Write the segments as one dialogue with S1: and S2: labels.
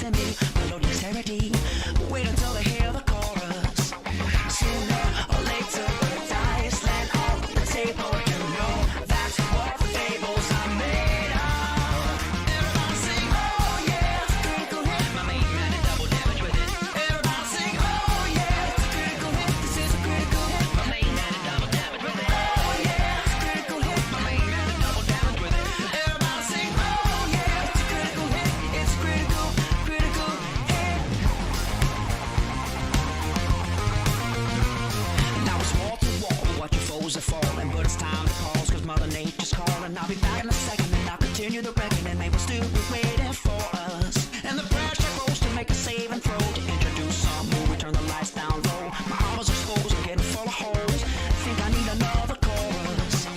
S1: in me with no dexterity. Wait until they hear the chorus. Sooner or later, the dice land on the table. You know that's what fables are made of. Everybody sing, oh yeah, it's a critical hit. My main man did double damage with it. Everybody sing, oh yeah, it's a critical hit. This is a critical hit. My main man did double damage with it. Oh yeah, it's a critical hit. My main man did double damage with it. Everybody sing, oh yeah, it's a critical hit. It's critical, critical hit. Now it's wall to wall, watch your foes are falling, but it's time to pause, cause Mother Nature's calling. I'll be back in a second and I'll continue the reckoning. They will still be waiting for us, and the pressure grows to make a save and throw, to introduce some move, turn the lights down low. My armor's exposed, I'm getting full of holes. Think I need another chorus.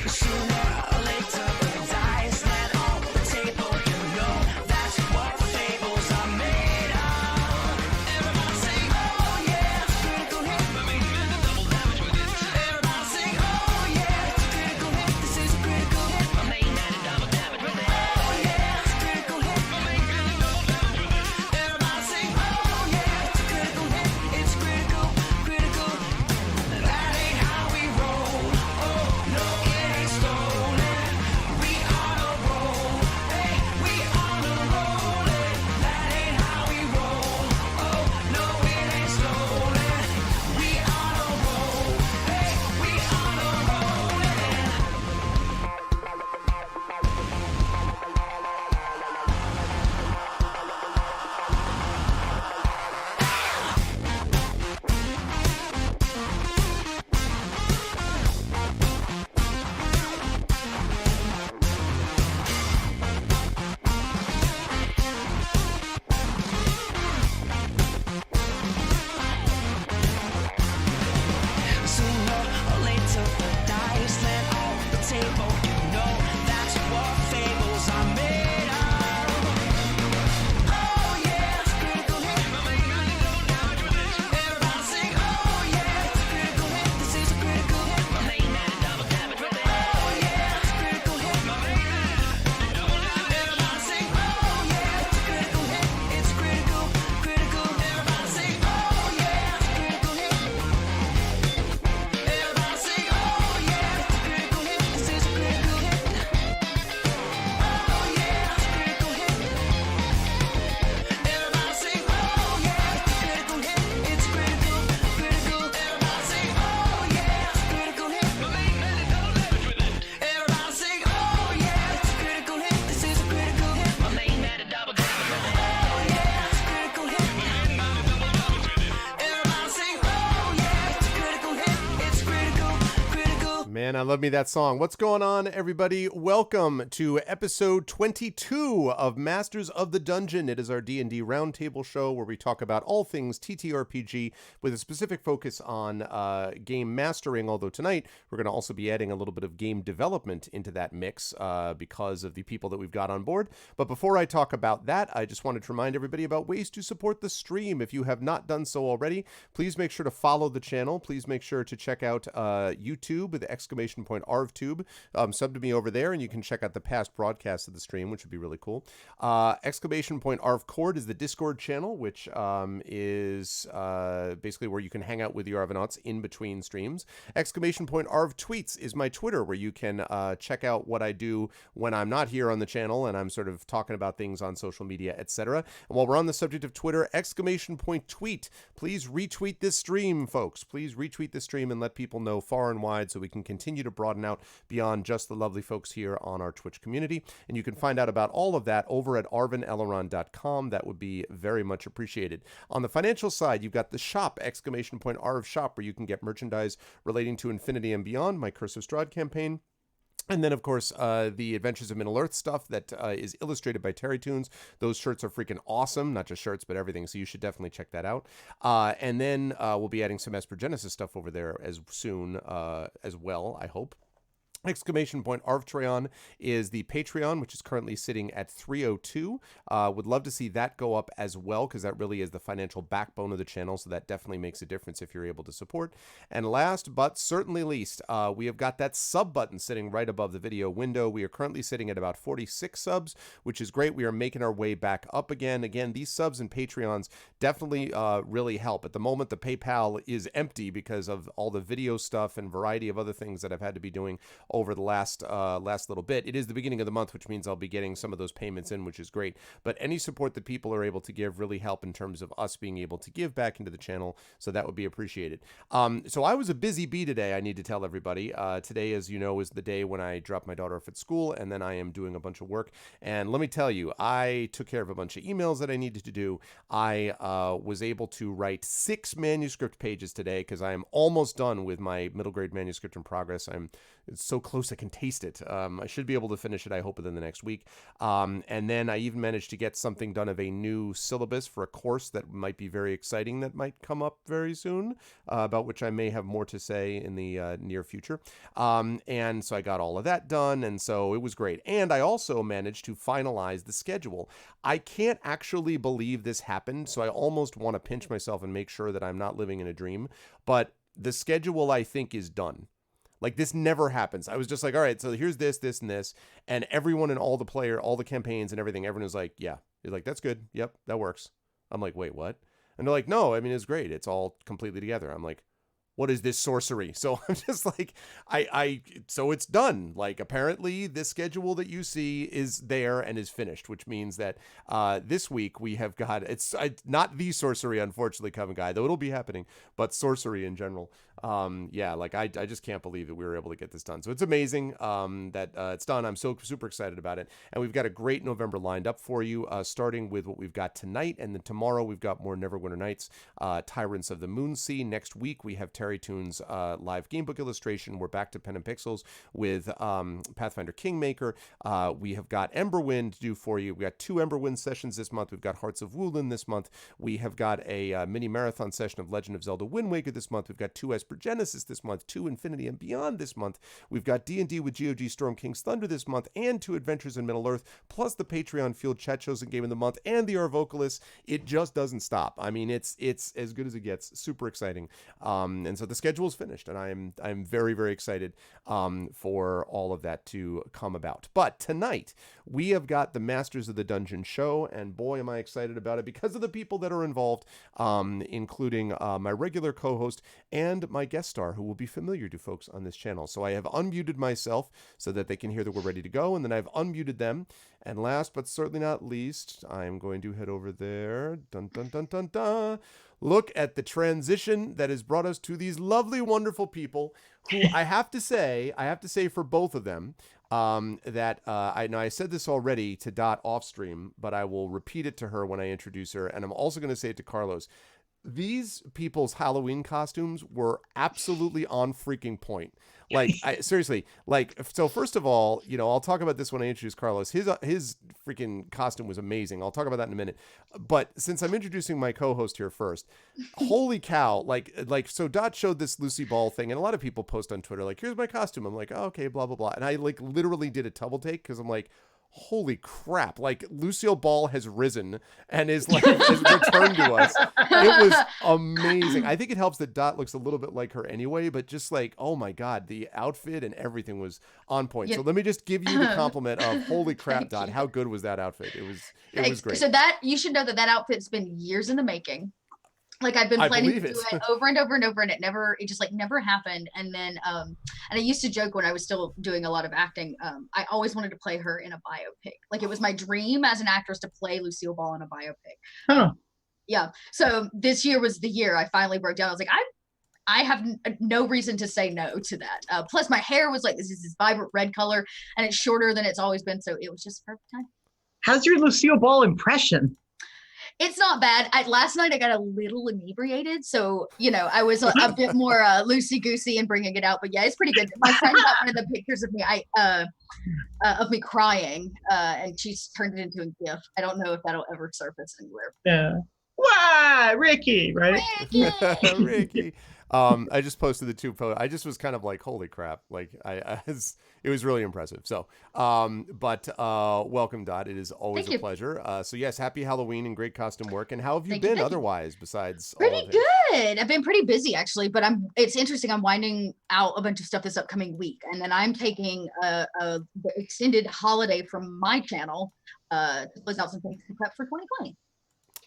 S1: Sooner or later, the dice land on the table. You know that's what fables are made of. Everybody sing, oh yeah, it's a critical hit. My main man did double damage with it. Everybody sing, oh yeah, it's a critical hit. This is a critical hit. My main man did double damage with it. Oh yeah, it's a critical hit. My main man did double damage with it. Everybody sing, oh yeah, it's a critical hit. It's critical, critical. That ain't how we roll. Oh no, it ain't stolen. We on a roll. Hey, we on a rollin'. That ain't how we roll. Oh no, it ain't stolen. We on a roll. Hey, we on a rollin'. Sooner or later, the dice land on the table. You know that's what fables are made of. Oh yeah, it's a critical hit. My main man did double damage with it. Everybody sing, oh yeah, it's a critical hit. This is a critical hit. My main man did double damage with it. Oh yeah, it's a critical hit. My main man did double damage. Everybody sing, oh yeah, it's a critical hit. It's critical, critical. Everybody sing, oh yeah, it's a critical hit. Everybody sing, oh yeah, it's a critical hit. This is a critical hit. Oh yeah, it's a critical hit. Everybody sing, oh yeah, it's a critical hit. It's critical, critical. Everybody sing, oh yeah, it's a critical hit. My main man did double damage with it. Everybody sing, oh yeah, it's a critical hit. This is a critical hit. My main man did double damage with it. Oh yeah, it's a critical hit. My main man did double damage with it. Everybody sing, oh yeah, it's a critical hit. It's critical, critical.
S2: Man, I love me that song. What's going on, everybody? Welcome to episode 22 of Masters of the Dungeon. It is our D&D roundtable show where we talk about all things TTRPG with a specific focus on game mastering, although tonight we're going to also be adding a little bit of game development into that mix because of the people that we've got on board. But before I talk about that, I just wanted to remind everybody about ways to support the stream. If you have not done so already, please make sure to follow the channel. Please make sure to check out YouTube with the exclamation point ArvTube. Sub to me over there, and you can check out the past broadcasts of the stream, which would be really cool. Exclamation point ArvCord is the Discord channel, which is basically where you can hang out with the Arvanauts in between streams. Exclamation point ArvTweets is my Twitter, where you can check out what I do when I'm not here on the channel and I'm sort of talking about things on social media, etc. And while we're on the subject of Twitter, exclamation point tweet. Please retweet this stream, folks. Please retweet this stream and let people know far and wide so we can continue to broaden out beyond just the lovely folks here on our Twitch community. And you can find out about all of that over at arvaneleron.com. That would be very much appreciated. On the financial side, you've got the shop, exclamation point Arv shop, where you can get merchandise relating to Infinity and Beyond, my Curse of Strahd campaign. And then, of course, the Adventures of Middle-earth stuff that is illustrated by Terry Toons. Those shirts are freaking awesome. Not just shirts, but everything. So you should definitely check that out. And then we'll be adding some Esper Genesis stuff over there as soon as well, I hope. !Arvtreon is the Patreon, which is currently sitting at 302. Would love to see that go up as well, because that really is the financial backbone of the channel, so that definitely makes a difference if you're able to support. And last but certainly least, we have got that sub button sitting right above the video window. We are currently sitting at about 46 subs, which is great. We are making our way back up again. Again, these subs and Patreons definitely really help. At the moment, the PayPal is empty because of all the video stuff and variety of other things that I've had to be doing over the last little bit. It is the beginning of the month, which means I'll be getting some of those payments in, which is great. But any support that people are able to give really help in terms of us being able to give back into the channel, so that would be appreciated. So I was a busy bee today, I need to tell everybody. Today, as you know, is the day when I drop my daughter off at school, and then I am doing a bunch of work. And let me tell you, I took care of a bunch of emails that I needed to do. I was able to write 6 manuscript pages today, because I am almost done with my middle grade manuscript in progress. It's so close I can taste it. I should be able to finish it, I hope, within the next week. And then I even managed to get something done of a new syllabus for a course that might be very exciting, that might come up very soon, about which I may have more to say in the near future. And so I got all of that done, and so it was great. And I also managed to finalize the schedule. I can't actually believe this happened, so I almost want to pinch myself and make sure that I'm not living in a dream. But the schedule, I think, is done. Like, this never happens. I was just like, all right, so here's this, this, and this. And everyone in all the campaigns and everything, everyone was like, yeah. You're like, that's good. Yep, that works. I'm like, wait, what? And they're like, no, I mean, it's great. It's all completely together. I'm like, what is this sorcery? So I'm just like, so it's done. Like, apparently this schedule that you see is there and is finished, which means that this week we have got, it's not the sorcery, unfortunately, Coven Guy, though it'll be happening, but sorcery in general. Yeah, like I just can't believe that we were able to get this done. So it's amazing that it's done. I'm so super excited about it. And we've got a great November lined up for you, starting with what we've got tonight. And then tomorrow we've got more Neverwinter Nights, Tyrants of the Moonsea. Next week we have Terry Toon's live gamebook illustration. We're back to Pen and Pixels with Pathfinder Kingmaker. We have got Emberwind to do for you. We got 2 Emberwind sessions this month. We've got Hearts of Wulin this month. We have got a mini marathon session of Legend of Zelda Wind Waker this month. We've got 2 Esper Genesis this month, 2 Infinity and Beyond this month. We've got D&D with GOG Storm King's Thunder this month, and 2 Adventures in Middle-earth, plus the Patreon Field Chat Chosen Game of the Month, and the Arvocalis. It just doesn't stop. I mean, it's as good as it gets. Super exciting. And so the schedule is finished, and I'm very, very excited for all of that to come about. But tonight, we have got the Masters of the Dungeon show, and boy, am I excited about it because of the people that are involved, including my regular co-host and my guest star, who will be familiar to folks on this channel. So I have unmuted myself so that they can hear that we're ready to go, and then I've unmuted them. And last but certainly not least, I'm going to head over there. Dun, dun, dun, dun, dun. Look at the transition that has brought us to these lovely, wonderful people who I have to say for both of them, that I know I said this already to Dot off stream, but I will repeat it to her when I introduce her. And I'm also going to say it to Carlos. These people's Halloween costumes were absolutely on freaking point. Like, seriously, like, so first of all, you know, I'll talk about this when I introduce Carlos. His freaking costume was amazing. I'll talk about that in a minute. But since I'm introducing my co-host here first, holy cow, like, so Dot showed this Lucy Ball thing, and a lot of people post on Twitter, like, here's my costume. I'm like, oh, okay, blah, blah, blah. And I, like, literally did a double take, because I'm like, holy crap, like, Lucille Ball has risen and is like is returned to us. It was amazing. I think it helps that Dot looks a little bit like her anyway, but just like, oh my god, the outfit and everything was on point. So let me just give you the compliment of holy crap, Dot, how good was that outfit? It was great.
S3: So that, you should know that outfit's been years in the making. Like, I've been planning to do it over and over and over, and it just like never happened. And then and I used to joke when I was still doing a lot of acting, I always wanted to play her in a biopic. Like, it was my dream as an actress to play Lucille Ball in a biopic.
S4: Huh.
S3: Yeah. So this year was the year I finally broke down. I was like, I have no reason to say no to that. Plus my hair was like, this is this vibrant red color, and it's shorter than it's always been. So it was just perfect time.
S4: How's your Lucille Ball impression?
S3: It's not bad. Last night I got a little inebriated, so you know I was a bit more loosey goosey in bringing it out. But yeah, it's pretty good. My friend got one of the pictures of me, of me crying, and she's turned it into a GIF. I don't know if that'll ever surface anywhere.
S4: Yeah. Why, Ricky, right?
S3: Ricky.
S2: Ricky. I just posted the two photos. I just was kind of like, holy crap. Like it was really impressive. So, but welcome, Dot. It is always
S3: Thank
S2: a
S3: you.
S2: pleasure. So yes, happy Halloween and great costume work. And how have you
S3: Thank you,
S2: been
S3: thank you.
S2: otherwise besides all
S3: Pretty
S2: of it?
S3: good. I've been pretty busy actually, but it's interesting. I'm winding out a bunch of stuff this upcoming week, and then I'm taking the extended holiday from my channel to close out some things to prep for 2020.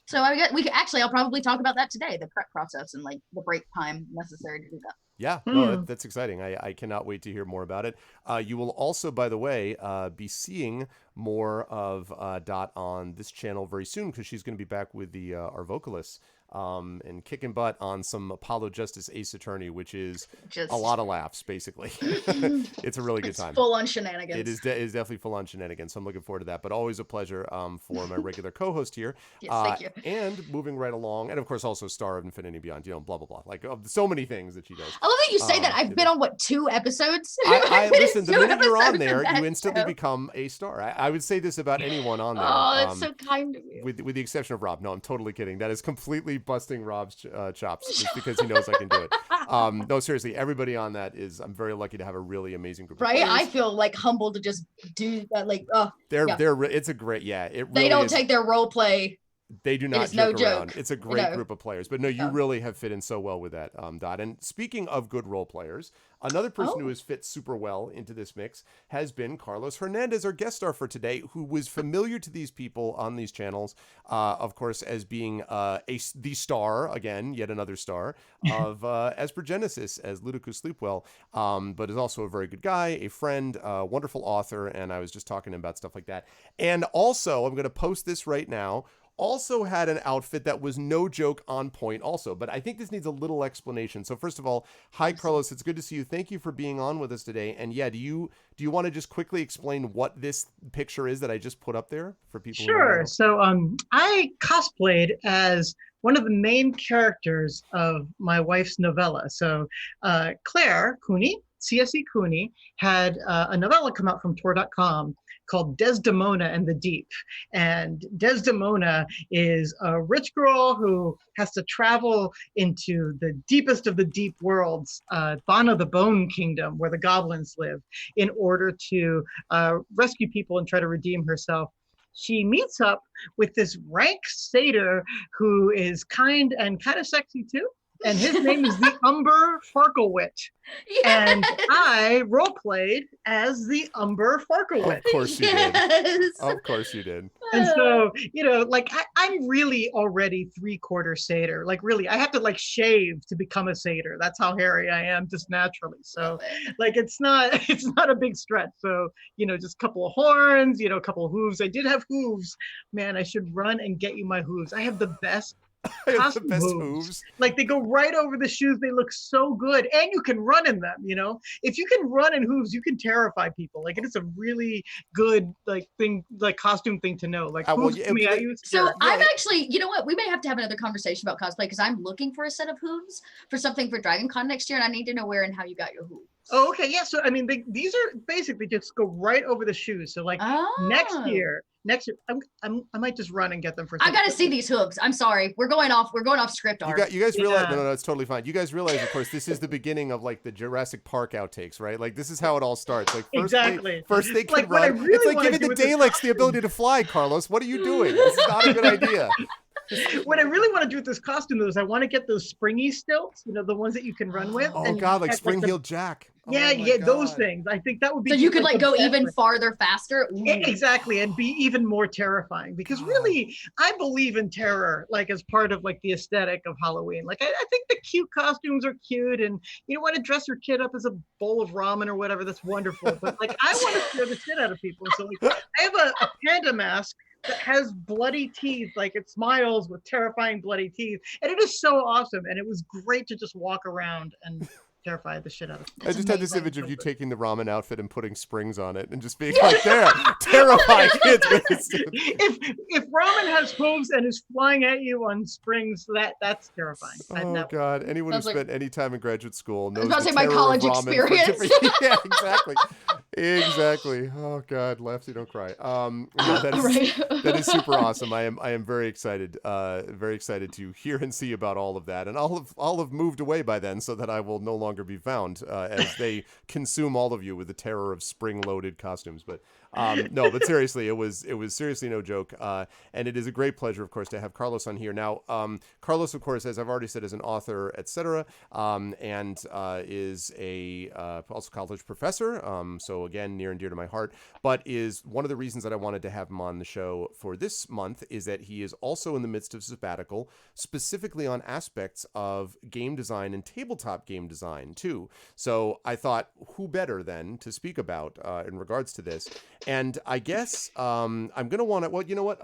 S3: So I'll probably talk about that today, the prep process and like the break time necessary to do that.
S2: Yeah, no, that's exciting. I cannot wait to hear more about it. You will also, by the way, be seeing more of Dot on this channel very soon because she's going to be back with our vocalists and kicking butt on some Apollo Justice Ace Attorney, which is a lot of laughs, basically. It's a really good time.
S3: Full on shenanigans.
S2: It is definitely full on shenanigans, so I'm looking forward to that. But always a pleasure for my regular co-host here.
S3: Yes, thank you.
S2: And moving right along, and of course also star of Infinity Beyond, blah, blah, blah. Like so many things that she does.
S3: I love that you say that. I've been on, 2 episodes?
S2: I listen, the minute you're on there,
S3: you
S2: you instantly become a star. I would say this about anyone on there.
S3: Oh, that's so kind of you.
S2: With the exception of Rob. No, I'm totally kidding. That is completely busting Rob's chops just because he knows I can do it. No, seriously, everybody on that I'm very lucky to have a really amazing group of
S3: Right?
S2: players.
S3: I feel like humbled to just do that. Like,
S2: it's a great, it really
S3: they don't
S2: is.
S3: take their role play.
S2: They do not
S3: It's no
S2: joke around.
S3: joke.
S2: It's a great group of players. But no, you really have fit in so well with that, Dot. And speaking of good role players, another person who has fit super well into this mix has been Carlos Hernandez, our guest star for today, who was familiar to these people on these channels, of course, as being the star, again, yet another star, of Esper Genesis as Ludicrous Sleepwell, but is also a very good guy, a friend, a wonderful author, and I was just talking about stuff like that. And also, I'm going to post this right now, also had an outfit that was no joke on point also, but I think this needs a little explanation. So first of all, hi Carlos, it's good to see you. Thank you for being on with us today. And yeah, do you want to just quickly explain what this picture is that I just put up there for people?
S4: Sure. So I cosplayed as one of the main characters of my wife's novella. So Claire Cooney, CSE Cooney, had a novella come out from Tor.com called Desdemona and the Deep. And Desdemona is a rich girl who has to travel into the deepest of the deep worlds, Bana the Bone Kingdom, where the goblins live, in order to rescue people and try to redeem herself. She meets up with this rank satyr who is kind and kind of sexy too. And his name is the Umber Farkowit.
S3: Yes.
S4: And I role-played as the Umber Farkowit.
S2: Of course you did. Of course you did.
S4: And so, I'm really already 3/4 satyr. Like really, I have to like shave to become a satyr. That's how hairy I am just naturally. So like it's not a big stretch. So, just a couple of horns, a couple of hooves. I did have hooves. Man, I should run and get you my hooves. I have the best
S2: the best hooves.
S4: Like they go right over the shoes. They look so good, and you can run in them. If you can run in hooves, you can terrify people. Like it is a really good costume thing to know. Like hooves to me, I use.
S3: So I'm actually, you know what? We may have to have another conversation about cosplay because I'm looking for a set of hooves for something for Dragon Con next year, and I need to know where and how you got your hooves.
S4: Oh, okay, yeah. So I mean, these are basically just go right over the shoes. So like next year, I might just run and get them for.
S3: I gotta see these hooves. I'm sorry, we're going off script.
S2: You guys realize? No, it's totally fine. You guys realize, of course, this is the beginning of like the Jurassic Park outtakes, right? Like this is how it all starts. Like first they can run. It's like giving the Daleks the ability to fly. Carlos, what are you doing? This is not a good idea.
S4: What I really want to do with this costume, though, is I want to get those springy stilts, the ones that you can run with.
S2: Oh, God, like Spring-Heeled Jack.
S4: Yeah, those things. I think that would be...
S3: So you could like go even farther, faster? Ooh.
S4: Exactly, and be even more terrifying. Because really, I believe in terror, like as part of like the aesthetic of Halloween. Like I think the cute costumes are cute, and you want to dress your kid up as a bowl of ramen or whatever, that's wonderful. But like I want to scare the shit out of people. So like, I have a panda mask that has bloody teeth, like it smiles with terrifying bloody teeth, and it is so awesome. And it was great to just walk around and terrify the shit out of me.
S2: I just had this image of you taking the ramen outfit and putting springs on it and just being like, there, terrify kids.
S4: If ramen has hooves and is flying at you on springs, that's terrifying.
S2: Oh God! Anyone who spent any time in graduate school knows
S3: I was about to say my college experience.
S2: Yeah, exactly. Exactly. Oh God, laugh so you don't cry. No, that is super awesome. I am very excited to hear and see about all of that. And I'll have moved away by then, so that I will no longer be found as they consume all of you with the terror of spring-loaded costumes. But no, but seriously, it was seriously no joke. And it is a great pleasure, of course, to have Carlos on here. Now, Carlos, of course, as I've already said, is an author, etc., and is a also college professor. So again, near and dear to my heart. But is one of the reasons that I wanted to have him on the show for this month is that he is also in the midst of sabbatical, specifically on aspects of game design and tabletop game design too. So I thought, who better then to speak about in regards to this? And I guess I'm going to want to, well, you know what?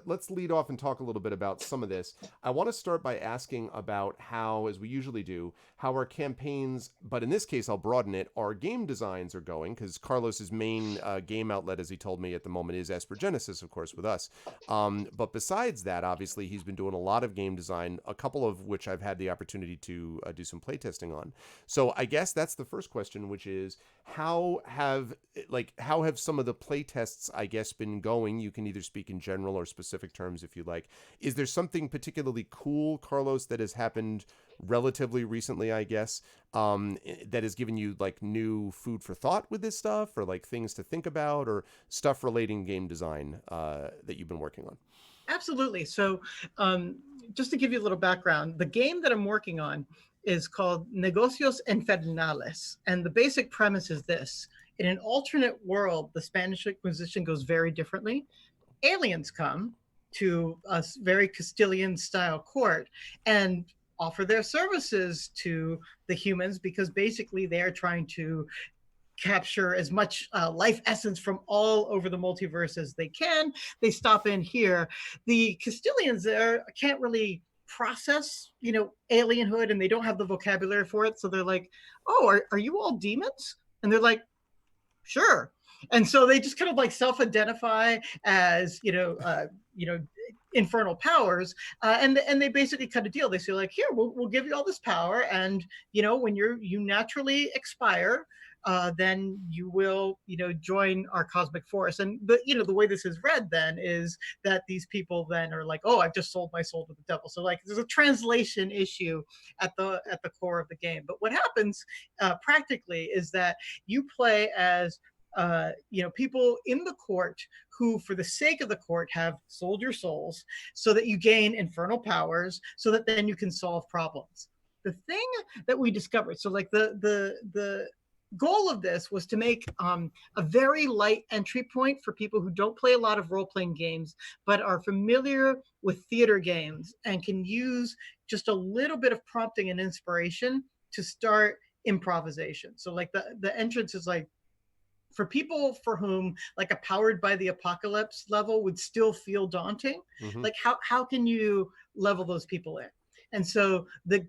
S2: Let's lead off and talk a little bit about some of this. I want to start by asking about how, as we usually do, how our campaigns, but in this case, I'll broaden it, our game designs are going, because Carlos's main game outlet, as he told me at the moment, is Aspergenesis, of course, with us. But besides that, obviously, he's been doing a lot of game design, a couple of which I've had the opportunity to do some playtesting on. So I guess that's the first question, which is, how have some of the playtests, I guess, been going? You can either speak in general or specific terms if you like. Is there something particularly cool, Carlos, that has happened relatively recently, I guess, that has given you like new food for thought with this stuff, or like things to think about, or stuff relating game design that you've been working on?
S4: Absolutely. So just to give you a little background, the game that I'm working on is called Negocios Infernales. And the basic premise is this. In an alternate world, the Spanish Inquisition goes very differently. Aliens come to a very Castilian style court and offer their services to the humans, because basically they are trying to capture as much life essence from all over the multiverse as they can. They stop in here. The Castilians there can't really process, alienhood, and they don't have the vocabulary for it. So they're like, oh, are you all demons? And they're like, sure. And so they just kind of like self-identify as, infernal powers, and they basically cut a deal. They say like, here, we'll give you all this power, and when you naturally expire, then you will join our cosmic force. And the way this is read then is that these people then are like, oh, I've just sold my soul to the devil. So like there's a translation issue at the core of the game. But what happens practically is that you play as people in the court who, for the sake of the court, have sold your souls so that you gain infernal powers, so that then you can solve problems. The thing that we discovered, so like the goal of this was to make a very light entry point for people who don't play a lot of role-playing games, but are familiar with theater games and can use just a little bit of prompting and inspiration to start improvisation. So like the entrance is like, for people for whom like a Powered by the Apocalypse level would still feel daunting, like how can you level those people in? And so the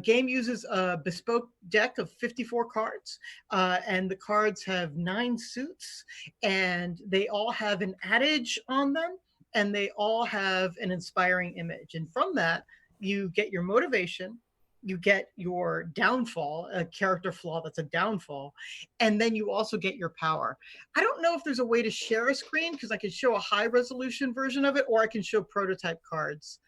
S4: game uses a bespoke deck of 54 cards, and the cards have 9 suits, and they all have an adage on them, and they all have an inspiring image. And from that, you get your motivation, you get your downfall, a character flaw that's a downfall, and then you also get your power. I don't know if there's a way to share a screen, because I can show a high resolution version of it, or I can show prototype cards.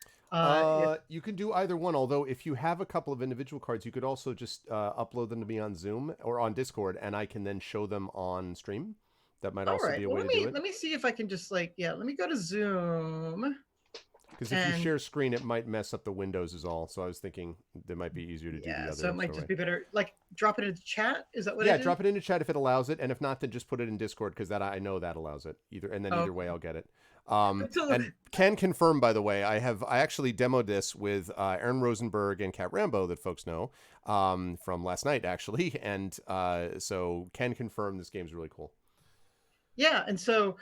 S2: You can do either one, although if you have a couple of individual cards, you could also just upload them to me on Zoom or on Discord, and I can then show them on stream. That might also be a way to do it.
S4: Let me see if I can just let me go to Zoom.
S2: Because if you share screen, it might mess up the windows is all. So I was thinking that might be easier to do the other.
S4: So it might just be better, like drop it into chat. Is that what?
S2: Yeah, drop it into chat if it allows it, and if not, then just put it in Discord, because that I know that allows it. Either way, I'll get it. And can confirm, by the way, I actually demoed this with Aaron Rosenberg and Kat Rambo, that folks know from last night actually, and so can confirm this game's really cool.
S4: Yeah, and so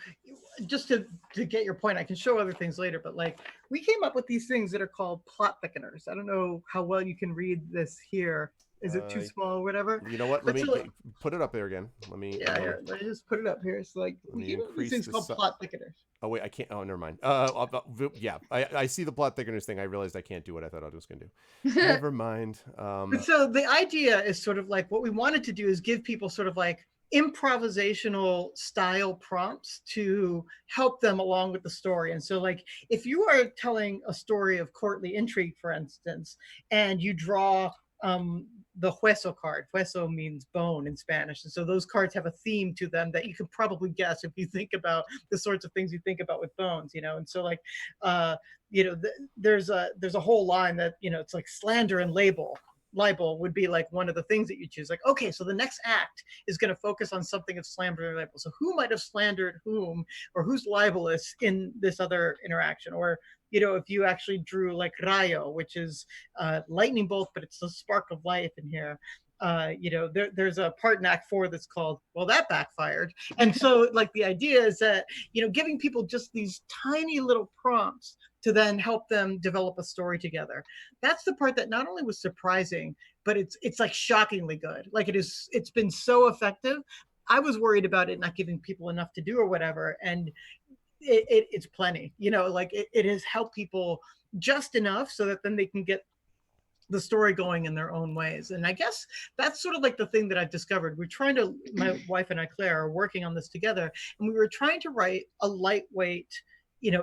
S4: just to get your point, I can show other things later, but like we came up with these things that are called plot thickeners. I don't know how well you can read this here. Is it too small or whatever?
S2: You know what? Let me put it up there again. Let me
S4: just put it up here. It's like these things called plot thickeners.
S2: Oh wait, I can't. Oh, never mind. Yeah, I see the plot thickeners thing. I realized I can't do what I thought I was going to do. Never mind.
S4: So the idea is sort of like what we wanted to do is give people sort of like improvisational style prompts to help them along with the story. And so like if you are telling a story of courtly intrigue, for instance, and you draw the hueso card. Hueso means bone in Spanish. And so those cards have a theme to them that you can probably guess if you think about the sorts of things you think about with bones, you know? And so like, there's a whole line that, it's like slander and libel would be like one of the things that you choose. Like, okay, so the next act is going to focus on something of slander and libel. So who might have slandered whom, or who's libelous in this other interaction? Or, if you actually drew like rayo, which is lightning bolt, but it's a spark of life in here. There's a part in Act 4 that's called, well, that backfired. And so like the idea is that, giving people just these tiny little prompts to then help them develop a story together. That's the part that not only was surprising, but it's like shockingly good. Like it's been so effective. I was worried about it not giving people enough to do or whatever. And it's plenty, like it has helped people just enough so that then they can get the story going in their own ways. And I guess that's sort of like the thing that I've discovered. My wife and I, Claire, are working on this together, and we were trying to write a lightweight,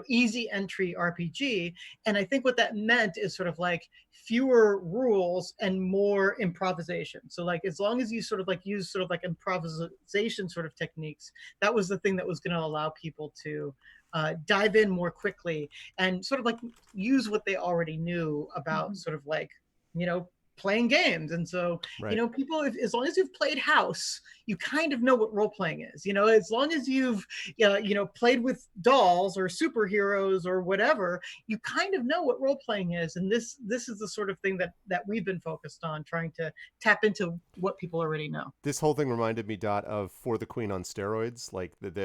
S4: easy entry RPG. And I think what that meant is sort of like fewer rules and more improvisation. So like, as long as you sort of like use sort of like improvisation sort of techniques, that was the thing that was going to allow people to dive in more quickly and sort of like use what they already knew about sort of like, playing games. And so,
S2: right.
S4: People, as long as you've played House, you kind of know what role playing is, as long as you've, played with dolls or superheroes or whatever, you kind of know what role playing is. And this is the sort of thing that we've been focused on, trying to tap into what people already know.
S2: This whole thing reminded me, Dot, of For the Queen on steroids. Like but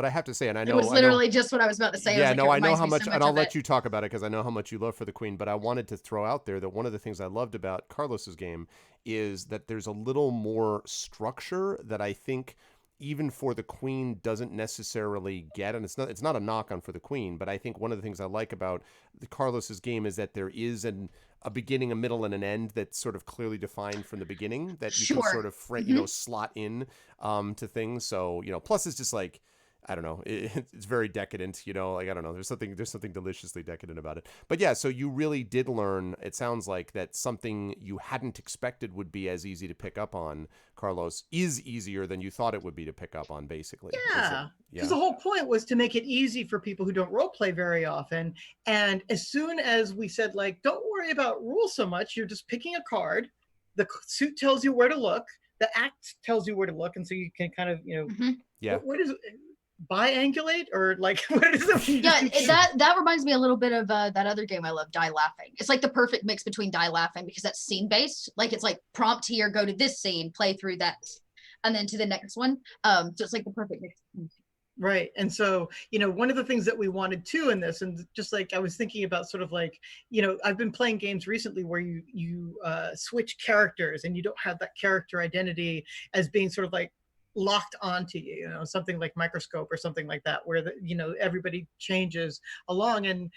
S2: I have to say, and I know
S3: it was literally just what I was about to say.
S2: Yeah, I know how
S3: much,
S2: and I'll let you talk about it because I know how much you love For the Queen. But I wanted to throw out there that one of the things I loved about Carlos's game is that there's a little more structure that I think even For the Queen doesn't necessarily get. And it's not a knock on For the Queen, but I think one of the things I like about the Carlos's game is that there is a beginning, a middle, and an end that's sort of clearly defined from the beginning that you can sort of slot in to things. So, plus it's just like, I don't know. It's very decadent, like, I don't know. There's something deliciously decadent about it. But yeah, so you really did learn, it sounds like, that something you hadn't expected would be as easy to pick up on, Carlos, is easier than you thought it would be to pick up on, basically.
S4: Yeah. Because the whole point was to make it easy for people who don't role play very often. And as soon as we said, like, don't worry about rules so much, you're just picking a card. The suit tells you where to look. The act tells you where to look. And so you can kind of, what is it? Biangulate, or like what is it?
S3: Yeah, that reminds me a little bit of that other game I love, Die Laughing. It's like the perfect mix between Die Laughing, because that's scene based. Like it's like prompt here, go to this scene, play through that, and then to the next one. So it's like the perfect mix.
S4: Right. And so, one of the things that we wanted too in this, and just like I was thinking about sort of like, I've been playing games recently where you switch characters and you don't have that character identity as being sort of like locked onto you, something like Microscope or something like that, where everybody changes along. And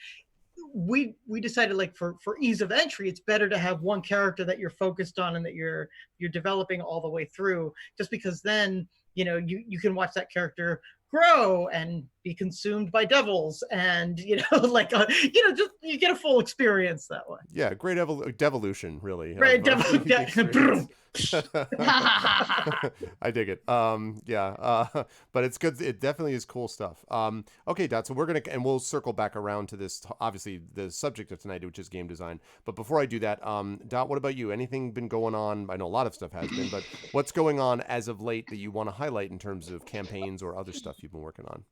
S4: we decided, like, for ease of entry, it's better to have one character that you're focused on and that you're developing all the way through, just because then you can watch that character grow and be consumed by devils, and just you get a full experience that way.
S2: Yeah, great devolution, really.
S4: Right,
S2: I dig it. But it's good. It definitely is cool stuff. Okay, Dot. So we'll circle back around to this. Obviously, the subject of tonight, which is game design. But before I do that, Dot, what about you? Anything been going on? I know a lot of stuff has been, but what's going on as of late that you want to highlight in terms of campaigns or other stuff you've been working on?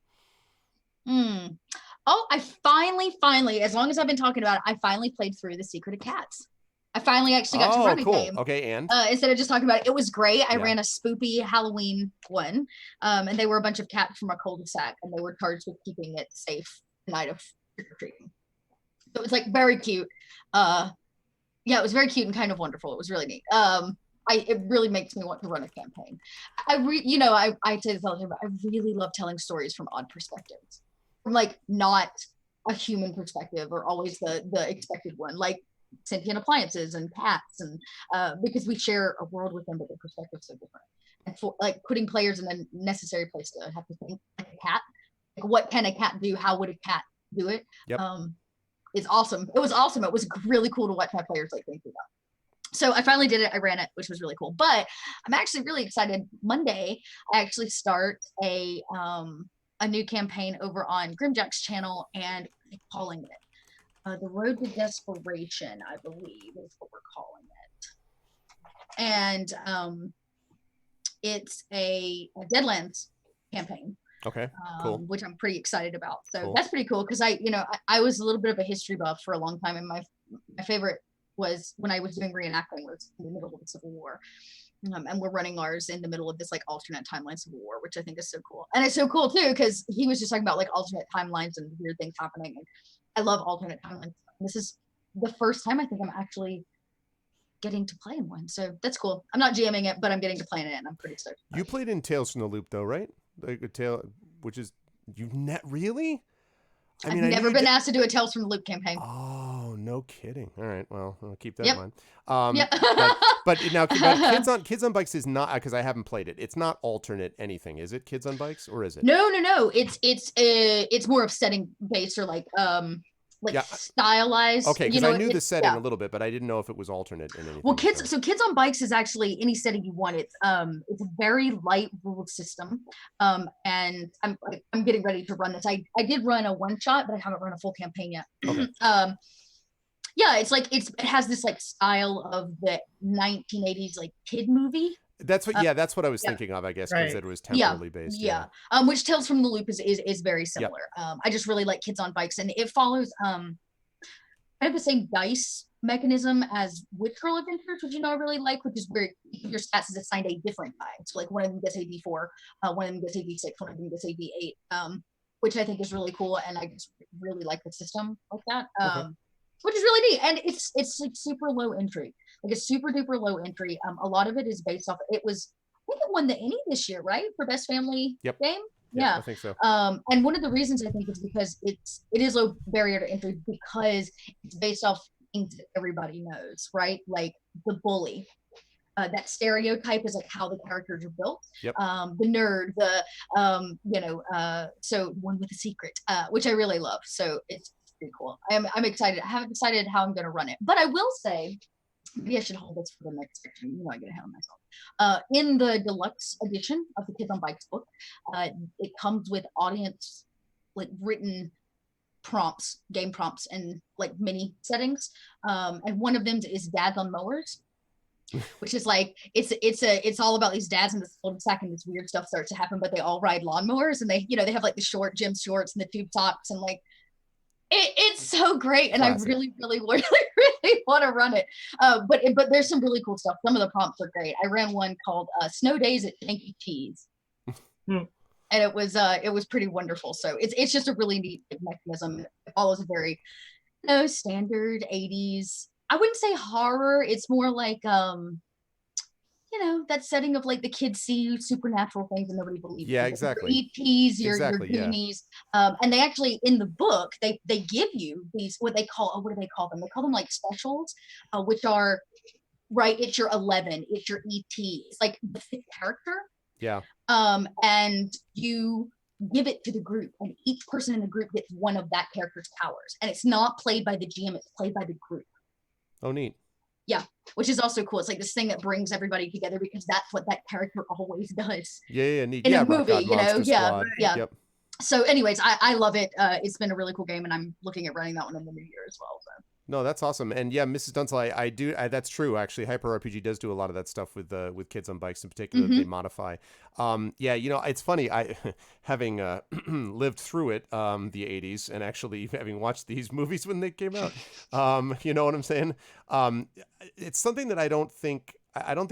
S3: Oh, I finally, as long as I've been talking about it, I finally played through The Secret of Cats. I finally actually got to run a game.
S2: Okay, and
S3: instead of just talking about it, it was great. I ran a spoopy Halloween one, and they were a bunch of cats from a cul-de-sac, and they were charged with keeping it safe the night of trick-or-treating. So it was like very cute. It was very cute and kind of wonderful. It was really neat. It really makes me want to run a campaign. I say this all the time, but I really love telling stories from odd perspectives, from like not a human perspective or always the expected one. Like sentient appliances and cats, and because we share a world with them, but their perspectives so different. And for like putting players in a necessary place to have to think like a cat. Like, what can a cat do? How would a cat do it?
S2: Yep.
S3: It's awesome. It was awesome. It was really cool to watch my players like think through that. So I finally did it. I ran it, which was really cool. But I'm actually really excited. Monday, I actually start a new campaign over on Grimjack's channel, and I'm calling it The Road to Desperation, I believe is what we're calling it. And it's a Deadlands campaign.
S2: Okay, cool.
S3: Which I'm pretty excited about. So
S2: Cool.
S3: that's pretty cool, because I was a little bit of a history buff for a long time, and my favorite was when I was doing reenacting was in the middle of the Civil War. And we're running ours in the middle of this like alternate timeline Civil War, which I think is so cool. And it's so cool too, because he was just talking about like alternate timelines and weird things happening. And I love alternate timelines. This is the first time I think I'm actually getting to play in one. So that's cool. I'm not GMing it, but I'm getting to play in it, and I'm pretty stoked.
S2: You played in Tales from the Loop though, right? Like a tale, which is really?
S3: I've never been asked to do a Tales from the Loop campaign.
S2: Oh, no kidding. All right, well, I'll keep that
S3: Yep.
S2: in mind. But now, Kids on Bikes is not, because I haven't played it. It's not alternate anything, is it? Kids on Bikes, or is it?
S3: No. It's more of setting based, or like stylized.
S2: Okay, because I knew the setting a little bit, but I didn't know if it was alternate in anything.
S3: Well, Kids on Bikes is actually any setting you want. It's a very light ruled system, and I'm getting ready to run this. I did run a one shot, but I haven't run a full campaign yet.
S2: Okay.
S3: Yeah, it's like it has this like style of the 1980s like kid movie.
S2: That's what I was thinking of, I guess, because it was temporally based.
S3: Yeah. Which Tales from the Loop is very similar. Yep. I just really like Kids on Bikes, and it follows kind of the same dice mechanism as Witch Girl Adventures, which I really like, which is where your stats is assigned a different die. So like one of them gets a D4, one of them gets a D6, one of them gets a D8, which I think is really cool, and I just really like the system like that. Okay. Which is really neat, and it's like super low entry, like a super duper low entry. A lot of it is based off. I think it won the Emmy this year, right, for best family game. Yeah,
S2: I think so.
S3: And one of the reasons I think is because it is low barrier to entry, because it's based off things that everybody knows, right? Like the bully. That stereotype is like how the characters are built.
S2: Yep.
S3: The nerd, so one with a secret, which I really love. So it's pretty cool. I'm excited. I haven't decided how I'm going to run it, but I will say, maybe I should hold this for the next section. I get ahead of myself. In the deluxe edition of the Kids on Bikes book, it comes with audience like written prompts, game prompts, and like mini settings. And one of them is dads on mowers. Which is like it's all about these dads in this cul-de-sac, and this weird stuff starts to happen, but they all ride lawnmowers, and they have like the short gym shorts and the tube tops, and like it's so great, and classic. I really want to run it. But there's some really cool stuff. Some of the prompts are great. I ran one called Snow Days at Janky Cheese. And it was pretty wonderful. So it's just a really neat mechanism. It follows a very standard 80s. I wouldn't say horror. It's more like that setting of like the kids see supernatural things and nobody believes.
S2: Yeah, exactly.
S3: Your ETs, your Goonies, and they actually in the book they give you these what do they call them? They call them like specials, which are right. It's your 11. It's your ET. It's like the fifth character.
S2: Yeah.
S3: And you give it to the group, and each person in the group gets one of that character's powers, and it's not played by the GM. It's played by the group.
S2: Oh, neat.
S3: Yeah, which is also cool. It's like this thing that brings everybody together, because that's what that character always does.
S2: Yeah, neat.
S3: In a movie,
S2: yeah.
S3: Yep. So anyways, I love it. It's been a really cool game, and I'm looking at running that one in the new year as well. So.
S2: No, that's awesome. And yeah, Mrs. Dunsel, I do. That's true. Actually, Hyper RPG does do a lot of that stuff with Kids on Bikes in particular. Mm-hmm. They modify. It's funny. I having lived through it, the 80s, and actually having watched these movies when they came out. You know what I'm saying? It's something that I don't think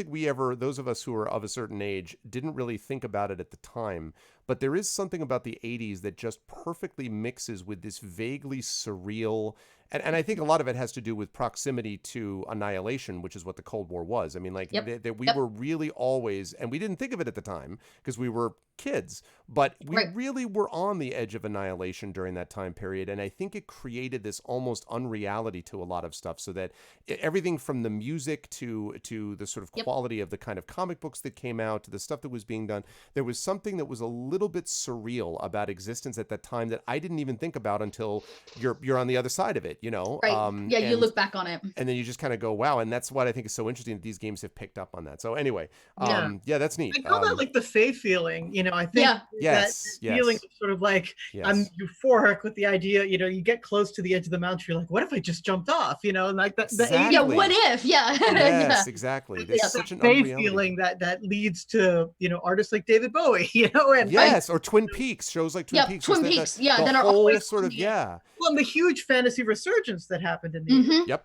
S2: we ever, those of us who are of a certain age, didn't really think about it at the time. But there is something about the 80s that just perfectly mixes with this vaguely surreal And I think a lot of it has to do with proximity to annihilation, which is what the Cold War was. I mean, like that we were really always, and we didn't think of it at the time because we were kids, but we really were on the edge of annihilation during that time period. And I think it created this almost unreality to a lot of stuff, so that everything from the music to the sort of quality of the kind of comic books that came out to the stuff that was being done, there was something that was a little bit surreal about existence at that time that I didn't even think about until you're on the other side of it, you know?
S3: Right. You look back on it.
S2: And then you just kind of go, wow. And that's what I think is so interesting, that these games have picked up on that. So anyway, that's neat.
S4: I call that like the Faye feeling, you know, I think that feeling of sort of like, I'm euphoric with the idea, you know, you get close to the edge of the mountain, you're like, what if I just jumped off, you know, and like that.
S2: Exactly.
S3: Yeah, what if? Yeah.
S2: Yes, exactly. There's such an
S4: Faye feeling that leads to, you know, artists like David Bowie, you know, and
S2: or Twin Peaks, shows like Twin Peaks.
S3: Twin Peaks,
S2: the
S3: then
S2: whole
S3: are always
S2: sort of,
S4: well, and the huge fantasy resurgence that happened in the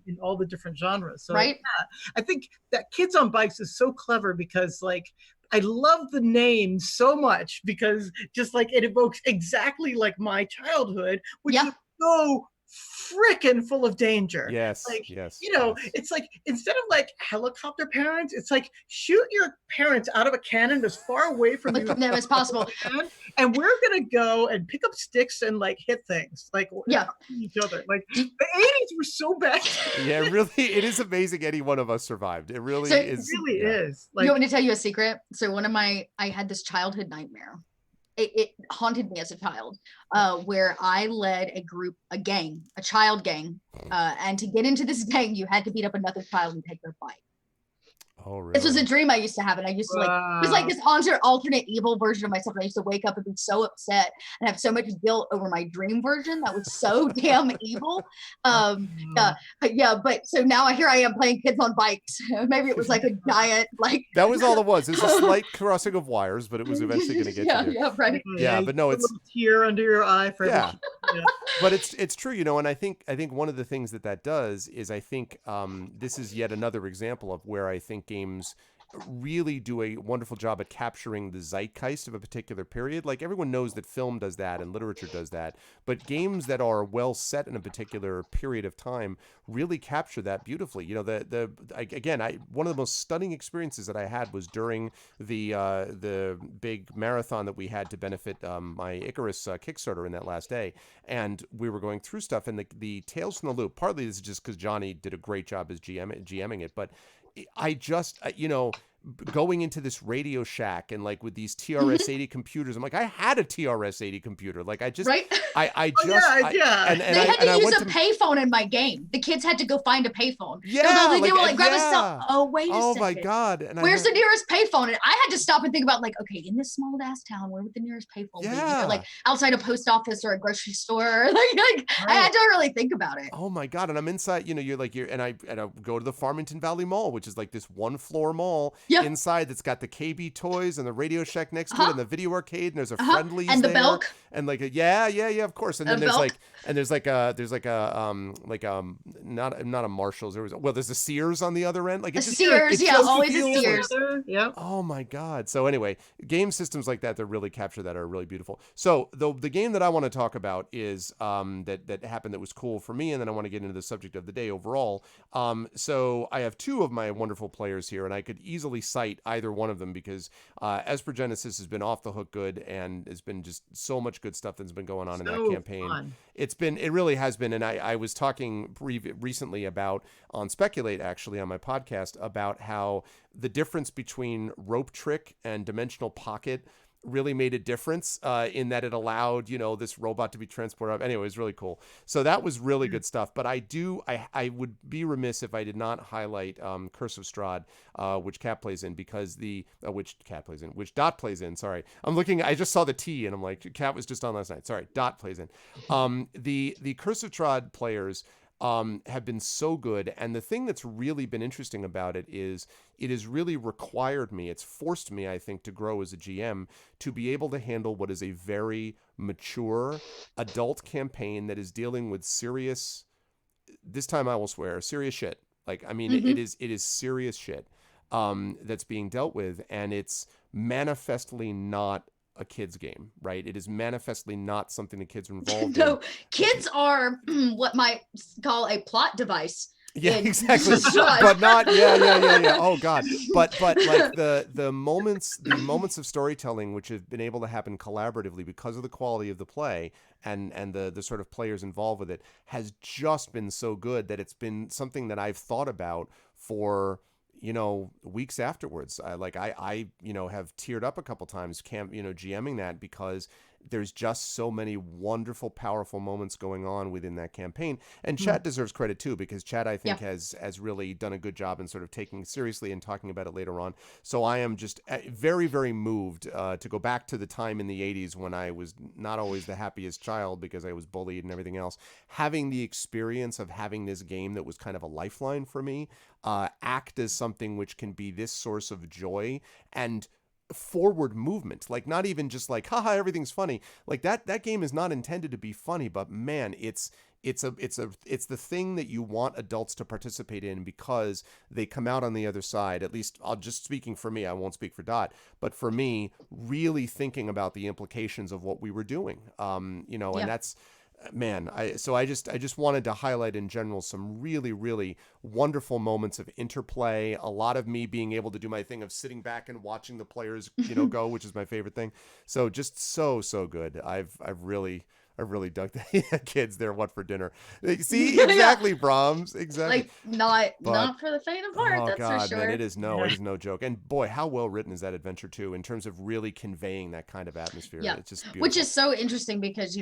S4: in all the different genres. So I think that Kids on Bikes is so clever because like I love the name so much because just like it evokes exactly like my childhood, which is so frickin' full of danger. Like, you know, it's like instead of like helicopter parents, it's like shoot your parents out of a cannon as far away from you
S3: as possible.
S4: And we're gonna go and pick up sticks and like hit things like each other. Like the 80s were so bad.
S2: Yeah, really, it is amazing any one of us survived. It really is.
S4: It really is. Like,
S3: you want me to tell you a secret? So I had this childhood nightmare. It haunted me as a child, where I led a child gang, and to get into this gang, you had to beat up another child and take their bike.
S2: Oh, really?
S3: This was a dream I used to have, and I used to it was like this alternate evil version of myself. And I used to wake up and be so upset and have so much guilt over my dream version that was so damn evil. But so now I am playing Kids on Bikes. Maybe it was like a giant
S2: that was all it was. It's a slight crossing of wires, but it was eventually going to get to you.
S3: Yeah, right.
S2: Yeah, but no, it's
S4: a little tear under your eye for
S2: But it's true, you know, and I think one of the things that does is I think this is yet another example of where I think games really do a wonderful job at capturing the zeitgeist of a particular period. Like everyone knows that film does that and literature does that, but games that are well set in a particular period of time really capture that beautifully. You know, one of the most stunning experiences that I had was during the big marathon that we had to benefit my Icarus Kickstarter in that last day, and we were going through stuff, and the Tales from the Loop. Partly this is just because Johnny did a great job as GMing it, but I just, you know, going into this Radio Shack and like with these TRS-80 computers, I'm like, I had a TRS-80 computer. Like I just,
S3: right?
S2: And
S3: they had to use a payphone in my game. The kids had to go find a payphone.
S2: Yeah,
S3: they were like, grab a cell. Oh, wait a second.
S2: Oh my God. And
S3: where's the nearest payphone? And I had to stop and think about like, okay, in this small ass town, where would the nearest payphone be? You know, like outside a post office or a grocery store. I had to really think about it.
S2: Oh my God. And I'm inside, you know, and I go to the Farmington Valley Mall, which is like this 1-floor mall inside that's got the KB toys and the Radio Shack next to it and the video arcade, and there's a Friendlies
S3: and the
S2: there,
S3: Belk
S2: and like of course. And then there's not a Marshalls. There's a Sears on the other end. Like
S3: a Sears, always a Sears.
S4: Yeah.
S2: Oh my God. So anyway, game systems like that really capture that are really beautiful. So the game that I want to talk about is that happened that was cool for me, and then I want to get into the subject of the day overall. So I have two of my wonderful players here, and I could easily cite either one of them because Esper Genesis has been off the hook good, and has been just so much good stuff that's been going on in that campaign.
S4: Fun.
S2: It really has been. And I was talking recently about on Speculate, actually, on my podcast, about how the difference between Rope Trick and Dimensional Pocket really made a difference in that it allowed, you know, this robot to be transported up. Anyway, it was really cool. So that was really good stuff. But I would be remiss if I did not highlight Curse of Strahd, which which Dot plays in. Sorry. I just saw the T and I'm like, Cat was just on last night. Sorry, Dot plays in. The Curse of Strahd players have been so good. And the thing that's really been interesting about it is it has really required me, it's forced me, I think, to grow as a GM to be able to handle what is a very mature adult campaign that is dealing with serious, this time I will swear, serious shit. Like, I mean, it is serious shit that's being dealt with, and it's manifestly not a kids game, right? It is manifestly not something the kids are involved
S3: No,
S2: in.
S3: kids are what might call a plot device.
S2: Yeah,
S3: in
S2: exactly.
S3: Estrade.
S2: But not yeah. Oh God. But like the moments of storytelling which have been able to happen collaboratively because of the quality of the play and the sort of players involved with it has just been so good that it's been something that I've thought about for weeks afterwards. I have teared up a couple times GMing that because there's just so many wonderful, powerful moments going on within that campaign. And Chad deserves credit too, because Chad, I think, has really done a good job in sort of taking it seriously and talking about it later on. So I am just very, very moved to go back to the time in the 80s when I was not always the happiest child because I was bullied and everything else. Having the experience of having this game that was kind of a lifeline for me act as something which can be this source of joy and forward movement, like not even just like haha everything's funny, like that game is not intended to be funny, but man, it's the thing that you want adults to participate in because they come out on the other side, at least I'll just speaking for me, I won't speak for Dot, but for me, really thinking about the implications of what we were doing, and that's man, I just wanted to highlight in general some really, really wonderful moments of interplay. A lot of me being able to do my thing of sitting back and watching the players, go, which is my favorite thing. So just so good. I've really dug the kids. They're what for dinner? See, exactly, Brahms, exactly.
S3: Like not for the faint of heart.
S2: Oh
S3: that's
S2: God,
S3: for sure.
S2: man, it is no joke. And boy, how well written is that adventure too, in terms of really conveying that kind of atmosphere.
S3: Yeah,
S2: It's just beautiful.
S3: Which is so interesting because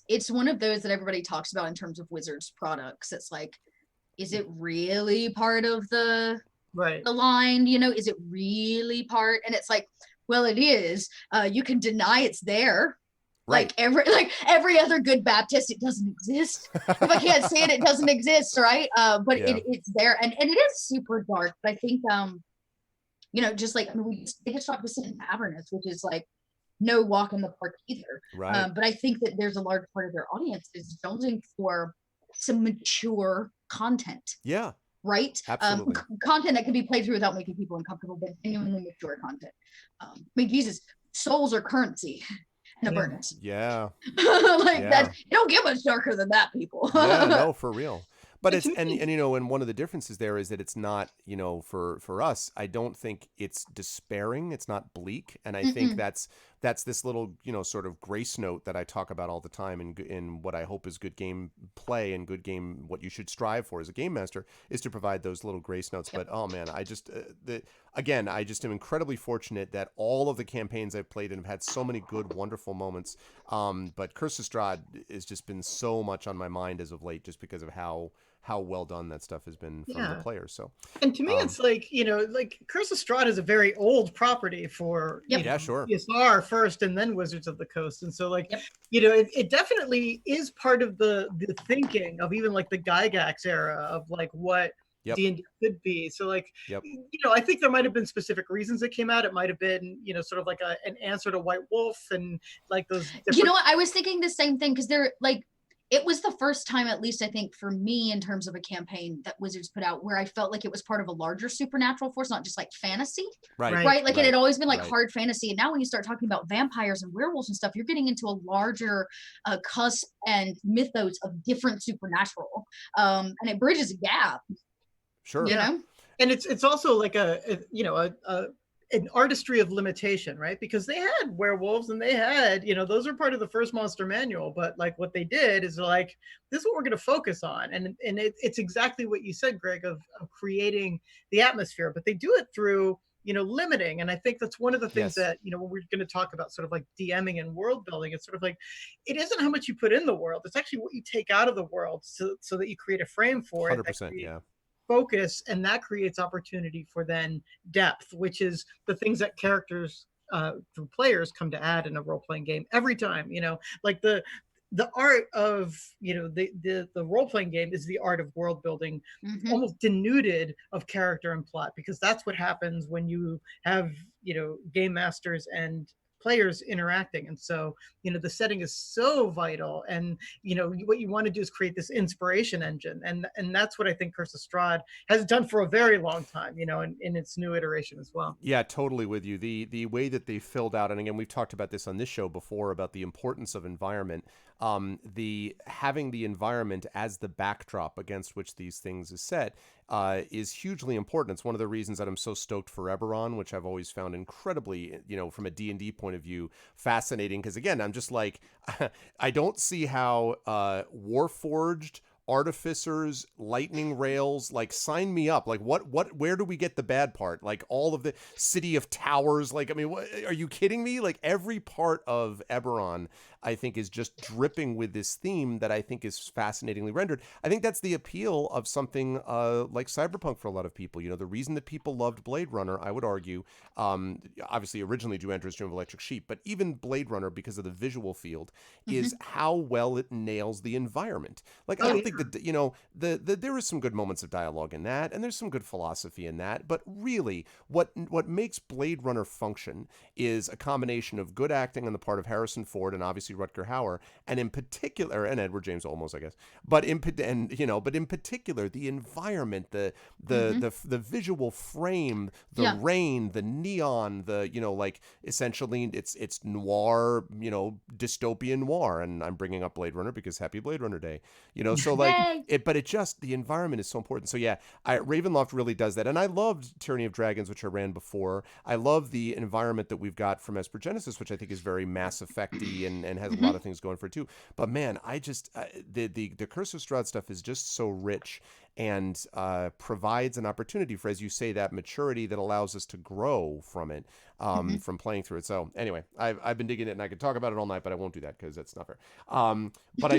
S3: it's one of those that everybody talks about in terms of Wizards products. It's like, is it really part of the line? Is it really part? And it's like, well, it is. You can deny it's there.
S2: Right.
S3: Like every other good Baptist, it doesn't exist. If I can't see it, it doesn't exist, right? But it's there, and it is super dark. But I think, just like they just talked about in Avernus, which is like no walk in the park either.
S2: Right.
S3: But I think that there's a large part of their audience is jonesing for some mature content.
S2: Yeah.
S3: Right.
S2: Absolutely.
S3: Content that can be played through without making people uncomfortable, but genuinely mature content. I mean, Jesus, souls are currency. And a Avernus.
S2: Yeah.
S3: That you don't get much darker than that, people.
S2: Yeah, no, for real. But it's and one of the differences there is that it's not, for us, I don't think it's despairing, it's not bleak, and I think that's this little, sort of grace note that I talk about all the time in what I hope is good game play and good game, what you should strive for as a game master is to provide those little grace notes. But oh man, I just I just am incredibly fortunate that all of the campaigns I've played and have had so many good, wonderful moments. But Curse of Strahd has just been so much on my mind as of late, just because of how well done that stuff has been from the players. So,
S4: and to me, it's like Curse of Strahd is a very old property for PSR first, and then Wizards of the Coast, and so it definitely is part of the thinking of even like the Gygax era of like what D&D could be. So I think there might have been specific reasons it came out. It might have been sort of like an answer to White Wolf and like those different...
S3: I was thinking the same thing, because they're like, it was the first time, at least I think for me, in terms of a campaign that Wizards put out, where I felt like it was part of a larger supernatural force, not just like fantasy, right? Like it had always been like hard fantasy, and now when you start talking about vampires and werewolves and stuff, you're getting into a larger cusp and mythos of different supernatural, and it bridges a gap.
S2: Sure.
S3: And
S4: it's also like an artistry of limitation, right? Because they had werewolves and they had, those are part of the first monster manual, but like what they did is like, this is what we're going to focus on. And it's exactly what you said, Greg, of creating the atmosphere, but they do it through, limiting. And I think that's one of the things that, when we're going to talk about sort of like DMing and world building, it's sort of like, it isn't how much you put in the world, it's actually what you take out of the world so that you create a frame for
S2: 100%,
S4: focus, and that creates opportunity for then depth, which is the things that characters through players come to add in a role-playing game every time. Like the art of the role-playing game is the art of world building, almost denuded of character and plot, because that's what happens when you have game masters and players interacting. And so, the setting is so vital. And, what you want to do is create this inspiration engine. And that's what I think Curse of Strahd has done for a very long time, in its new iteration as well.
S2: Yeah, totally with you. The way that they filled out, and again, we've talked about this on this show before about the importance of environment. The having the environment as the backdrop against which these things is set is hugely important. It's one of the reasons that I'm so stoked for Eberron, which I've always found incredibly, from a D&D point of view, fascinating. Because again, I'm just like, I don't see how Warforged, artificers, lightning rails, like sign me up. Like where do we get the bad part? Like all of the city of towers. Like, I mean, are you kidding me? Like every part of Eberron, I think, is just dripping with this theme that I think is fascinatingly rendered. I think that's the appeal of something like Cyberpunk for a lot of people. The reason that people loved Blade Runner, I would argue, obviously originally Drew Andrews' Dream of Electric Sheep, but even Blade Runner, because of the visual field, is how well it nails the environment. Like, I don't think that, there is some good moments of dialogue in that, and there's some good philosophy in that, but really, what makes Blade Runner function is a combination of good acting on the part of Harrison Ford and obviously Rutger Hauer, and in particular, and Edward James Olmos, I guess, but in particular, the environment, the visual frame, the rain, the neon, like essentially it's noir, dystopian noir, and I'm bringing up Blade Runner because Happy Blade Runner Day, so like the environment is so important. So yeah, Ravenloft really does that, and I loved Tyranny of Dragons, which I ran before. I love the environment that we've got from Esper Genesis, which I think is very Mass Effect-y and has a lot of things going for it too. But man, I just the Curse of Strahd stuff is just so rich and provides an opportunity for, as you say, that maturity that allows us to grow from it, from playing through it. So anyway, I've been digging it, and I could talk about it all night, but I won't do that because that's not fair. But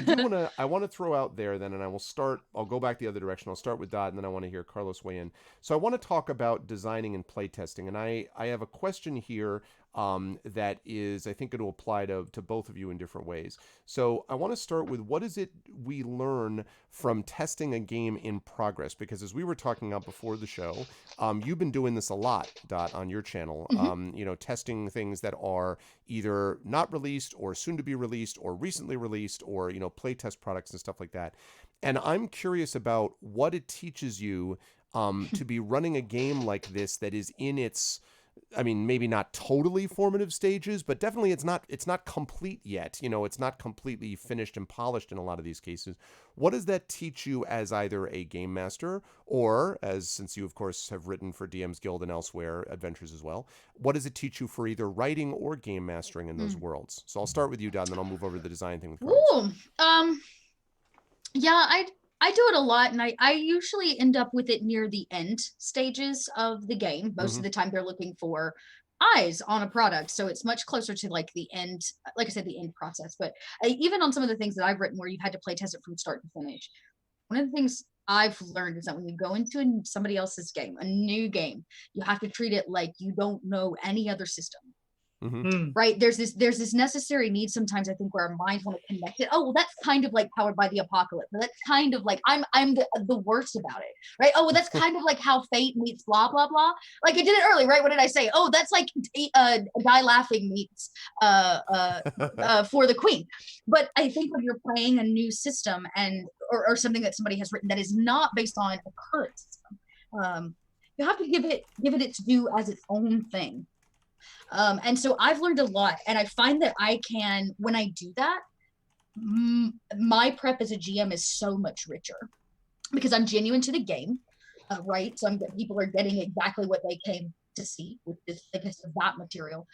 S2: I want to throw out there then, and I'll go back the other direction. I'll start with Dot, and then I want to hear Carlos weigh in. So I want to talk about designing and playtesting, and I have a question here that is, I think it'll apply to both of you in different ways. So I want to start with, what is it we learn from testing a game in progress? Because as we were talking about before the show, you've been doing this a lot, Dot, on your channel, testing things that are either not released or soon to be released or recently released, or, playtest products and stuff like that. And I'm curious about what it teaches you to be running a game like this that is in its, I mean, maybe not totally formative stages, but definitely it's not complete yet. It's not completely finished and polished in a lot of these cases. What does that teach you as either a game master or, since you of course have written for DM's Guild and elsewhere, adventures as well, what does it teach you for either writing or game mastering in those worlds? So I'll start with you, Dad, and then I'll move over to the design thing with Carlos.
S3: Yeah, I do it a lot, and I usually end up with it near the end stages of the game. Most of the time they're looking for eyes on a product, so it's much closer to like the end, like I said, the end process. But even on some of the things that I've written where you've had to play test it from start to finish, one of the things I've learned is that when you go into somebody else's game, a new game, you have to treat it like you don't know any other system. Right, there's this necessary need sometimes, I think, where our minds want to connect it. Oh, well, that's kind of like Powered by the Apocalypse, but that's kind of like I'm the worst about it, right? Oh, well, that's kind of like how Fate meets blah blah blah. Like I did it early, right? What did I say? Oh, that's like Die Laughing meets For the Queen. But I think when you're playing a new system or something that somebody has written that is not based on a current system, you have to give it its due as its own thing. And so I've learned a lot, and I find that I can, when I do that, my prep as a GM is so much richer because I'm genuine to the game, right? So people are getting exactly what they came to see with this, I guess, that material.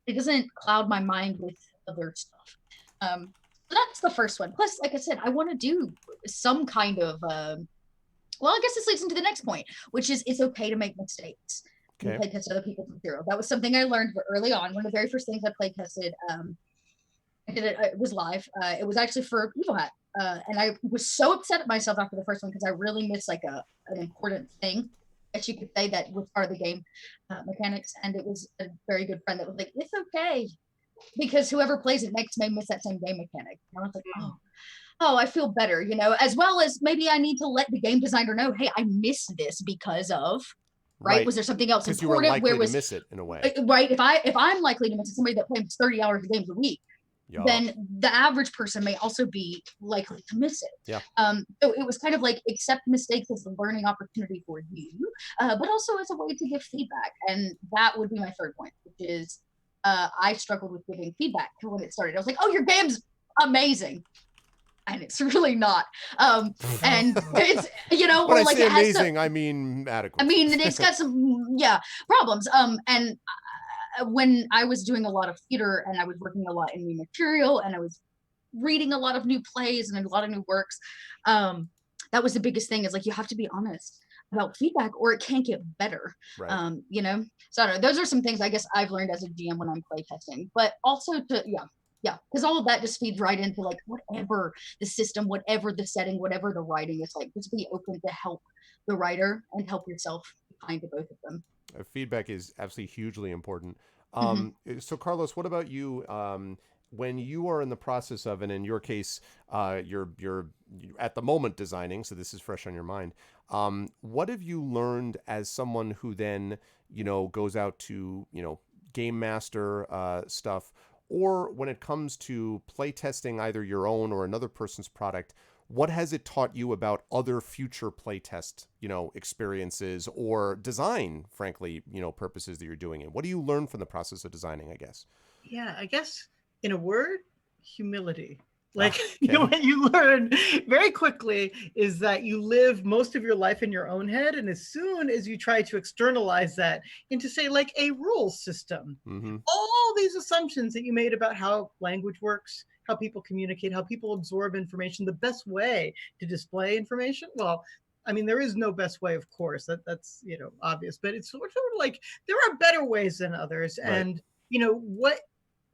S3: It doesn't cloud my mind with other stuff. So that's the first one. Plus, like I said, I want to do some kind of, well, I guess this leads into the next point, which is it's okay to make mistakes. Okay. Play test other people's material. That was something I learned early on. One of the very first things I play tested, I did it was live. It was actually for Evil Hat. And I was so upset at myself after the first one because I really missed like an important thing, as you could say, that was part of the game mechanics. And it was a very good friend that was like, it's okay, because whoever plays it next may miss that same game mechanic. And I was like, oh, I feel better, as well as maybe I need to let the game designer know, hey, I missed this because of right? Was there something else
S2: because you were
S3: important?
S2: likely to miss it in a way,
S3: right? If I'm likely to miss it, somebody that plays 30 hours of games a week, then the average person may also be likely to miss it.
S2: Yeah.
S3: So it was kind of like accept mistakes as a learning opportunity for you, but also as a way to give feedback. And that would be my third point, which is I struggled with giving feedback when it started. I was like, oh, your game's amazing. And it's really not. And it's, you know,
S2: when
S3: or
S2: I
S3: like
S2: say
S3: it has
S2: amazing,
S3: some,
S2: I mean adequate.
S3: I mean, it's got some, problems. And when I was doing a lot of theater and I was working a lot in new material and I was reading a lot of new plays and a lot of new works, that was the biggest thing, is like, you have to be honest about feedback or it can't get better.
S2: Right.
S3: You know, so I don't know, those are some things I guess I've learned as a GM when I'm playtesting, but also to, because all of that just feeds right into like whatever the system, whatever the setting, whatever the writing is like, just be open to help the writer and help yourself find both of them.
S2: Feedback is absolutely hugely important. So Carlos, what about you? When you are in the process of, and in your case, you're at the moment designing, so this is fresh on your mind. What have you learned as someone who then, goes out to, game master stuff, or when it comes to play testing either your own or another person's product? What has it taught you about other future playtest, experiences or design, frankly, purposes that you're doing it? What do you learn from the process of designing, I guess?
S4: Yeah, I guess in a word, humility. Like
S2: Okay.
S4: what you learn very quickly is that you live most of your life in your own head. And as soon as you try to externalize that into, say, like a rule system, all these assumptions that you made about how language works, how people communicate, how people absorb information, the best way to display information. Well, I mean, there is no best way, of course, that's, obvious, but it's sort of like there are better ways than others.
S2: Right.
S4: And, what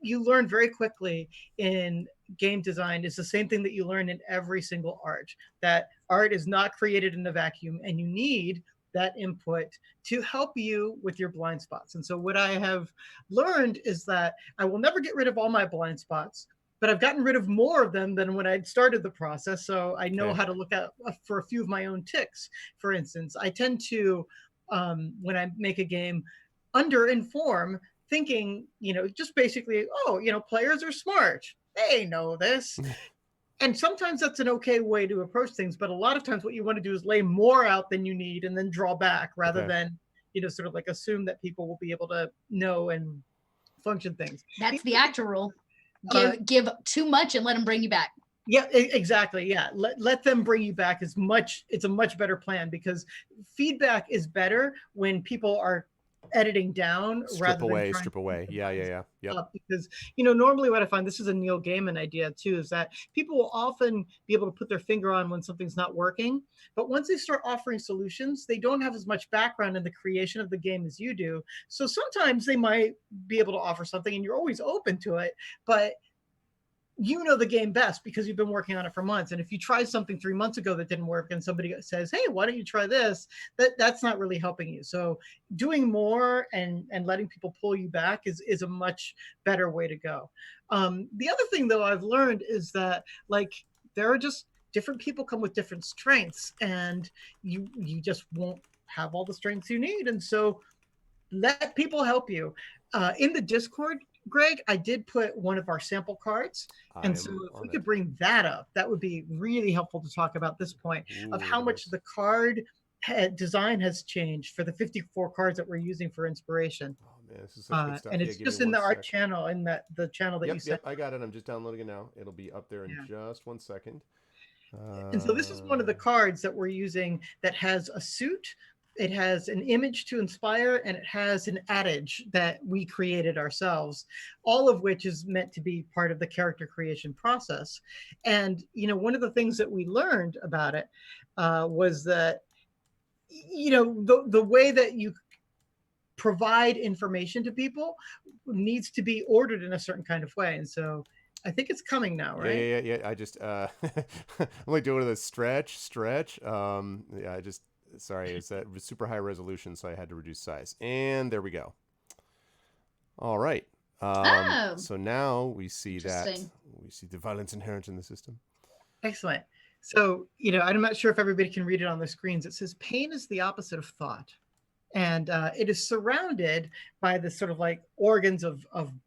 S4: you learn very quickly in game design is the same thing that you learn in every single art, that art is not created in a vacuum and you need that input to help you with your blind spots. And so what I have learned is that I will never get rid of all my blind spots, but I've gotten rid of more of them than when I'd started the process. So I know how to look out for a few of my own ticks. For instance, I tend to, when I make a game, under-inform, thinking, just basically, players are smart. They know this. And sometimes that's an okay way to approach things. But a lot of times what you want to do is lay more out than you need and then draw back rather than, sort of like assume that people will be able to know and function things.
S3: That's the actor rule. Give too much and let them bring you back.
S4: Yeah, exactly. Yeah. Let them bring you back it's a much better plan, because feedback is better when people are editing down
S2: strip away. Yeah. Yep.
S4: Because normally what I find, this is a Neil Gaiman idea too, is that people will often be able to put their finger on when something's not working, but once they start offering solutions, they don't have as much background in the creation of the game as you do. So sometimes they might be able to offer something and you're always open to it, but you know the game best because you've been working on it for months. And if you tried something 3 months ago that didn't work and somebody says, hey, why don't you try this? That's not really helping you. So doing more and letting people pull you back is a much better way to go. The other thing, though, I've learned is that, like, there are just different people come with different strengths, and you just won't have all the strengths you need. And so let people help you. In the Discord, Greg, I did put one of our sample cards. And so if we could bring that up, that would be really helpful to talk about this point of how much the card design has changed for the 54 cards that we're using for inspiration.
S2: Oh man, this is such good stuff.
S4: And it's just in the art channel, in the channel that you sent.
S2: Yep, I got it. I'm just downloading it now. It'll be up there in just 1 second.
S4: And so this is one of the cards that we're using that has a suit. It has an image to inspire, and it has an adage that we created ourselves, all of which is meant to be part of the character creation process. And, one of the things that we learned about it was that, the way that you provide information to people needs to be ordered in a certain kind of way. And so I think it's coming now, right?
S2: Yeah. I just, I'm like doing the stretch. Sorry, it's that super high resolution, so I had to reduce size. And there we go. All right. So now we see the violence inherent in the system.
S4: Excellent. So, I'm not sure if everybody can read it on their screens. It says, pain is the opposite of thought. and it is surrounded by the sort of like organs of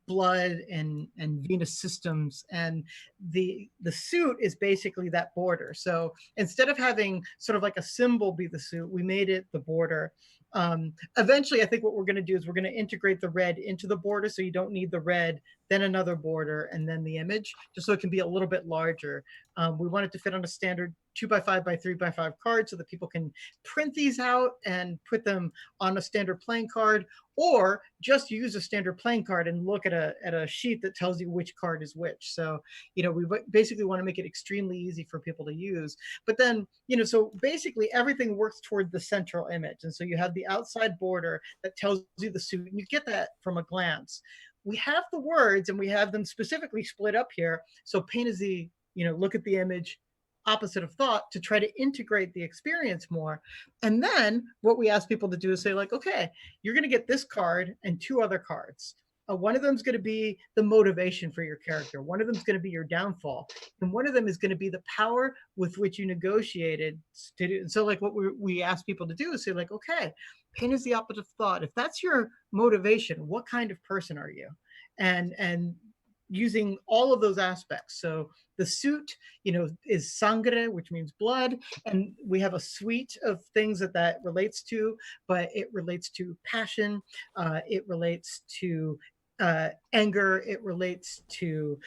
S4: blood and venous systems, and the suit is basically that border. So instead of having sort of like a symbol be the suit, we made it the border. Eventually, I think what we're going to do is we're going to integrate the red into the border, so you don't need the red, then another border, and then the image, just so it can be a little bit larger. We want it to fit on a standard 2x5 by 3x5 card so that people can print these out and put them on a standard playing card, or just use a standard playing card and look at a sheet that tells you which card is which. So, we basically want to make it extremely easy for people to use. But then, so basically everything works toward the central image. And so you have the outside border that tells you the suit, and you get that from a glance. We have the words, and we have them specifically split up here. So paint is the, look at the image, opposite of thought, to try to integrate the experience more. And then what we ask people to do is say, like, okay, you're going to get this card and 2 other cards. One of them is going to be the motivation for your character. One of them is going to be your downfall. And one of them is going to be the power with which you negotiated to do. And so like what we ask people to do is say, like, okay, pain is the opposite of thought. If that's your motivation, what kind of person are you? And using all of those aspects. So the suit, is sangre, which means blood. And we have a suite of things that relates to, but it relates to passion. It relates to anger. It relates to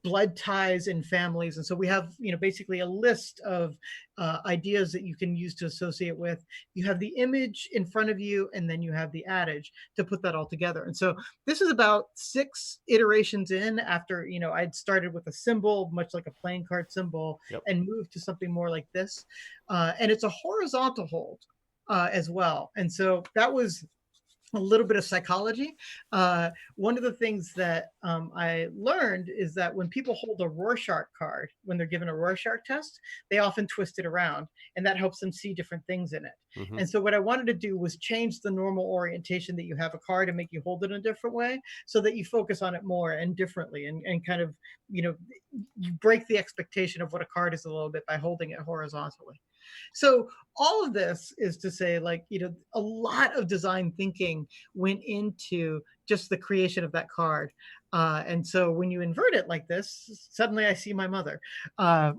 S4: blood ties in families. And so we have, basically a list of ideas that you can use to associate with. You have the image in front of you, and then you have the adage to put that all together. And so this is about 6 iterations in after, I'd started with a symbol, much like a playing card symbol,
S2: Yep.
S4: and moved to something more like this. And it's a horizontal hold as well. And so that was a little bit of psychology. One of the things that I learned is that when people hold a Rorschach card, when they're given a Rorschach test, they often twist it around, and that helps them see different things in it.
S2: Mm-hmm.
S4: And so what I wanted to do was change the normal orientation that you have a card and make you hold it in a different way, so that you focus on it more and differently, and kind of, you break the expectation of what a card is a little bit by holding it horizontally. So all of this is to say, like, a lot of design thinking went into just the creation of that card. And so when you invert it like this, suddenly I see my mother, but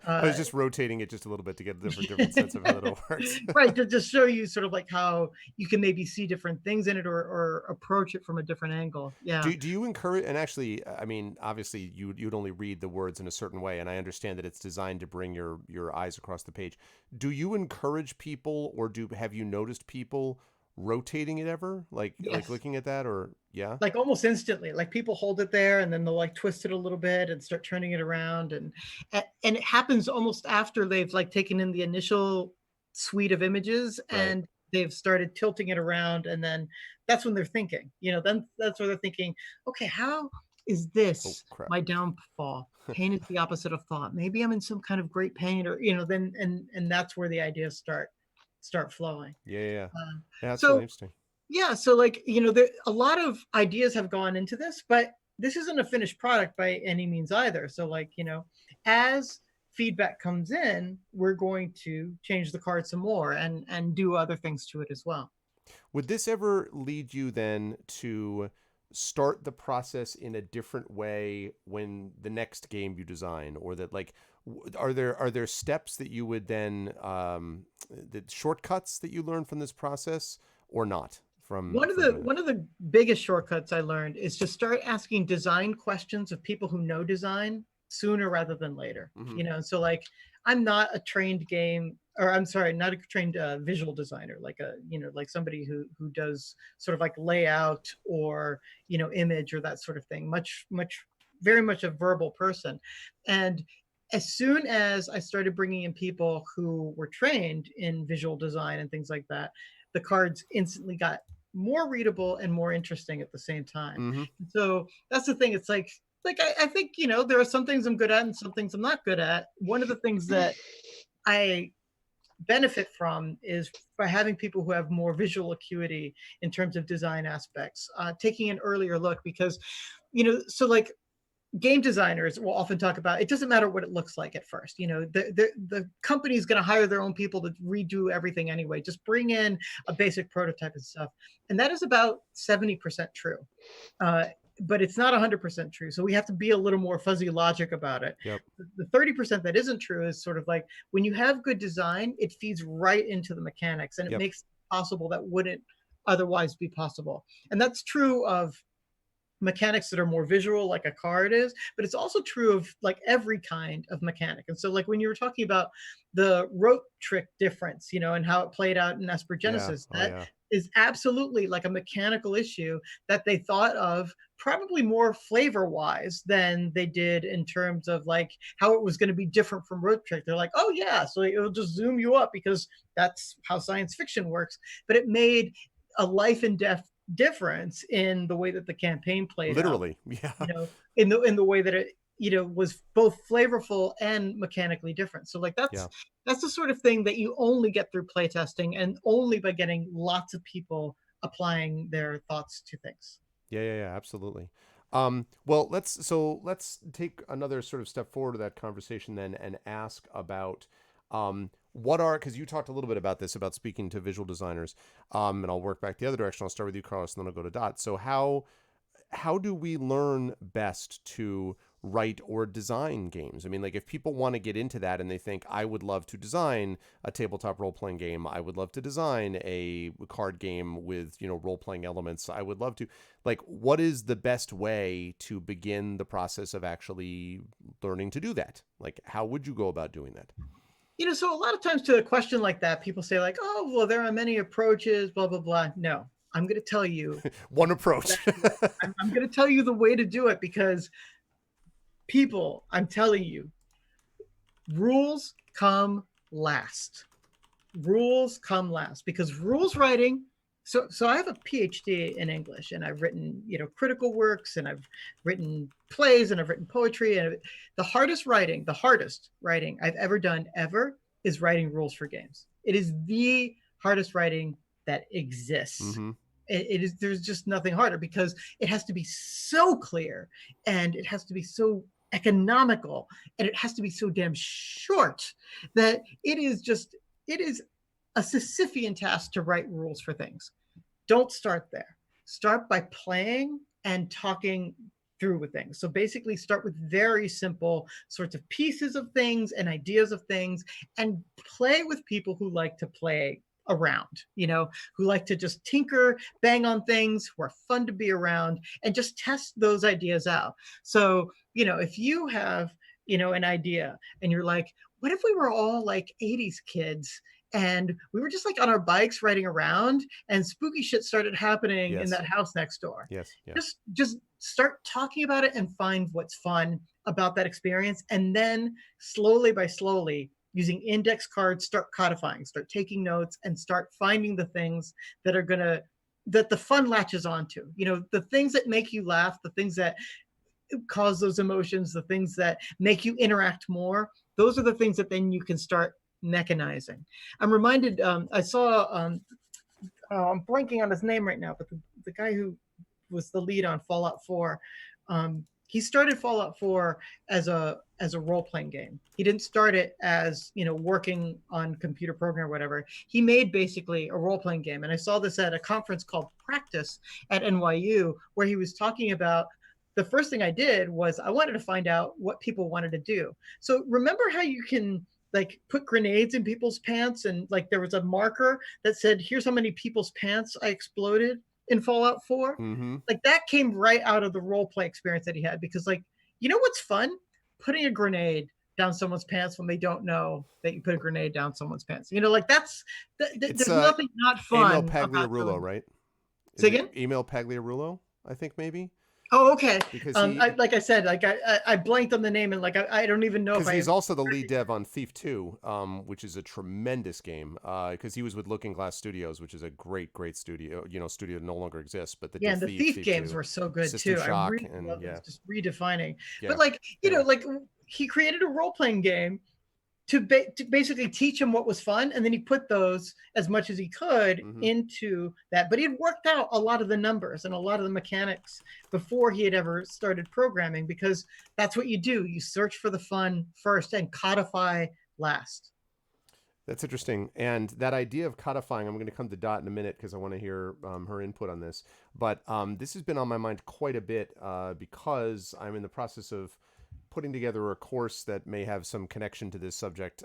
S2: I was just rotating it just a little bit to get a different sense of how it works.
S4: right, to just show you sort of like how you can maybe see different things in it, or approach it from a different angle. Yeah.
S2: Do you encourage, and actually, I mean, obviously you'd only read the words in a certain way, and I understand that it's designed to bring your eyes across the page. Do you encourage people, or have you noticed people rotating it ever? Like looking at that, or yeah?
S4: Like almost instantly, like people hold it there and then they'll like twist it a little bit and start turning it around, and it happens almost after they've like taken in the initial suite of images,
S2: Right.
S4: and they've started tilting it around, and then that's when they're thinking, then that's where they're thinking, okay, how is this my downfall? Pain is the opposite of thought. Maybe I'm in some kind of great pain, or then and that's where the ideas start flowing.
S2: Yeah, that's
S4: so
S2: really interesting.
S4: Yeah, so like, a lot of ideas have gone into this, but this isn't a finished product by any means either. So like, as feedback comes in, we're going to change the card some more and do other things to it as well.
S2: Would this ever lead you then to start the process in a different way when the next game you design, or that like, are there steps that you would then, the shortcuts that you learn from this process, or not? One
S4: of the biggest shortcuts I learned is to start asking design questions of people who know design sooner rather than later.
S2: Mm-hmm.
S4: So like, I'm not a trained not a trained visual designer, like like somebody who does sort of like layout or image or that sort of thing. Very much a verbal person. And as soon as I started bringing in people who were trained in visual design and things like that, the cards instantly got more readable and more interesting at the same time.
S2: Mm-hmm.
S4: So that's the thing. It's like I think, there are some things I'm good at and some things I'm not good at. One of the things that I benefit from is by having people who have more visual acuity in terms of design aspects, taking an earlier look, because, so like, game designers will often talk about, it doesn't matter what it looks like at first. The company's going to hire their own people to redo everything anyway. Just bring in a basic prototype and stuff. And that is about 70% true. But it's not 100% true. So we have to be a little more fuzzy logic about it.
S2: Yep.
S4: The 30% that isn't true is sort of like, when you have good design, it feeds right into the mechanics, and it makes it possible that wouldn't otherwise be possible. And that's true of mechanics that are more visual, like a card is, but it's also true of like every kind of mechanic. And so like when you were talking about the rope trick difference, and how it played out in Esper Genesis, that is absolutely like a mechanical issue that they thought of probably more flavor wise than they did in terms of like how it was going to be different from rope trick. They're like, oh yeah, so it'll just zoom you up because that's how science fiction works. But it made a life and death difference in the way that the campaign played
S2: literally
S4: out, in the way that it was both flavorful and mechanically different. So like that's the sort of thing that you only get through playtesting, and only by getting lots of people applying their thoughts to things.
S2: Absolutely. Well, let's take another sort of step forward to that conversation then, and ask about because you talked a little bit about this, about speaking to visual designers, and I'll work back the other direction. I'll start with you, Carlos, and then I'll go to Dot. So how do we learn best to write or design games? I mean, like if people want to get into that and they think, I would love to design a tabletop role-playing game, I would love to design a card game with, role-playing elements, I would love to, like, what is the best way to begin the process of actually learning to do that? Like, how would you go about doing that?
S4: So a lot of times to a question like that, people say like, oh, well, there are many approaches, blah, blah, blah. No, I'm going to tell you
S2: one approach.
S4: I'm going to tell you the way to do it, because people, I'm telling you, rules come last. Rules come last, because rules writing. So I have a PhD in English, and I've written, critical works, and I've written plays, and I've written poetry, and the hardest writing I've ever done is writing rules for games. It is the hardest writing that exists.
S2: Mm-hmm.
S4: It is. There's just nothing harder, because it has to be so clear, and it has to be so economical, and it has to be so damn short that it is a Sisyphean task to write rules for things. Don't start there. Start by playing and talking through with things. So basically start with very simple sorts of pieces of things and ideas of things, and play with people who like to play around, who like to just tinker, bang on things, who are fun to be around, and just test those ideas out. So, if you have, an idea and you're like, what if we were all like 80s kids and we were just like on our bikes riding around and spooky shit started happening in that house next door?
S2: Yes. Yeah.
S4: Just start talking about it and find what's fun about that experience. And then slowly using index cards, start codifying, start taking notes, and start finding the things that the fun latches onto, the things that make you laugh, the things that cause those emotions, the things that make you interact more. Those are the things that then you can start mechanizing. I'm reminded, I saw, I'm blanking on his name right now, but the guy who was the lead on Fallout 4, he started Fallout 4 as a role-playing game. He didn't start it as, working on computer program or whatever. He made basically a role-playing game. And I saw this at a conference called Practice at NYU, where he was talking about, the first thing I did was I wanted to find out what people wanted to do. So remember how you can like put grenades in people's pants, and like there was a marker that said, here's how many people's pants I exploded in Fallout 4?
S2: Mm-hmm.
S4: Like that came right out of the role play experience that he had, because like, what's fun? Putting a grenade down someone's pants when they don't know that you put a grenade down someone's pants. Like there's nothing not fun.
S2: Emil Pagliarulo, right?
S4: Say again?
S2: Emil Pagliarulo, I think maybe.
S4: Oh, okay.
S2: Because
S4: like I said, like I blanked on the name, and like I don't even know if
S2: he's also the lead dev on Thief 2, which is a tremendous game. Because he was with Looking Glass Studios, which is a great studio. Studio no longer exists, but the
S4: Thief games were so good
S2: System
S4: too.
S2: Shock,
S4: I really
S2: and
S4: love just redefining.
S2: Yeah.
S4: But like like he created a role playing game to basically teach him what was fun, and then he put those as much as he could into that. But he had worked out a lot of the numbers and a lot of the mechanics before he had ever started programming, because that's what you do. You search for the fun first and codify last.
S2: That's interesting. And that idea of codifying, I'm going to come to Dot in a minute because I want to hear her input on this. But this has been on my mind quite a bit because I'm in the process of putting together a course that may have some connection to this subject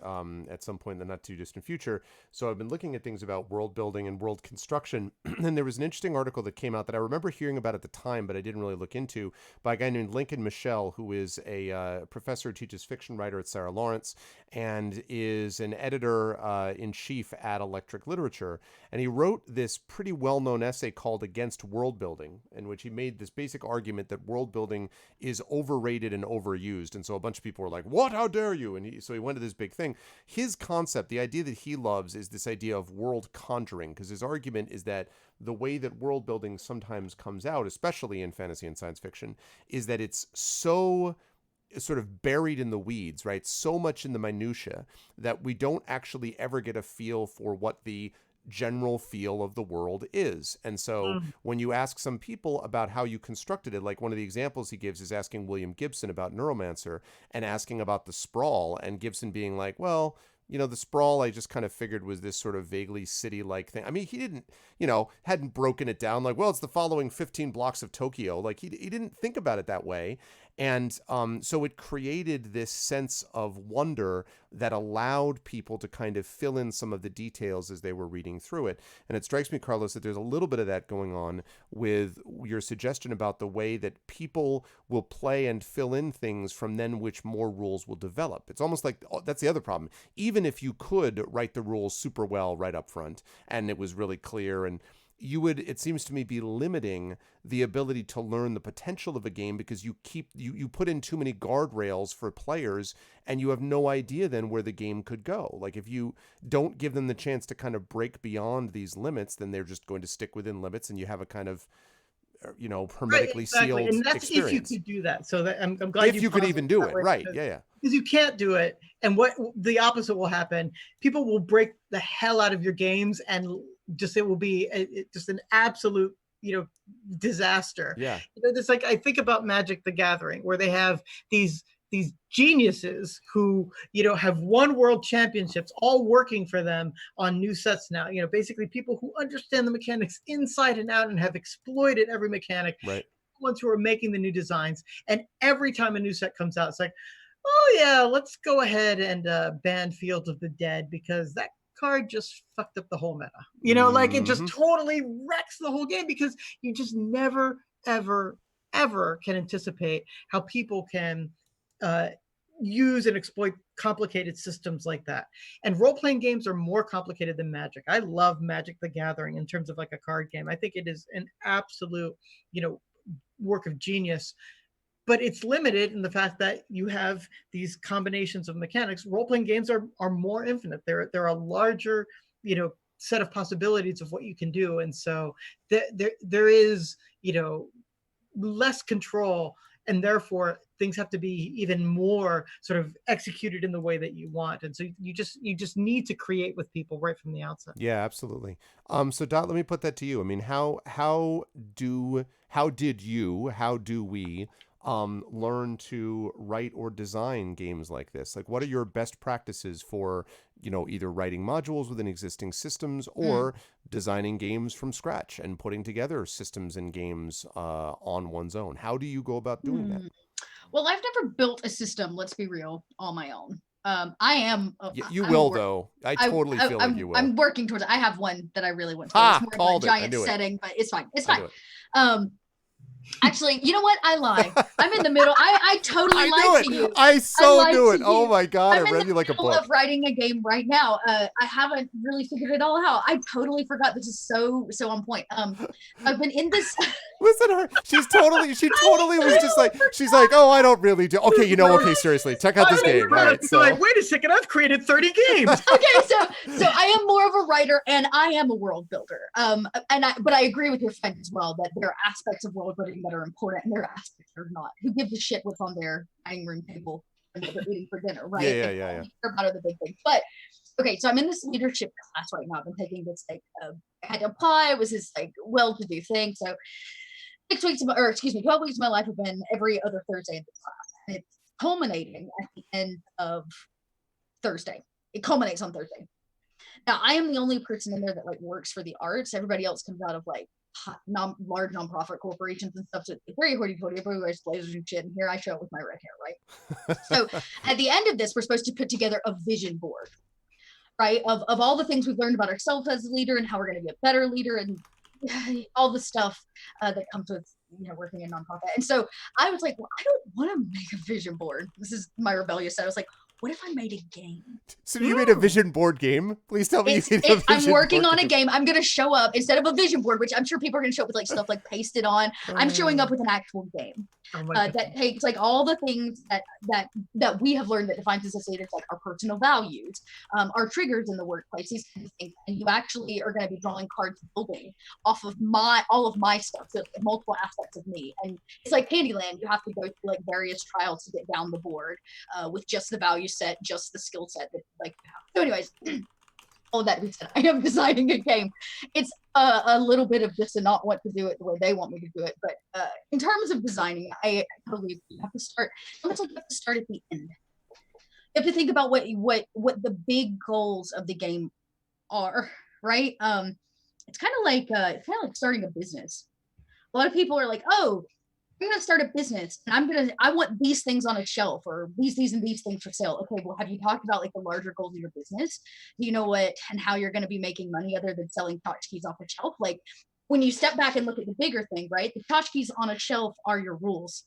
S2: at some point in the not too distant future. So I've been looking at things about world building and world construction. And there was an interesting article that came out that I remember hearing about at the time, but I didn't really look into, by a guy named Lincoln Michel, who is a professor who teaches fiction writer at Sarah Lawrence and is an editor in chief at Electric Literature. And he wrote this pretty well-known essay called Against World Building, in which he made this basic argument that world building is overrated and overused. And so a bunch of people were like, what? How dare you? And so he went to this big thing. His concept, the idea that he loves, is this idea of world conjuring, because his argument is that the way that world building sometimes comes out, especially in fantasy and science fiction, is that it's so sort of buried in the weeds, right? So much in the minutia that we don't actually ever get a feel for what the general feel of the world is. And so when you ask some people about how you constructed it, like one of the examples he gives is asking William Gibson about Neuromancer and asking about the sprawl, and Gibson being like, well, you know, the sprawl I just kind of figured was this sort of vaguely city-like thing. I mean, he didn't, hadn't broken it down like, well, it's the following 15 blocks of Tokyo. Like he didn't think about it that way. And so it created this sense of wonder that allowed people to kind of fill in some of the details as they were reading through it. And it strikes me, Carlos, that there's a little bit of that going on with your suggestion about the way that people will play and fill in things from then which more rules will develop. It's almost like that's the other problem. Even if you could write the rules super well right up front and it was really clear, and you would, it seems to me, be limiting the ability to learn the potential of a game because you put in too many guardrails for players and you have no idea then where the game could go. Like if you don't give them the chance to kind of break beyond these limits, then they're just going to stick within limits and you have a kind of hermetically sealed
S4: and that's
S2: experience.
S4: If you could do that. So that I'm glad
S2: if you could even do it, right? Yeah.
S4: Because you can't do it, and what the opposite will happen. People will break the hell out of your games, and just it will be just an absolute disaster.
S2: Yeah.
S4: It's like I think about Magic the Gathering, where they have these geniuses who have won world championships, all working for them on new sets now. Basically people who understand the mechanics inside and out and have exploited every mechanic.
S2: Right.
S4: The ones who are making the new designs, and every time a new set comes out, it's like, oh yeah, let's go ahead and ban Field of the Dead because that card just fucked up the whole meta. Like it just totally wrecks the whole game because you just never, ever, ever can anticipate how people can use and exploit complicated systems like that. And role-playing games are more complicated than Magic. I love Magic the Gathering in terms of like a card game. I think it is an absolute, work of genius. But it's limited in the fact that you have these combinations of mechanics. Role-playing games are more infinite. They're a larger, set of possibilities of what you can do. And so there is, less control, and therefore things have to be even more sort of executed in the way that you want. And so you just need to create with people right from the outset.
S2: Yeah, absolutely. So Dot, let me put that to you. I mean, how do we learn to write or design games like this? Like, what are your best practices for, either writing modules within existing systems or designing games from scratch and putting together systems and games on one's own? How do you go about doing that?
S3: Well, I've never built a system, let's be real, on my own. I am.
S2: You will, though. I totally feel like you will.
S3: I'm working towards it. I have one that I really want to do. It's more of a giant setting, but it's fine. It's fine. Actually, you know what? I lie. I'm in the middle. I totally lied to you.
S2: I knew it. Oh my God. I read you like a book.
S3: I'm in the middle of writing a game right now. I haven't really figured it all out. I totally forgot. This is so on point. I've been in this.
S2: Listen to her. She totally was just like, she's like, oh, I don't really do. Okay, okay, seriously. Check out this game. Right,
S4: so like, wait a second. I've created 30 games.
S3: Okay, so I am more of a writer and I am a world builder. But I agree with your friend as well that there are aspects of world building that are important and there are aspects that are not. Who gives a shit what's on their dining room table? and what they're eating for dinner, right?
S2: Yeah.
S3: Care about are the big things. But okay, so I'm in this leadership class right now. I've been taking this like I had to apply. It was this like well-to-do thing. So 12 weeks of my life have been every other Thursday in this class, and it's culminating at the end of Thursday. It culminates on Thursday. Now, I am the only person in there that like works for the arts. Everybody else comes out of like large nonprofit corporations and stuff. So it's very hoity-toity. Everybody wears blazers and shit. And here I show up with my red hair, right? So at the end of this, we're supposed to put together a vision board, right? Of all the things we've learned about ourselves as a leader and how we're going to be a better leader and all the stuff that comes with working in nonprofit. And so I was like, well, I don't want to make a vision board. This is my rebellious side. I was like, what if I made a game?
S2: So you made a vision board game? Please tell me you made a vision
S3: I'm working on a game. I'm going to show up instead of a vision board, which I'm sure people are going to show up with like stuff like pasted on. I'm showing up with an actual game that takes like all the things that we have learned that defines us as leaders, like our personal values, our triggers in the workplace, these kinds of things. And you actually are going to be drawing cards building off of all of my stuff, so multiple aspects of me. And it's like Candyland. You have to go through like various trials to get down the board with just the value set, just the skill set that like you have. So anyways, all that to be said, I am designing a game. It's a little bit of just to not want to do it the way they want me to do it. But in terms of designing, I believe you have to start. Almost like you have to start at the end. You have to think about what the big goals of the game are, right? It's kind of like starting a business. A lot of people are like, oh, I'm going to start a business and I want these things on a shelf or these and these things for sale. Okay, well, have you talked about like the larger goals of your business? Do you know what and how you're going to be making money other than selling tchotchkes off a shelf? Like when you step back and look at the bigger thing, right? The tchotchkes on a shelf are your rules.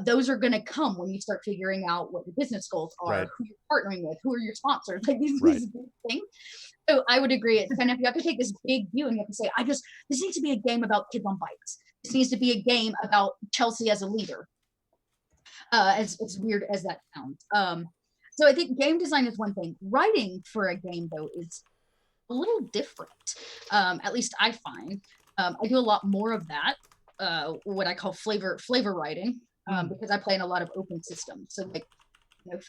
S3: Those are going to come when you start figuring out what your business goals are, right, who you're partnering with, who are your sponsors, like these big things. So I would agree. It's kind of, you have to take this big view and you have to say, this needs to be a game about kids on bikes. This needs to be a game about Chelsea as a leader. As weird as that sounds. So I think game design is one thing. Writing for a game, though, is a little different. At least I find. I do a lot more of that, what I call flavor writing, because I play in a lot of open systems. So like,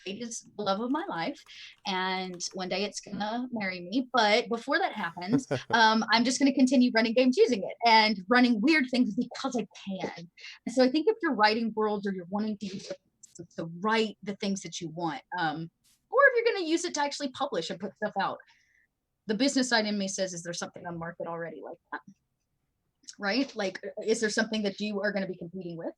S3: fate is the love of my life, and one day it's gonna marry me. But before that happens, I'm just gonna continue running games using it and running weird things because I can. And so I think if you're writing worlds or you're wanting to use it to write the things that you want, or if you're gonna use it to actually publish and put stuff out, the business side in me says, is there something on market already like that? Right? Like, is there something that you are going to be competing with,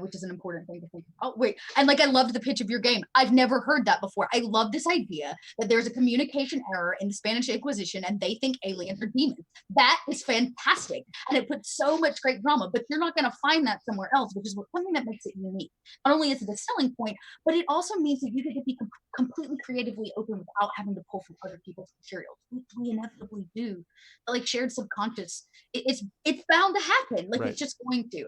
S3: which is an important thing to think about. Wait, and like, I loved the pitch of your game. I've never heard that before. I love this idea that there's a communication error in the Spanish Inquisition and they think aliens are demons. That is fantastic. And it puts so much great drama, but you're not going to find that somewhere else, which is something that makes it unique. Not only is it a selling point, but it also means that you get to be completely creatively open without having to pull from other people's materials, which we inevitably do. Like shared subconscious, it's bound to happen. Like, it's just going to.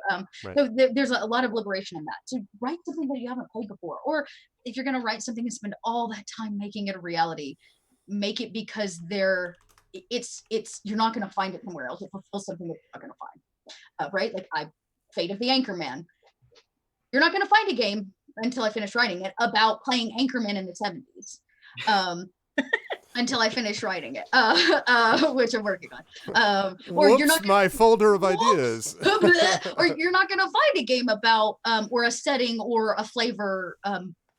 S3: So there's a lot of liberation in that. So write something that you haven't played before, or if you're going to write something and spend all that time making it a reality, make it because you're not going to find it somewhere else. It fulfills something that you're not going to find. Right? Like Fate of the Anchorman. You're not going to find a game until I finish writing it about playing Anchorman in the 70s. Until I finish writing it, which I'm working on. Or
S2: Whoops,
S3: you're not
S2: my folder of ideas.
S3: Or you're not going to find a game about, or a setting or a flavor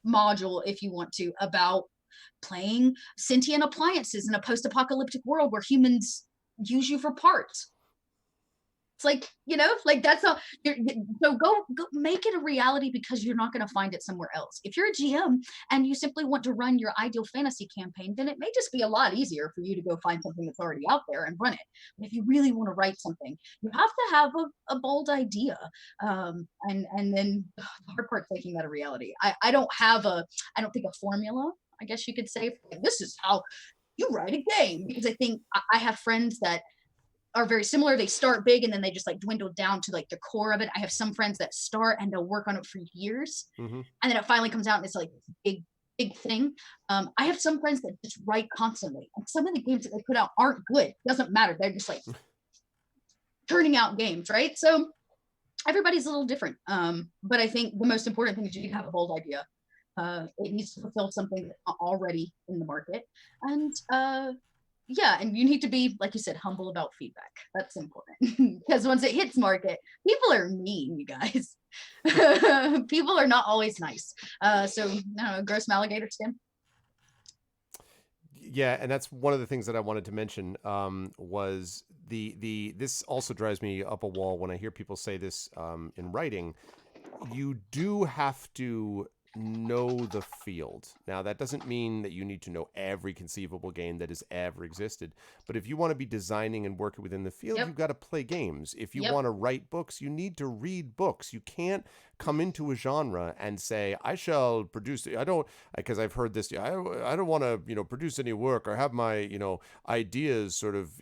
S3: module, if you want to, about playing sentient appliances in a post-apocalyptic world where humans use you for parts. It's like, like that's so go make it a reality because you're not going to find it somewhere else. If you're a GM and you simply want to run your ideal fantasy campaign, then it may just be a lot easier for you to go find something that's already out there and run it. But if you really want to write something, you have to have a bold idea. And then the hard part taking that a reality. I don't think a formula, I guess you could say, this is how you write a game, because I think I have friends that are very similar. They start big and then they just like dwindle down to like the core of it. I have some friends that start and they'll work on it for years, and then it finally comes out and it's like big thing. I have some friends that just write constantly, and some of the games that they put out aren't good. Doesn't matter. They're just like turning out games, right? So everybody's a little different. But I think the most important thing is you have a bold idea. It needs to fulfill something already in the market. And yeah, and you need to be, like you said, humble about feedback. That's important. Because once it hits market, people are mean, you guys. People are not always nice. So, I don't know, grow some alligator skin.
S2: Yeah, and that's one of the things that I wanted to mention, was the this also drives me up a wall when I hear people say this, in writing. You do have to know the field. Now, that doesn't mean that you need to know every conceivable game that has ever existed. But if you want to be designing and working within the field,
S3: Yep.
S2: you've got to play games. If you
S3: Yep.
S2: want to write books, you need to read books. You can't come into a genre and say, I shall produce, I don't, because I've heard this, I don't want to, produce any work or have my, ideas sort of,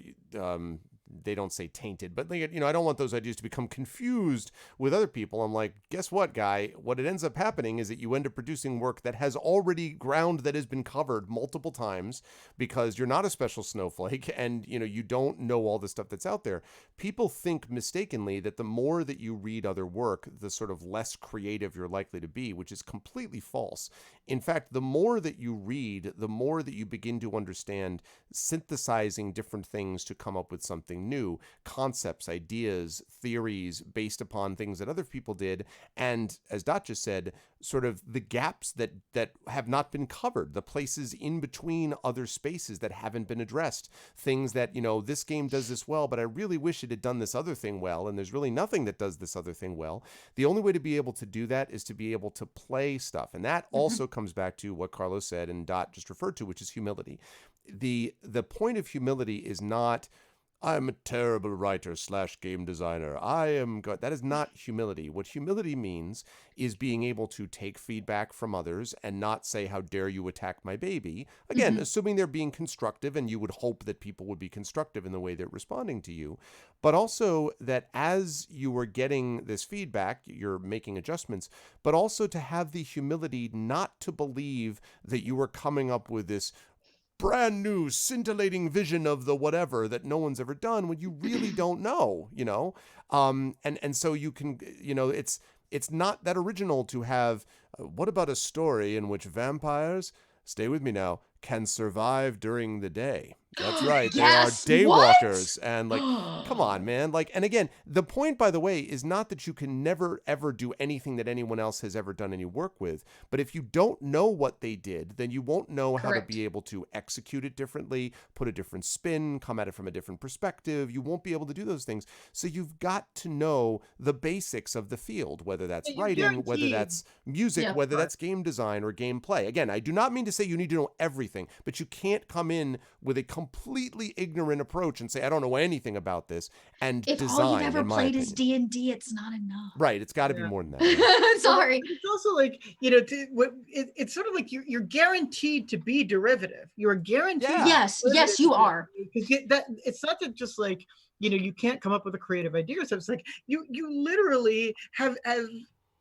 S2: they don't say tainted, but I don't want those ideas to become confused with other people. I'm like, guess what, guy? What it ends up happening is that you end up producing work that has already ground that has been covered multiple times because you're not a special snowflake and, you don't know all the stuff that's out there. People think mistakenly that the more that you read other work, the sort of less creative you're likely to be, which is completely false. In fact, the more that you read, the more that you begin to understand synthesizing different things to come up with something new, concepts, ideas, theories based upon things that other people did. And as Dot just said, sort of the gaps that have not been covered, the places in between other spaces that haven't been addressed, things that, this game does this well, but I really wish it had done this other thing well. And there's really nothing that does this other thing well. The only way to be able to do that is to be able to play stuff. And that also comes back to what Carlos said and Dot just referred to, which is humility. The point of humility is not, I'm a terrible writer / game designer. I am good. That is not humility. What humility means is being able to take feedback from others and not say, how dare you attack my baby? Again, assuming they're being constructive, and you would hope that people would be constructive in the way they're responding to you. But also that as you are getting this feedback, you're making adjustments, but also to have the humility not to believe that you are coming up with this brand new scintillating vision of the whatever that no one's ever done when you really don't know, and so you can, it's not that original to have, what about a story in which vampires, stay with me now, can survive during the day? That's right.
S3: Yes,
S2: They are
S3: what?
S2: daywalkers. And come on, man. And again, the point, by the way, is not that you can never, ever do anything that anyone else has ever done any work with. But if you don't know what they did, then you won't know how to
S3: Correct.
S2: be able to execute it differently, put a different spin, come at it from a different perspective. You won't be able to do those things. So you've got to know the basics of the field, whether that's
S4: Yeah, you're
S2: writing, whether
S4: guaranteed.
S2: that's music,
S3: Yeah.
S2: whether that's game design or gameplay. Again, I do not mean to say you need to know everything, but you can't come in with a completely ignorant approach and say, I don't know anything about this, and
S3: If
S2: design,
S3: all you've ever
S2: in my
S3: played is
S2: opinion.
S3: D&D, it's not enough.
S2: Right, it's got to be
S4: Yeah.
S2: more than that.
S3: Sorry.
S4: It's also like, it's sort of like you're guaranteed to be derivative. You are guaranteed.
S2: Yeah.
S3: Yes, you are.
S4: Because that it's not that just like, you can't come up with a creative idea. So it's like you literally have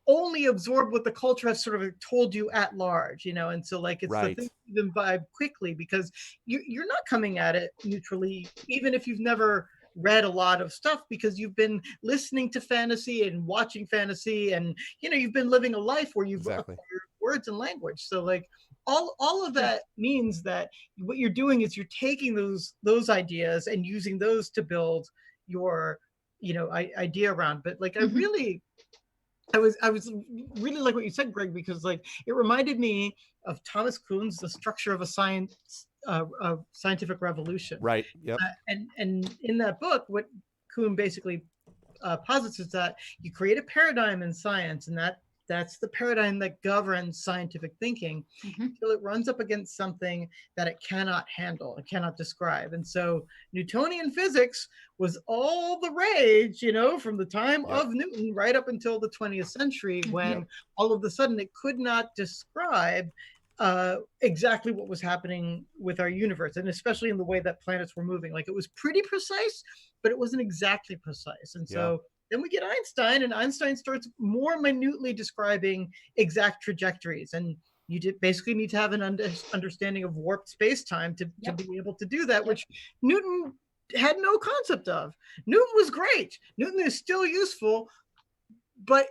S4: only absorbed what the culture has sort of told you at large, and so like it's
S2: Right.
S4: the thing you imbibe quickly because you're not coming at it neutrally, even if you've never read a lot of stuff, because you've been listening to fantasy and watching fantasy, and you've been living a life where you've
S2: Exactly.
S4: acquired words and language. So like all of that means that what you're doing is you're taking those ideas and using those to build your idea around. But like I was really like what you said, Greg, because like it reminded me of Thomas Kuhn's The Structure of a Scientific Revolution.
S2: Right. Yep.
S4: And in that book, what Kuhn basically posits is that you create a paradigm in science, and that's the paradigm that governs scientific thinking until it runs up against something that it cannot handle, it cannot describe. And so Newtonian physics was all the rage, from the time of Newton right up until the 20th century, when all of a sudden it could not describe exactly what was happening with our universe, and especially in the way that planets were moving. Like it was pretty precise, but it wasn't exactly precise. And so then we get Einstein, and Einstein starts more minutely describing exact trajectories. And you basically need to have an understanding of warped space-time to be able to do that, which Newton had no concept of. Newton was great. Newton is still useful, but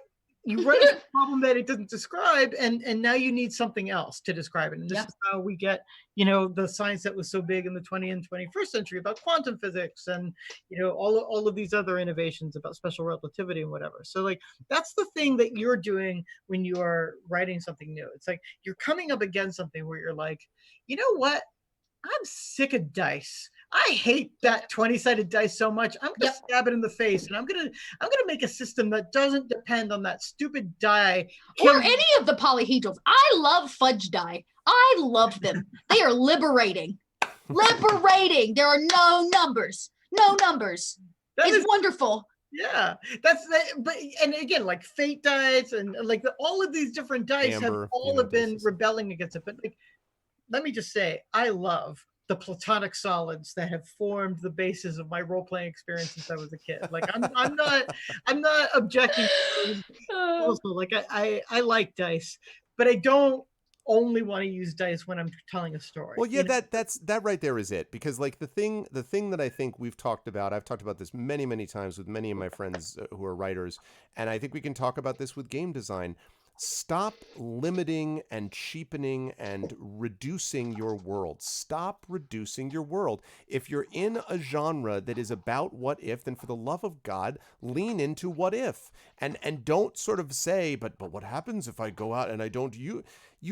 S4: you run into a problem that it doesn't describe, and now you need something else to describe it. And this is how we get, the science that was so big in the 20th and 21st century about quantum physics, and all of these other innovations about special relativity and whatever. So like that's the thing that you're doing when you are writing something new. It's like you're coming up against something where you're like, you know what? I'm sick of dice. I hate that 20-sided dice so much. I'm gonna stab it in the face, and I'm gonna make a system that doesn't depend on that stupid die
S3: or any of the polyhedrons. I love fudge die. I love them. They are liberating. Liberating. There are no numbers. No numbers. It's wonderful.
S4: Yeah, but and again, like fate dice and like all of these different dice have been rebelling against it. But like, let me just say, I love the platonic solids that have formed the basis of my role-playing experience since I was a kid. Like I'm not objecting. Also, like I like dice, but I don't only want to use dice when I'm telling a story.
S2: Well, yeah, that right there is it. Because like the thing that I think I've talked about this many times with many of my friends who are writers, and I think we can talk about this with game design. Stop limiting and cheapening and reducing your world. Stop reducing your world. If you're in a genre that is about what if, then for the love of God, lean into what if. And don't sort of say, but what happens if I go out and I don't? You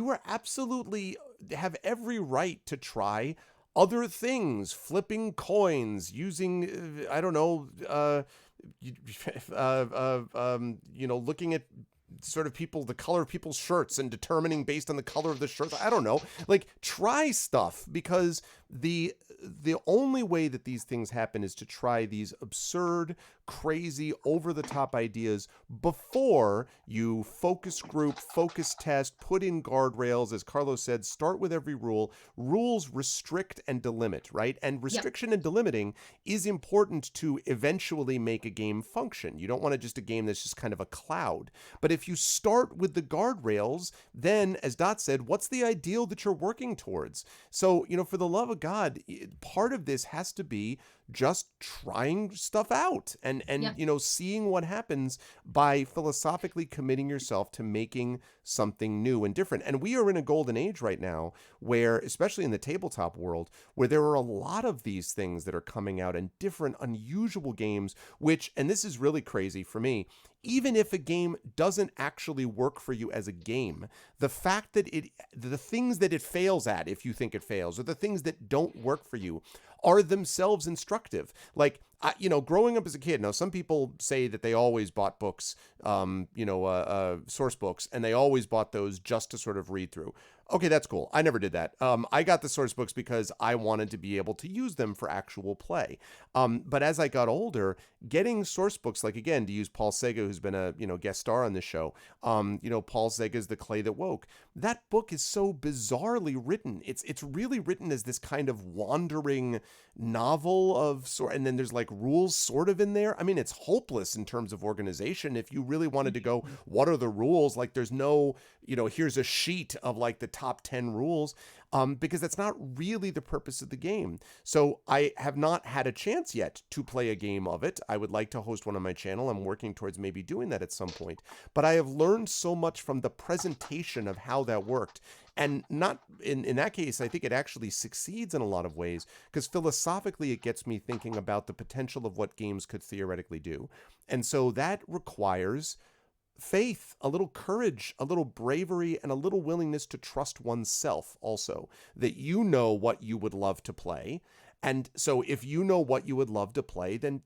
S2: are absolutely have every right to try other things, flipping coins, using looking at sort of the color of people's shirts and determining based on the color of the shirts. I don't know. Like, try stuff, because the only way that these things happen is to try these absurd, crazy, over-the-top ideas before you focus group, focus test, put in guardrails. As Carlos said, start with every rule. Rules restrict and delimit, right? And restriction and delimiting is important to eventually make a game function. You don't want just a game that's just kind of a cloud. But if you start with the guardrails, then, as Dot said, what's the ideal that you're working towards? So, for the love of God, part of this has to be just trying stuff out and seeing what happens by philosophically committing yourself to making something new and different. And we are in a golden age right now where, especially in the tabletop world, where there are a lot of these things that are coming out and different unusual games, which, and this is really crazy for me, even if a game doesn't actually work for you as a game, the fact that the things that it fails at, if you think it fails, or the things that don't work for you, are themselves instructive. Like, growing up as a kid, now some people say that they always bought books, source books, and they always bought those just to sort of read through. Okay, that's cool. I never did that. I got the source books because I wanted to be able to use them for actual play. But as I got older, getting source books, like, again, to use Paul Sega, who's been a guest star on this show, Paul Sega's The Clay That Woke. That book is so bizarrely written. It's really written as this kind of wandering novel of sort, and then there's like rules sort of in there. I mean, it's hopeless in terms of organization. If you really wanted to go, what are the rules? Like, there's no, here's a sheet of like the top 10 rules, because that's not really the purpose of the game. So I have not had a chance yet to play a game of it. I would like to host one on my channel. I'm working towards maybe doing that at some point. But I have learned so much from the presentation of how that worked. And not in that case, I think it actually succeeds in a lot of ways, because philosophically it gets me thinking about the potential of what games could theoretically do. And so that requires faith, a little courage, a little bravery, and a little willingness to trust oneself also, that you know what you would love to play. And so if you know what you would love to play, then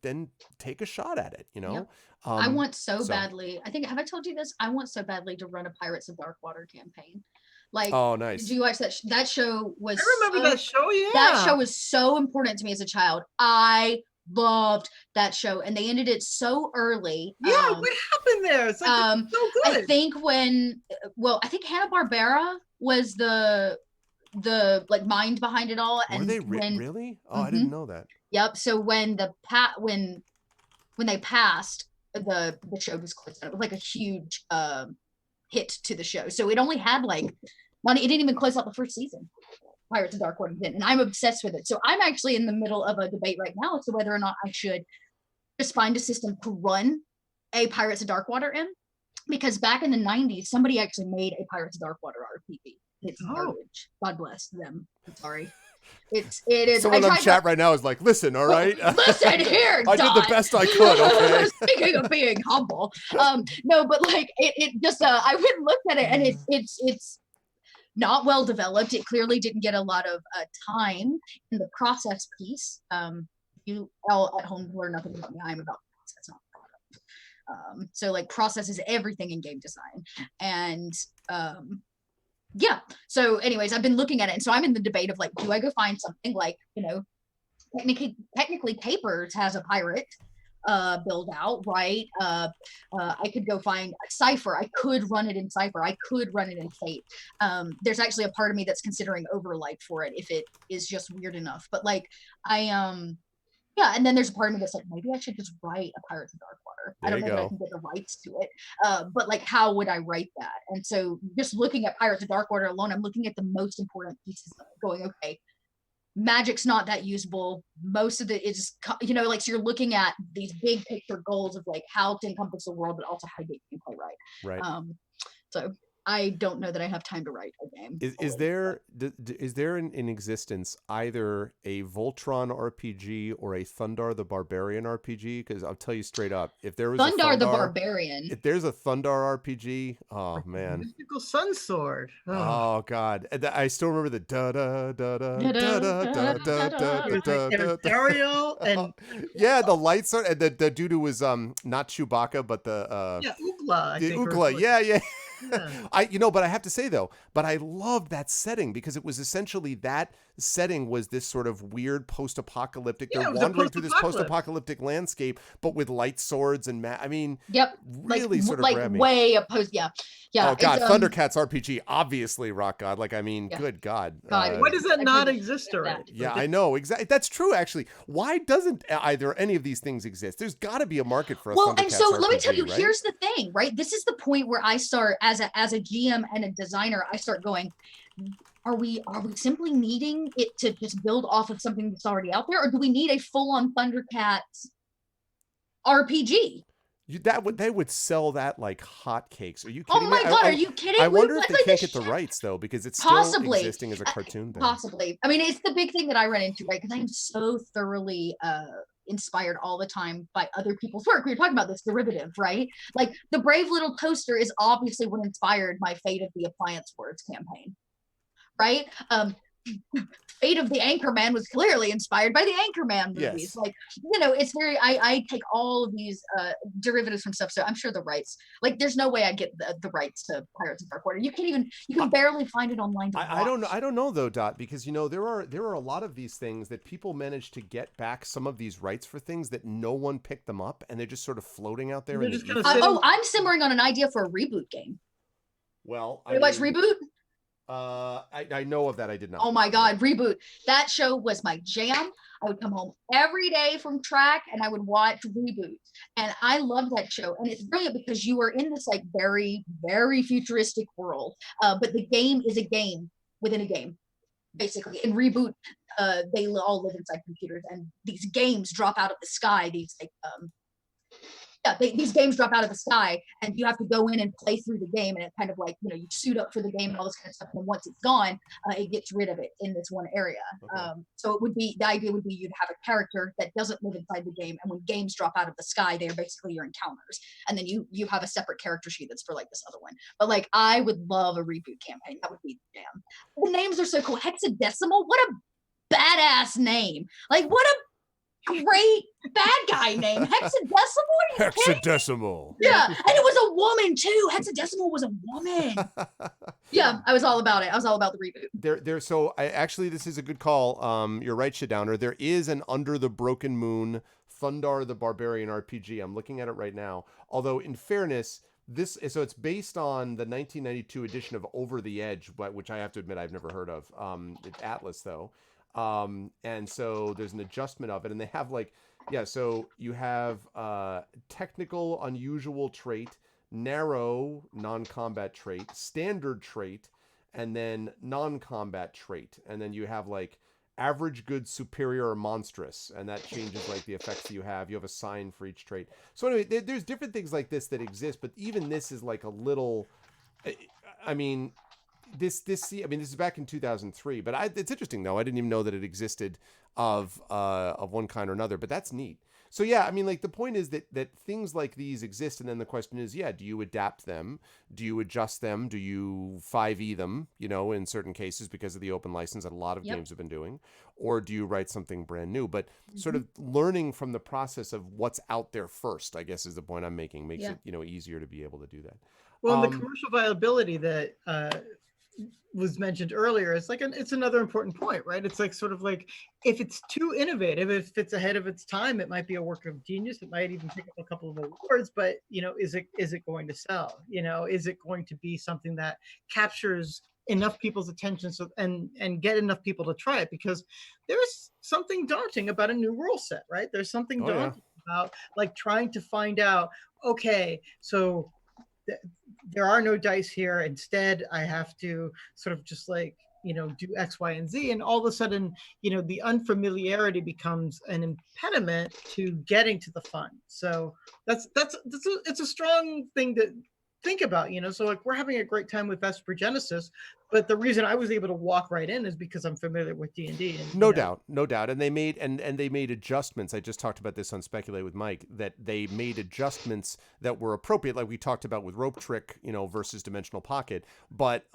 S2: take a shot at it, Yep.
S3: I want so badly, have I told you this? I want so badly to run a Pirates of Darkwater campaign. Like,
S2: oh, nice.
S3: Did you watch that? That show was.
S4: I remember that show. Yeah,
S3: that show was so important to me as a child. I loved that show, and they ended it so early.
S4: Yeah, what happened there? It's like, it's so good.
S3: I think I think Hanna-Barbera was the like mind behind it all. And
S2: were they really? Oh, I didn't know that.
S3: Yep. So when they passed, the show was closed down. It was like a huge hit to the show. So it only had like money. It didn't even close out the first season. Pirates of Darkwater didn't, and I'm obsessed with it. So I'm actually in the middle of a debate right now as to whether or not I should just find a system to run a Pirates of Darkwater in, because back in the 90s, somebody actually made a Pirates of Darkwater RPG. It's
S4: Oh.
S3: garbage. God bless them. I'm sorry. It is.
S2: Someone on chat right now is like, listen, all right?
S3: Listen here,
S2: I did the
S3: Dot.
S2: best I could, okay?
S3: Speaking of being humble, no, but like it just I went and looked at it, and it's not well developed. It clearly didn't get a lot of time in the process piece. You all at home learn nothing about me. I'm about process, not product. So like process is everything in game design, and yeah. So anyways, I've been looking at it, and so I'm in the debate of like, do I go find something like, technically Papers has a pirate build out, right? I could go find Cypher. I could run it in Cypher. I could run it in Fate. There's actually a part of me that's considering Overlight for it if it is just weird enough. But like yeah, and then there's a part of me that's like, maybe I should just write a Pirates of Darkwater. I don't know that I can get the rights to it, but like, how would I write that? And so just looking at Pirates of Darkwater alone, I'm looking at the most important pieces of it, going, okay, magic's not that usable. Most of it is, like, so you're looking at these big picture goals of like how to encompass the world, but also how to get gameplay right.
S2: Right.
S3: So I don't know that I have time to write a game.
S2: Is there in existence either a Voltron RPG or a Thundar the Barbarian RPG? Because I'll tell you straight up, if there was
S3: Thundar the Barbarian,
S2: if there's a Thundar RPG, oh man,
S4: Mystical Sun Sword.
S2: oh god, I still remember the da da da da da da da da da da.
S4: Ariel and
S2: yeah, the lights are, and the dude who was not Chewbacca but the
S4: Oogla.
S2: the Oogla, yeah.
S4: Yeah.
S2: But I have to say though, I loved that setting because it was essentially that setting was this sort of weird post-apocalyptic.
S4: Yeah,
S2: They're
S4: it was a
S2: wandering through this
S4: post-apocalypse.
S2: post-apocalyptic landscape, but with light swords and
S3: yep,
S2: really sort of
S3: like
S2: grabbed me.
S3: way opposed. Yeah.
S2: Oh god, Thundercats RPG, obviously rock god. Like, I mean,
S3: yeah.
S2: Good god.
S3: Why
S4: does that not exist already?
S2: Yeah, I know exactly. That's true, actually. Why doesn't either any of these things exist? There's got to be a market for a Thundercats
S3: and so
S2: RPG,
S3: let me tell you,
S2: right?
S3: here's the thing, right? This is the point where I start as a GM and a designer. I start going, are we simply needing it to just build off of something that's already out there, or do we need a full-on Thundercats RPG?
S2: They would sell that like hotcakes. Are you kidding
S3: Oh my
S2: me?
S3: god, are you kidding?
S2: I wonder if they can't get the rights though, because it's still existing as a cartoon thing.
S3: Possibly. I mean, it's the big thing that I run into, right? Because I'm so thoroughly inspired all the time by other people's work. We were talking about this derivative, right? Like the Brave Little Toaster is obviously what inspired my Fate of the Appliance Words campaign, right? Fate of the Anchorman was clearly inspired by the Anchorman movies.
S2: Yes.
S3: Like, it's very, I take all of these derivatives from stuff. So I'm sure the rights, like there's no way I get the rights to Pirates of Darkwater. You can barely find it online.
S2: I don't know though, Dot, because there are a lot of these things that people manage to get back some of these rights for things that no one picked them up, and they're just sort of floating out there.
S3: I'm simmering on an idea for a reboot game.
S2: Well,
S3: you watch Reboot?
S2: I know of that. I did not.
S3: Oh my god, Reboot. That show was my jam. I would come home every day from track and I would watch Reboot. And I loved that show. And it's brilliant because you are in this like very, very futuristic world. But the game is a game within a game. Basically, in Reboot, they all live inside computers, and these games drop out of the sky. These games drop out of the sky, and you have to go in and play through the game, and it kind of like, you suit up for the game and all this kind of stuff. And once it's gone, it gets rid of it in this one area. Okay. So the idea would be you'd have a character that doesn't live inside the game, and when games drop out of the sky, they're basically your encounters. And then you have a separate character sheet that's for like this other one. But like, I would love a Reboot campaign. That would be jam. The names are so cool. Hexadecimal, what a badass name. Like, what a great bad guy name. Hexadecimal?
S2: Hexadecimal.
S3: Yeah, and it was a woman too. Hexadecimal was a woman. Yeah, I was all about it. I was all about the reboot.
S2: So this is a good call. You're right, Shadowner. There is an Under the Broken Moon Thundar the Barbarian RPG. I'm looking at it right now. Although, in fairness, it's based on the 1992 edition of Over the Edge, which I have to admit I've never heard of. It's Atlas though. And so there's an adjustment of it, and they have so you have technical unusual trait, narrow non-combat trait, standard trait, and then non-combat trait. And then you have average, good, superior, or monstrous, and that changes like the effects that you have. You have a sign for each trait. So anyway, there's different things like this that exist, but even this is like a little. I mean, I mean, this is back in 2003, but it's interesting though. I didn't even know that it existed of one kind or another, but that's neat. So yeah, I mean, like the point is that things like these exist, and then the question is, yeah, do you adapt them? Do you adjust them? Do you 5e them? You know, in certain cases because of the open license that a lot of games have been doing, or do you write something brand new? But sort of learning from the process of what's out there first, I guess, is the point I'm making. Makes it easier to be able to do that.
S4: Well, and the commercial viability that was mentioned earlier, it's another important point, right? It's like sort of like if it's too innovative, if it's ahead of its time, it might be a work of genius. It might even pick up a couple of awards, but is it going to sell? Is it going to be something that captures enough people's attention and get enough people to try it? Because there's something daunting about a new rule set, right? There's something daunting about like trying to find out, okay, so there are no dice here. Instead, I have to sort of just like, do X, Y, and Z. And all of a sudden, the unfamiliarity becomes an impediment to getting to the fun. So it's a strong thing to think about, so like we're having a great time with Vesper Genesis, but the reason I was able to walk right in is because I'm familiar with D&D.
S2: No doubt. And they made they made adjustments. I just talked about this on Speculate with Mike, that they made adjustments that were appropriate, like we talked about with Rope Trick, versus Dimensional Pocket, but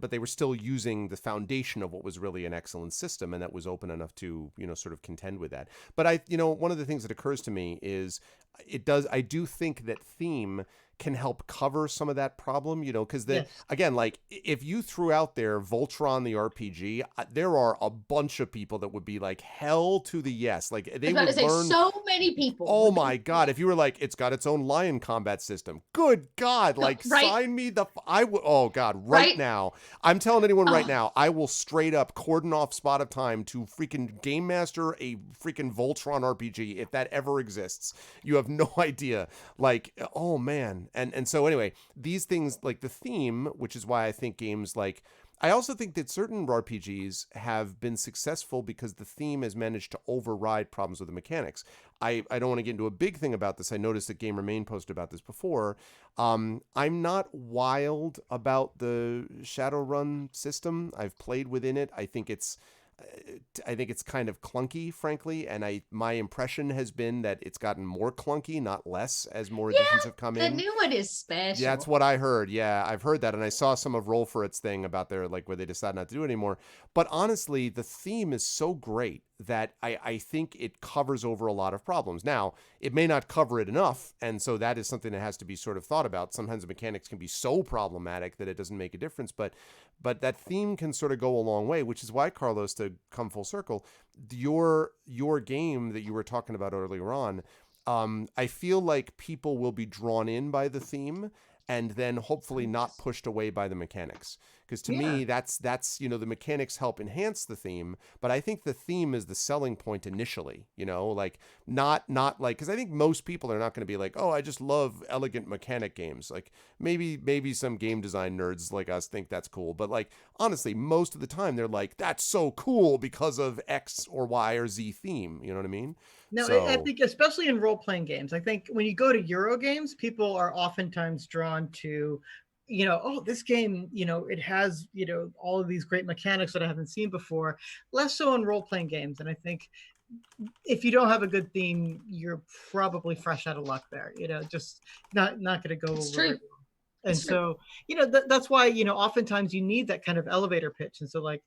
S2: they were still using the foundation of what was really an excellent system, and that was open enough to, sort of contend with that. But one of the things that occurs to me is I do think that theme can help cover some of that problem, because again, like if you threw out there Voltron the RPG, there are a bunch of people that would be like hell to the yes. Like they would learn.
S3: So many people.
S2: Oh my God. If you were like, it's got its own lion combat system. Good God. Like sign me I would, oh God, right now. I'm telling anyone right now, I will straight up cordon off Spot of Time to freaking Game Master a freaking Voltron RPG. If that ever exists, you have no idea. Like, oh man. And so anyway, these things like the theme, which is why I think games like, I also think that certain RPGs have been successful because the theme has managed to override problems with the mechanics. I don't want to get into a big thing about this. I noticed that Gamer Main posted about this before. I'm not wild about the Shadowrun system. I've played within it. I think it's kind of clunky, frankly, and my impression has been that it's gotten more clunky, not less, as more editions have come in.
S3: The new one is special.
S2: Yeah, that's what I heard. Yeah, I've heard that, and I saw some of Roll for It's thing about their like where they decided not to do it anymore. But honestly, the theme is so great that I think it covers over a lot of problems. Now, it may not cover it enough, and so that is something that has to be sort of thought about. Sometimes the mechanics can be so problematic that it doesn't make a difference, but that theme can sort of go a long way, which is why, Carlos, to come full circle, your game that you were talking about earlier on, I feel like people will be drawn in by the theme and then hopefully not pushed away by the mechanics. Because to me, that's the mechanics help enhance the theme, but I think the theme is the selling point initially, like not like, because I think most people are not going to be like, oh, I just love elegant mechanic games. Like maybe some game design nerds like us think that's cool, but like honestly, most of the time they're like, that's so cool because of X or Y or Z theme. You know what I mean?
S4: No, I think especially in role-playing games, I think when you go to Euro games, people are oftentimes drawn to, oh, this game, it has, all of these great mechanics that I haven't seen before. Less so in role-playing games. And I think if you don't have a good theme, you're probably fresh out of luck there, just not going to go
S3: it's
S4: over.
S3: True.
S4: And so, that's why, oftentimes you need that kind of elevator pitch. And so like,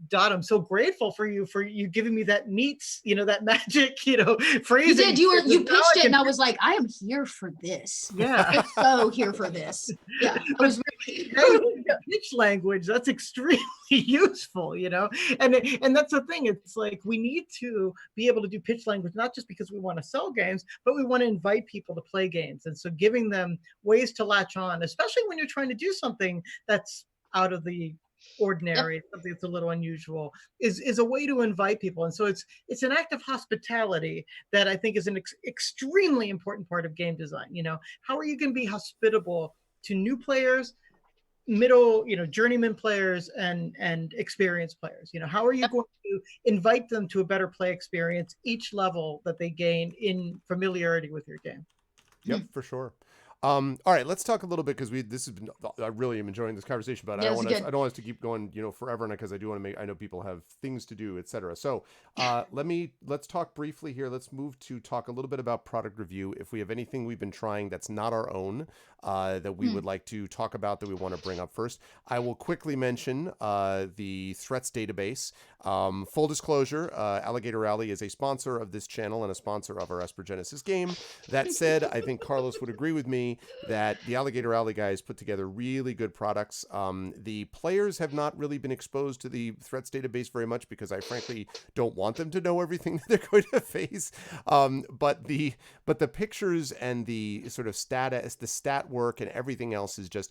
S4: Dot, I'm so grateful for you giving me that meets, that magic, phrasing.
S3: You did. You pitched it, and I was like, I am here for this.
S4: Yeah,
S3: I'm so here for this. Yeah, I was really.
S4: Pitch language, that's extremely useful, and that's the thing. It's like we need to be able to do pitch language not just because we want to sell games, but we want to invite people to play games, and so giving them ways to latch on, especially when you're trying to do something that's out of the ordinary, something that's a little unusual, is a way to invite people. And so it's an act of hospitality that I think is an extremely important part of game design. How are you going to be hospitable to new players, middle, journeyman players and experienced players? How are you going to invite them to a better play experience each level that they gain in familiarity with your game?
S2: Yep, for sure. All right, let's talk a little bit because this has been. I really am enjoying this conversation, but
S3: Yeah,
S2: I don't want us to keep going, forever, because I do want to make. I know people have things to do, etc. So, let's talk briefly here. Let's move to talk a little bit about product review. If we have anything we've been trying that's not our own, that we would like to talk about that we want to bring up first, I will quickly mention the threats database. Full disclosure: Alligator Alley is a sponsor of this channel and a sponsor of our Esper Genesis game. That said, I think Carlos would agree with me that the Alligator Alley guys put together really good products. The players have not really been exposed to the threats database very much because I frankly don't want them to know everything that they're going to face. But the pictures and the sort of the stat work and everything else is just,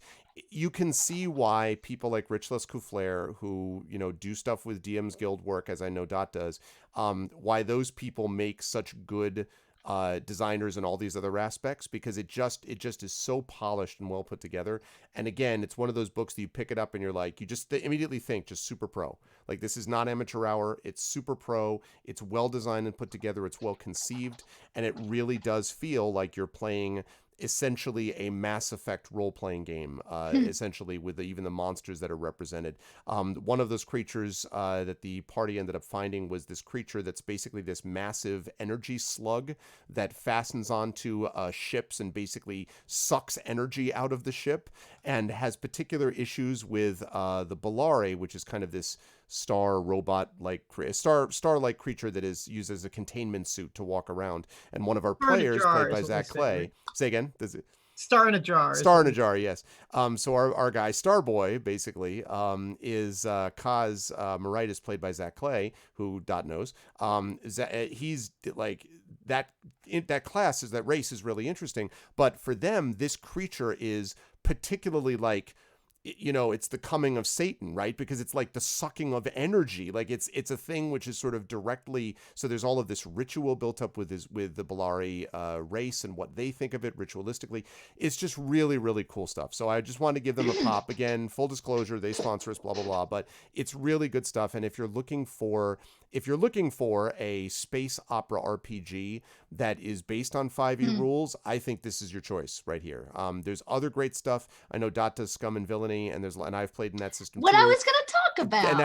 S2: you can see why people like Rich Lescouflair, who do stuff with DM's Guild work, as I know Dot does, why those people make such good designers and all these other aspects, because it just is so polished and well put together. And again, it's one of those books that you pick it up and you're like, you just immediately think just super pro. Like, this is not amateur hour, it's super pro, it's well designed and put together, it's well conceived, and it really does feel like you're playing essentially a Mass Effect role-playing game, essentially, with even the monsters that are represented. One of those creatures that the party ended up finding was this creature that's basically this massive energy slug that fastens onto ships and basically sucks energy out of the ship, and has particular issues with the Bellari, which is kind of this star robot like star-like creature that is used as a containment suit to walk around. And one of our players, played by Zach Clay, right? Say again.
S4: Star in a jar.
S2: Star in a jar, yes. So our guy Starboy basically is Kaz Moritas, played by Zach Clay, who Dot knows. He's like that class, is that race is really interesting, but for them this creature is particularly like, it's the coming of Satan, right? Because it's like the sucking of energy. Like it's a thing which is sort of directly. So there's all of this ritual built up with the Bellari race and what they think of it ritualistically. It's just really, really cool stuff. So I just wanted to give them a pop. Again, full disclosure, they sponsor us, blah, blah, blah. But it's really good stuff. And if you're looking for a space opera RPG that is based on 5e rules, I think this is your choice right here. There's other great stuff. I know Dot does Scum and Villainy, and I've played in that system
S3: what
S2: too.
S3: I was going to talk about.
S2: And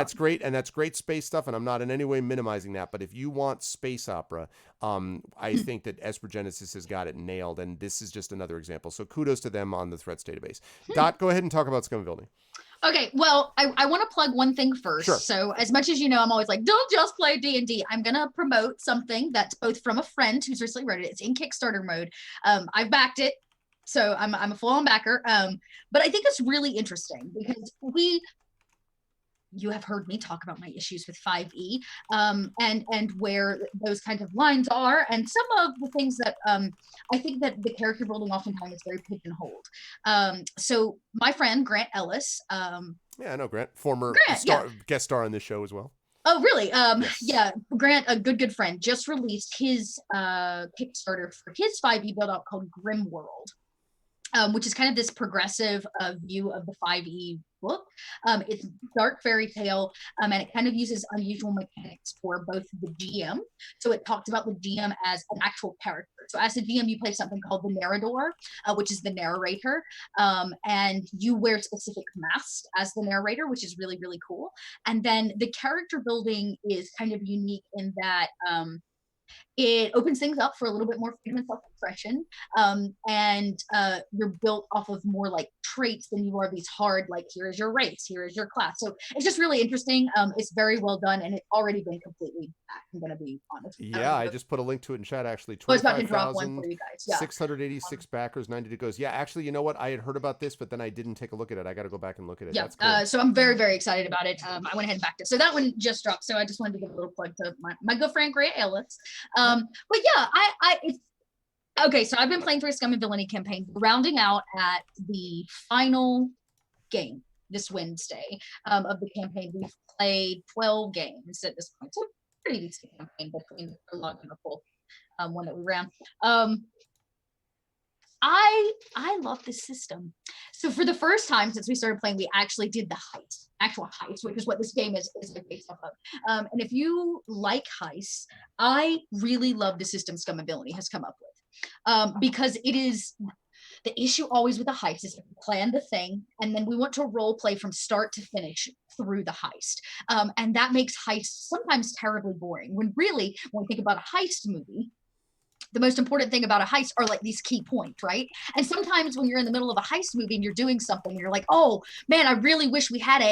S2: that's great space stuff, and I'm not in any way minimizing that. But if you want space opera, I think that Esper Genesis has got it nailed, and this is just another example. So kudos to them on the threats database. Dot, go ahead and talk about Scum and Villainy.
S3: Okay, well, I want to plug one thing first.
S2: Sure.
S3: So as much as I'm always like, don't just play D&D. I'm going to promote something that's both from a friend who's recently wrote it. It's in Kickstarter mode. I've backed it, so I'm a full-on backer. But I think it's really interesting because you have heard me talk about my issues with 5e, and where those kinds of lines are, and some of the things that I think that the character building oftentimes is very pigeonholed. So my friend Grant Ellis,
S2: yeah, I know Grant, former guest star on this show as well.
S3: Oh, really?
S2: Yes.
S3: Yeah, Grant, a good friend, just released his Kickstarter for his 5e build out called Grim World. Which is kind of this progressive view of the 5e book. It's dark fairy tale, and it kind of uses unusual mechanics for both the GM. So it talks about the GM as an actual character. So as a GM, you play something called the narrator, which is the narrator, and you wear specific masks as the narrator, which is really, really cool. And then the character building is kind of unique in that it opens things up for a little bit more freedom and self-expression, and you're built off of more like traits than you are these hard, like, here is your race, here is your class. So it's just really interesting. It's very well done, and it's already been completely back, I'm going to be honest.
S2: Yeah, I just put a link to it in chat, actually.
S3: 25,686
S2: backers, 90 to goes. Yeah, actually, you know what? I had heard about this, but then I didn't take a look at it. I got to go back and look at it.
S3: Yeah,
S2: that's cool.
S3: So I'm very, very excited about it. I went ahead and backed it. So that one just dropped. So I just wanted to give a little plug to my good friend Grant Ellis. But yeah, it's okay. So I've been playing through a Scum and Villainy campaign, rounding out at the final game this Wednesday of the campaign. We've played 12 games at this point. So pretty decent campaign between the prologue and the full one that we ran. I love this system. So for the first time since we started playing, we actually did the actual heist, which is what this game is like based off of. And if you like heists, I really love the system Scum and Villainy has come up with, because it is the issue always with a heist is plan the thing, and then we want to role play from start to finish through the heist. And that makes heists sometimes terribly boring. When really, when we think about a heist movie, the most important thing about a heist are like these key points, right? And sometimes when you're in the middle of a heist movie and you're doing something, and you're like, oh man, I really wish we had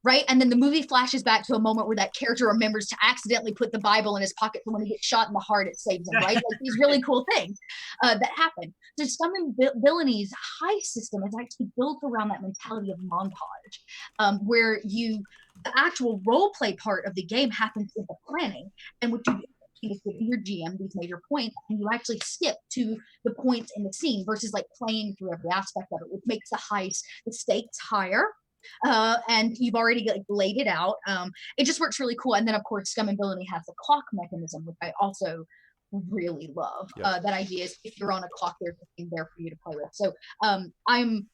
S3: right? And then the movie flashes back to a moment where that character remembers to accidentally put the Bible in his pocket, so when he gets shot in the heart, it saves him, right? Like these really cool things that happen. So Scum and Villainies heist system is actually built around that mentality of montage, where the actual role play part of the game happens in the planning, and what you is giving your GM these major points, and you actually skip to the points in the scene versus like playing through every aspect of it, which makes the stakes higher. And you've already like laid it out. It just works really cool. And then of course Scum and Villainy has the clock mechanism, which I also really love. Yep. That idea is if you're on a clock, there's something there for you to play with. So I'm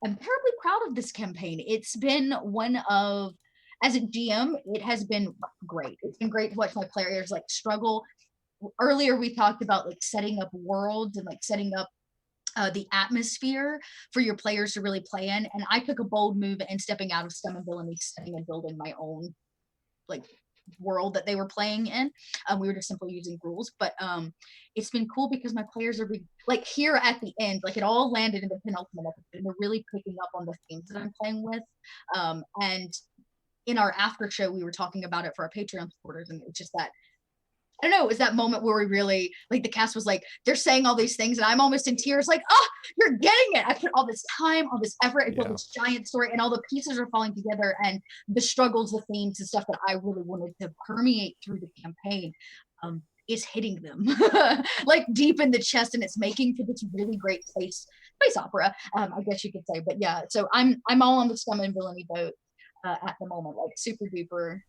S3: terribly proud of this campaign. It's been one of, as a GM, it has been great. It's been great to watch my players like struggle. Earlier we talked about like setting up worlds and like setting up the atmosphere for your players to really play in. And I took a bold move in stepping out of Scum and Villainy setting and building my own like world that they were playing in. We were just simply using rules, but it's been cool because my players are like here at the end, like it all landed in the penultimate episode, and they're really picking up on the themes that I'm playing with. And in our after show, we were talking about it for our Patreon supporters, and it's just that, I don't know, it was that moment where we really, like the cast was like, they're saying all these things, and I'm almost in tears, like, oh, you're getting it. I put all this time, all this effort, I built this giant story, and all the pieces are falling together, and the struggles, the themes, and stuff that I really wanted to permeate through the campaign is hitting them like deep in the chest, and it's making for this really great space opera, I guess you could say. But yeah, so I'm all on the Scum and Villainy boat at the moment, like super duper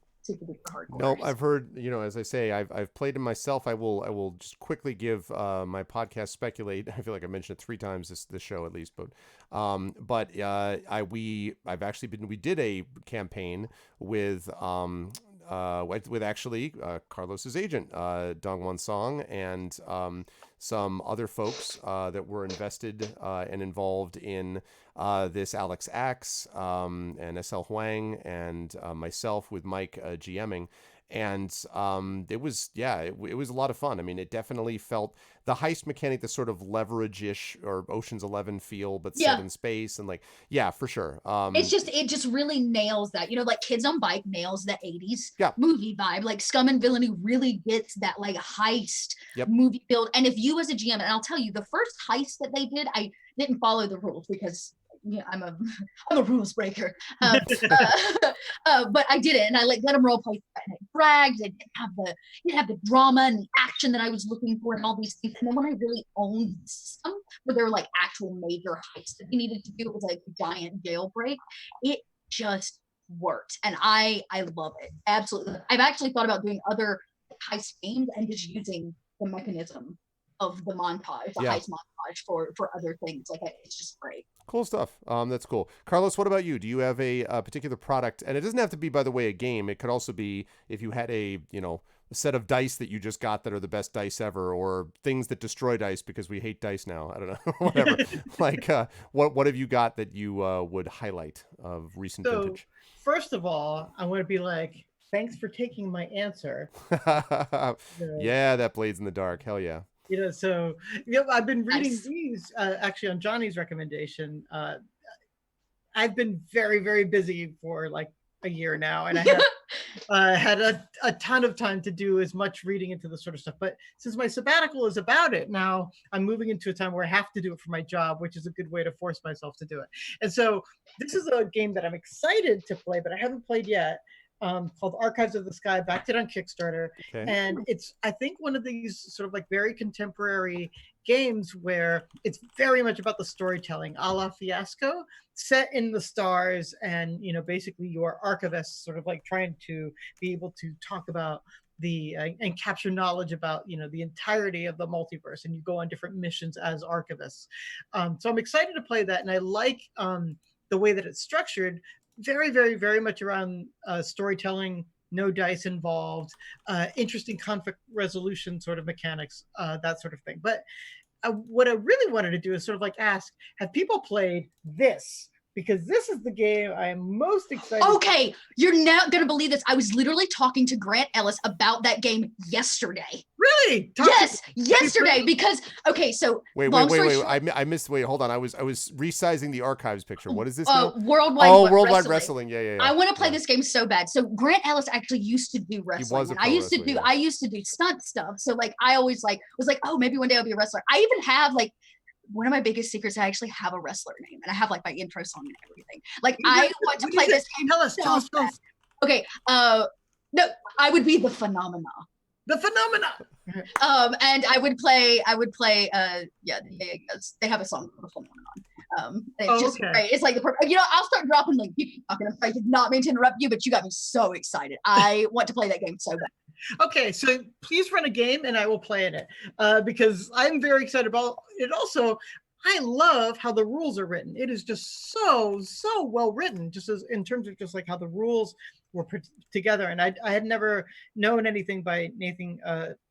S3: hardcore.
S2: Nope, I've heard, as I say, I've played it myself. I will just quickly give my podcast Speculate. I feel like I mentioned it 3 times this show at least, but we did a campaign with actually Carlos's agent, Dongwon Song, and some other folks that were invested and involved in this Alex Axe and SL Huang and myself with Mike GMing. And it was a lot of fun. I mean, it definitely felt the heist mechanic, the sort of leverage-ish or Ocean's 11 feel, but set in space, and like, for sure.
S3: It just really nails that, like Kids on Bike nails the 80s movie vibe. Like Scum and Villainy really gets that like heist movie build. And if you as a GM, and I'll tell you, the first heist that they did, I didn't follow the rules because I'm a rules breaker. But I did it, and I let them role play, and it bragged, and didn't have the drama and the action that I was looking for, and all these things. And then when I really owned the system, where there were like actual major heists that we needed to do, it was like a giant jailbreak. It just worked, and I love it absolutely. I've actually thought about doing other heist games and just using the mechanism of the montage, the heist montage for other things. Like it's just great.
S2: Cool stuff. That's cool. Carlos, what about you? Do you have a particular product? And it doesn't have to be, by the way, a game. It could also be if you had a set of dice that you just got that are the best dice ever, or things that destroy dice because we hate dice now. I don't know, whatever. Like, what have you got that you would highlight of recent vintage?
S4: First of all, I want to be like, thanks for taking my answer.
S2: Yeah, that Blades in the Dark. Hell yeah.
S4: So I've been reading these actually on Johnny's recommendation. I've been very, very busy for like a year now, and I have had a ton of time to do as much reading into this sort of stuff. But since my sabbatical is about it now, I'm moving into a time where I have to do it for my job, which is a good way to force myself to do it. And so this is a game that I'm excited to play, but I haven't played yet. Called Archives of the Sky, backed it on Kickstarter. Okay. And it's, I think, one of these sort of like very contemporary games where it's very much about the storytelling, a la Fiasco, set in the stars, and basically your archivists sort of like trying to be able to talk about and capture knowledge about the entirety of the multiverse, and you go on different missions as archivists. So I'm excited to play that, and I like the way that it's structured, very, very, very much around storytelling, no dice involved, interesting conflict resolution sort of mechanics, that sort of thing. But what I really wanted to do is sort of like ask, have people played this? Because this is the game I am most excited.
S3: Okay, you're not gonna believe this. I was literally talking to Grant Ellis about that game yesterday.
S4: Really?
S3: Yes, yesterday. Because so
S2: wait.
S3: short,
S2: I missed. Wait, hold on. I was resizing the archives picture. What is this now?
S3: Worldwide
S2: Wrestling. Yeah.
S3: I want to play this game so bad. So Grant Ellis actually used to do wrestling.
S2: He was
S3: I used to do stunt stuff. So like I always was like, oh, maybe one day I'll be a wrestler. I even have like one of my biggest secrets. I actually have a wrestler name, and I have like my intro song and everything. Like I want to play this game.
S4: Tell us.
S3: Okay. No, I would be the Phenomena.
S4: The Phenomena.
S3: And I would play. They have a song called The Phenomenon. It's just great. It's like the perfect. I'll start dropping like you talking. I did not mean to interrupt you, but you got me so excited. I want to play that game so bad.
S4: Okay, so please run a game and I will play in it because I'm very excited about it. Also, I love how the rules are written. It is just so well written, just as in terms of just like how the rules were put together. And I had never known anything by Nathan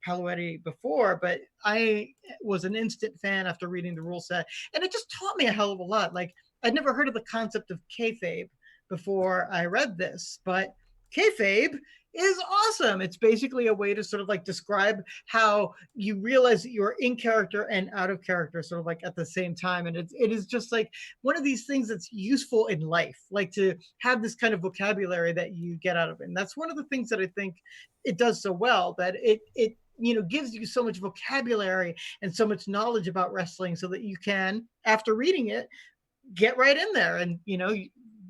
S4: Paluetti before, but I was an instant fan after reading the rule set, and it just taught me a hell of a lot. Like I'd never heard of the concept of kayfabe before I read this, but kayfabe is awesome. It's basically a way to sort of like describe how you realize that you're in character and out of character sort of like at the same time. And it is just like one of these things that's useful in life, like to have this kind of vocabulary that you get out of it. And that's one of the things that I think it does so well, that it gives you so much vocabulary and so much knowledge about wrestling so that you can, after reading it, get right in there. And,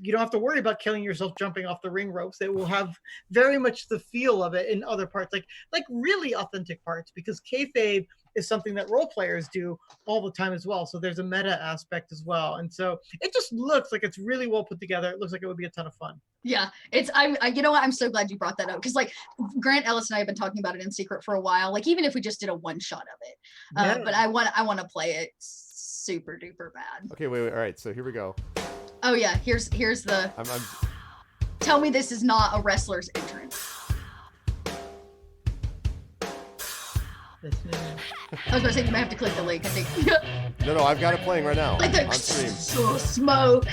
S4: you don't have to worry about killing yourself jumping off the ring ropes. It will have very much the feel of it in other parts, like really authentic parts, because kayfabe is something that role players do all the time as well. So there's a meta aspect as well. And so it just looks like it's really well put together. It looks like it would be a ton of fun.
S3: Yeah, you know what? I'm so glad you brought that up, because like Grant Ellis and I have been talking about it in secret for a while. Like even if we just did a one shot of it, but I want to play it super duper bad.
S2: Okay, wait. All right, so here we go.
S3: Oh yeah, here's the. Tell me this is not a wrestler's entrance. I was gonna say you might have to click the link. I think.
S2: No, I've got it playing right now.
S3: Like the
S2: on stream.
S3: Smoke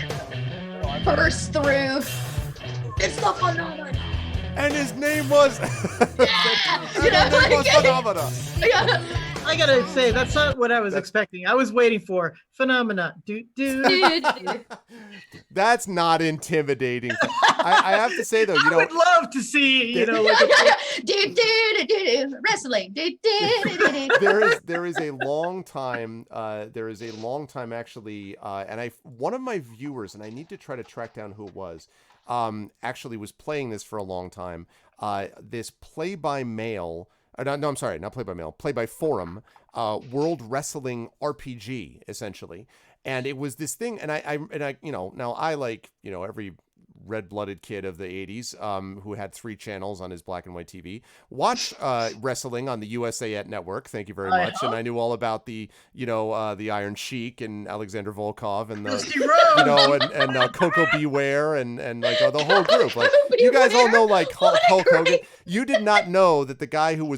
S3: burst through. It's the Phenomenon.
S2: And his name was.
S3: Phenomena.
S4: Yeah. I gotta say, that's not what I was expecting. I was waiting for Phenomena.
S2: That's not intimidating. I have to say though,
S4: I would love to see,
S3: wrestling.
S2: There is a long time. There is a long time actually, and one of my viewers, and I need to try to track down who it was. Actually was playing this for a long time. This play by mail. No, I'm sorry, not play by mail. Play by forum. World Wrestling RPG essentially, and it was this thing. And I now I like every red-blooded kid of the 80s who had 3 channels on his black and white TV, watched wrestling on the USA Network. Thank you very much. And I knew all about the Iron Sheik and Alexander Volkov and the Coco Beware and like the whole group. Like you guys all know like Hulk Hogan. You did not know that the guy who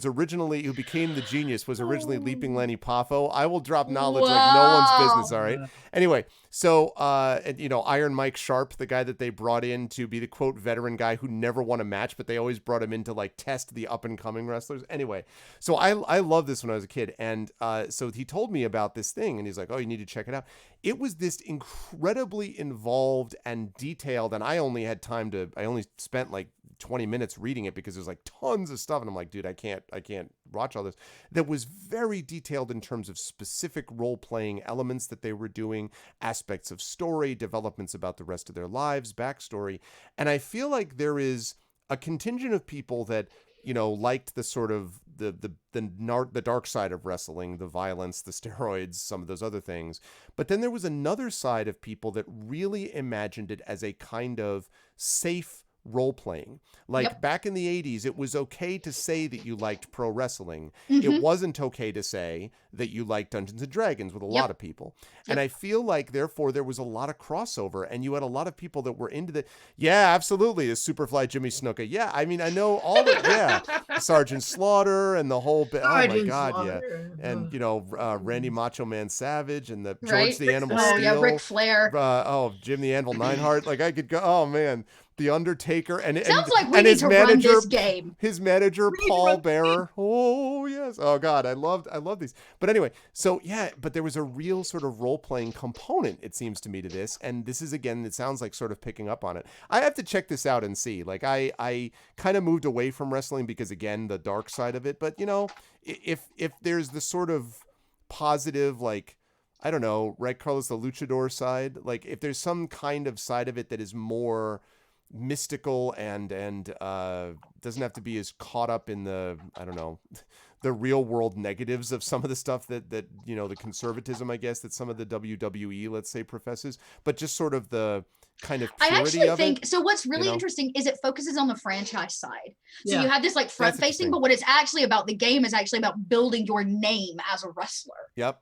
S2: became the Genius was originally Leaping Lenny Poffo. I will drop knowledge like no one's business. All right. Anyway, so Iron Mike Sharp, the guy that they brought in to be the quote veteran guy who never won a match, but they always brought him in to like test the up and coming wrestlers. Anyway, so I loved this when I was a kid, and so he told me about this thing, and he's like, "Oh, you need to check it out." It was this incredibly involved and detailed, and I only spent like 20 minutes reading it because there's like tons of stuff, and I'm like, dude, I can't watch all this. That was very detailed in terms of specific role-playing elements that they were doing, aspects of story, developments about the rest of their lives, backstory. And I feel like there is a contingent of people that liked the sort of the dark side of wrestling, the violence, the steroids, some of those other things. But then there was another side of people that really imagined it as a kind of safe role playing. Like
S3: Yep.
S2: back in the 80s, it was okay to say that you liked pro wrestling.
S3: Mhm.
S2: It wasn't okay to say that you liked Dungeons and Dragons with a lot of people. And I feel like, therefore, there was a lot of crossover, and you had a lot of people that were into the, yeah, absolutely, the Superfly Jimmy Snuka. Yeah, I mean, I know all the, yeah, Sergeant Slaughter and the whole bit. Oh my
S4: Sergeant
S2: God,
S4: Slaughter.
S2: yeah. And, you know, Randy Macho Man Savage and the George
S3: Right?
S2: the Animal
S3: Oh,
S2: Steel.
S3: yeah, Ric Flair.
S2: Jim the Anvil Neidhart. Like I could go, oh man, the Undertaker and
S3: Sounds like we
S2: and
S3: need
S2: his
S3: to
S2: manager,
S3: run this game.
S2: his manager
S4: We need to
S2: Paul
S4: run this
S2: Bearer. Oh yes, oh God, I love these. But anyway, so yeah, but there was a real sort of role playing component, it seems to me, to this, and this is again, it sounds like sort of picking up on it. I have to check this out and see. Like I kind of moved away from wrestling because again, the dark side of it. But you know, if there's the sort of positive, like, I don't know, right, Carlos, the luchador side, like if there's some kind of side of it that is more mystical and doesn't have to be as caught up in the, I don't know, the real world negatives of some of the stuff that you know, the conservatism, I guess, that some of the WWE, let's say, professes, but just sort of the kind of
S3: I
S2: purity
S3: actually
S2: of
S3: think
S2: it.
S3: so. What's really
S2: you know?
S3: interesting is it focuses on the franchise side. So
S4: Yeah.
S3: you have this like front
S2: That's
S3: facing,
S2: interesting.
S3: but what it's actually about, the game is actually about building your name as a wrestler.
S2: Yep.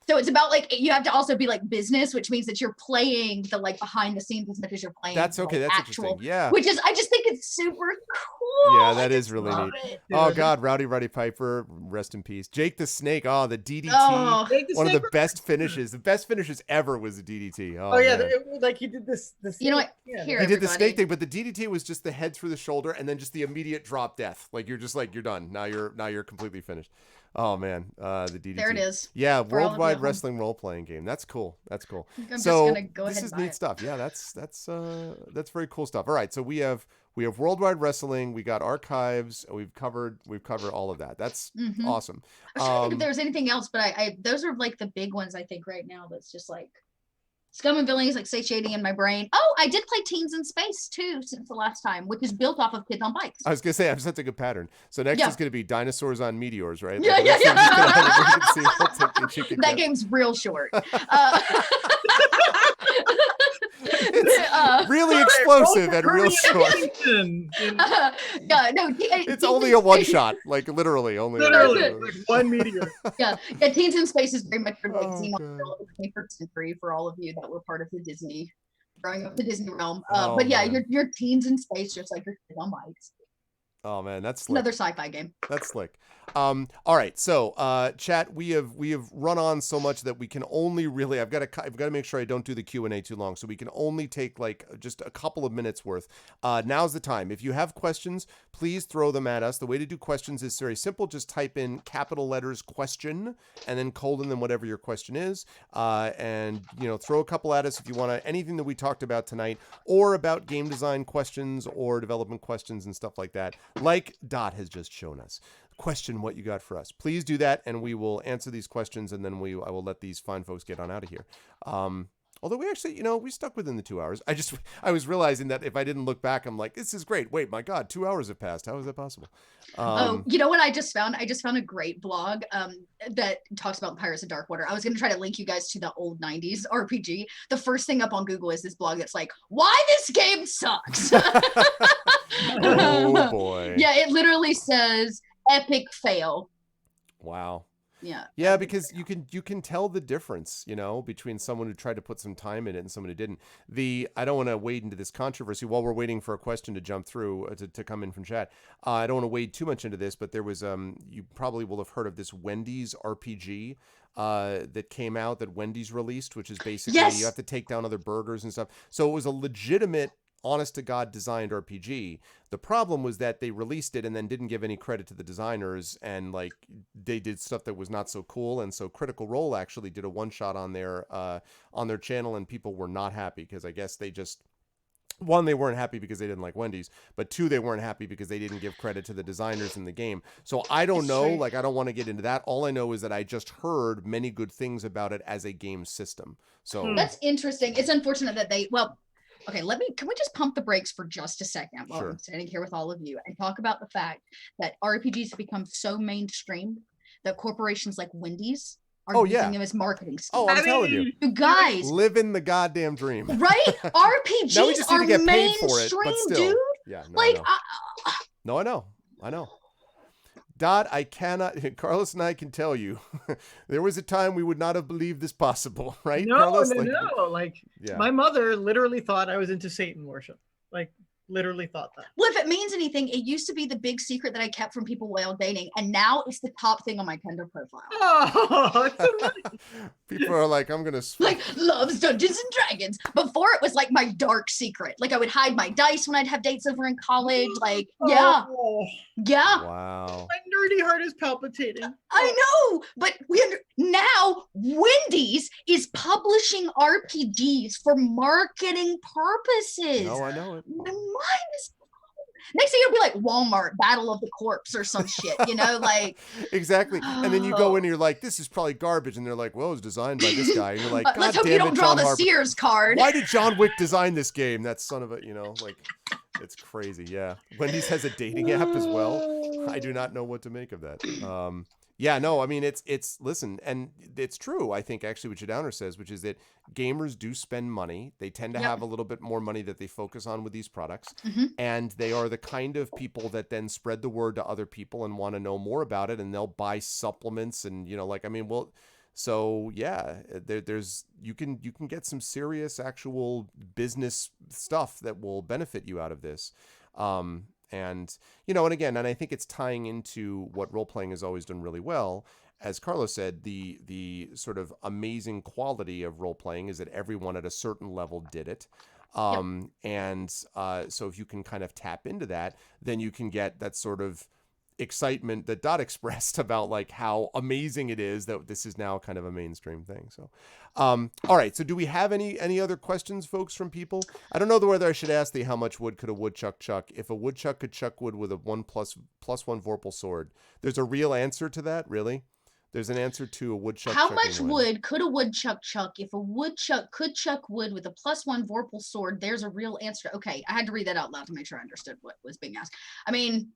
S3: So it's about like, you have to also be like business, which means that you're playing the like behind the scenes as much as you're playing.
S2: That's okay.
S3: Like,
S2: That's
S3: actual,
S2: interesting. Yeah.
S3: which is, I just think it's super cool.
S2: Yeah, that
S3: I
S2: is
S3: just
S2: really
S3: love
S2: neat.
S3: it.
S2: Oh
S4: Dude.
S2: God, Rowdy Piper, rest in peace. Jake the Snake. Oh, the DDT.
S3: Oh,
S4: Take the
S2: One of the
S4: snake-
S2: best finishes. The best finishes ever was the DDT.
S4: Oh yeah,
S2: man.
S4: like he did this.
S3: You know what?
S4: Yeah,
S3: Here,
S2: He did the
S3: everybody.
S2: snake thing, but the DDT was just the head through the shoulder and then just the immediate drop death. Like you're just like, you're done. Now you're completely finished. Oh man, the DDT.
S3: There it is.
S2: Yeah,
S3: For all of you
S2: worldwide
S3: at home.
S2: wrestling role playing game. That's cool. That's cool.
S3: I think I'm
S2: So
S3: just gonna go
S2: this
S3: ahead
S2: is
S3: and buy
S2: neat
S3: it.
S2: stuff. Yeah, that's very cool stuff. All right, so we have worldwide wrestling. We got archives. We've covered all of that. That's
S3: Mhm.
S2: awesome.
S3: I was trying to think if there was anything else, but I those are like the big ones I think right now. That's just like Scum and Villainy is like satiating in my brain. Oh, I did play Teens in Space too since the last time, which is built off of Kids on Bikes.
S2: I was gonna say, I'm just a good pattern. So next
S3: Yeah.
S2: is gonna be dinosaurs on meteors, right?
S3: Yeah,
S2: Like,
S3: yeah,
S2: next
S3: yeah.
S2: we're just gonna have a vacancy. We'll take the chicken
S3: That
S2: cat.
S3: game's real short.
S2: It's really explosive and real short.
S3: Yeah, no,
S2: It's only a one shot, like literally only.
S4: Literally,
S2: one
S4: like one meteor.
S3: yeah, Teens in Space is very much like
S2: Oh,
S3: Xenon
S2: God.
S3: of the 21st century for all of you that were part of the Disney, growing up the Disney realm.
S2: Oh,
S3: But yeah,
S2: man.
S3: your Teens in Space, just like your Kids on Bikes.
S2: Oh man, that's slick.
S3: Another sci-fi game.
S2: That's slick. All right, so chat, we have run on so much that we can only really, I've got to make sure I don't do the Q&A too long, so we can only take like just a couple of minutes worth. Now's the time. If you have questions, please throw them at us. The way to do questions is very simple. Just type in capital letters question and then colon them whatever your question is, and you know, throw a couple at us if you want to, anything that we talked about tonight or about game design questions or development questions and stuff like that, like Dot has just shown us. Question what you got for us. Please do that, and we will answer these questions, and then I will let these fine folks get on out of here. Although we actually, we stuck within the 2 hours. I was realizing that if I didn't look back, I'm like, this is great. Wait, my God, 2 hours have passed. How is that possible?
S3: You know what I just found? I just found a great blog that talks about Pirates of Darkwater. I was going to try to link you guys to the old 90s RPG. The first thing up on Google is this blog that's like, why this game sucks.
S2: Oh boy.
S3: Yeah, it literally says epic fail.
S2: Wow.
S3: Yeah.
S2: Yeah, because you can tell the difference, between someone who tried to put some time in it and someone who didn't. I don't want to wade into this controversy while we're waiting for a question to jump through to come in from chat. I don't want to wade too much into this, but there was you probably will have heard of this Wendy's RPG that came out that Wendy's released, which is basically you have to take down other burgers and stuff. So it was a legitimate, honest to God designed RPG. The problem was that they released it and then didn't give any credit to the designers, and like they did stuff that was not so cool. And so Critical Role actually did a one shot on their channel, and people were not happy because I guess they just, one, they weren't happy because they didn't like Wendy's, but two, they weren't happy because they didn't give credit to the designers in the game. So I don't know, like I don't want to get into that. All I know is that I just heard many good things about it as a game system. So
S3: That's interesting. It's unfortunate that okay, can we just pump the brakes for just a second while
S2: Sure.
S3: I'm standing here with all of you and talk about the fact that RPGs have become so mainstream that corporations like Wendy's are using them as marketing schemes.
S2: Oh, I'm telling you.
S3: You guys.
S2: Living the goddamn dream.
S3: Right? RPGs
S2: now we just need to get paid for it,
S3: mainstream,
S2: but still.
S3: dude.
S2: Yeah, no,
S3: Like,
S2: I know. Dot, I cannot, Carlos and I can tell you, there was a time we would not have believed this possible, right?
S4: No,
S2: Carlos?
S4: no. Like, my mother literally thought I was into Satan worship. Like, literally thought that.
S3: Well, if it means anything, it used to be the big secret that I kept from people while dating, and now it's the top thing on my Tinder profile.
S4: Oh, it's so nice.
S2: People are like, I'm gonna
S3: like loves Dungeons and Dragons. Before it was like my dark secret. Like I would hide my dice when I'd have dates over in college. Like, yeah.
S2: Wow.
S4: My nerdy heart is palpitating.
S3: I know, but now Wendy's is publishing RPGs for marketing purposes.
S2: No, I know it.
S3: My mind is next thing it'll be like Walmart Battle of the Corpse or some shit, like
S2: exactly. And then you go in and you're like, this is probably garbage, and they're like, well, it was designed by this guy, and you're like, God
S3: let's hope
S2: damn
S3: you don't
S2: it,
S3: draw
S2: John
S3: the
S2: Harper.
S3: Sears card.
S2: Why did John Wick design this game? That son of a, like, it's crazy. Yeah, Wendy's has a dating app as well. I do not know what to make of that. Yeah, no, I mean, it's listen, and it's true, I think, actually, what your downer says, which is that gamers do spend money. They tend to have a little bit more money that they focus on with these products. And they are the kind of people that then spread the word to other people and want to know more about it. And they'll buy supplements and, so yeah, there's you can get some serious actual business stuff that will benefit you out of this. And again, and I think it's tying into what role-playing has always done really well. As Carlos said, the sort of amazing quality of role-playing is that everyone at a certain level did it. So if you can kind of tap into that, then you can get that sort of excitement that Dot expressed about like how amazing it is that this is now kind of a mainstream thing. So, all right. So do we have any other questions, folks, from people? I don't know whether I should ask the how much wood could a woodchuck chuck if a woodchuck could chuck wood with a +1/+1 Vorpal sword. There's a real answer to that, really? There's an answer to a woodchuck.
S3: How much wood could a woodchuck chuck if a woodchuck could chuck wood with a +1 Vorpal sword? There's a real answer. Okay, I had to read that out loud to make sure I understood what was being asked. I mean,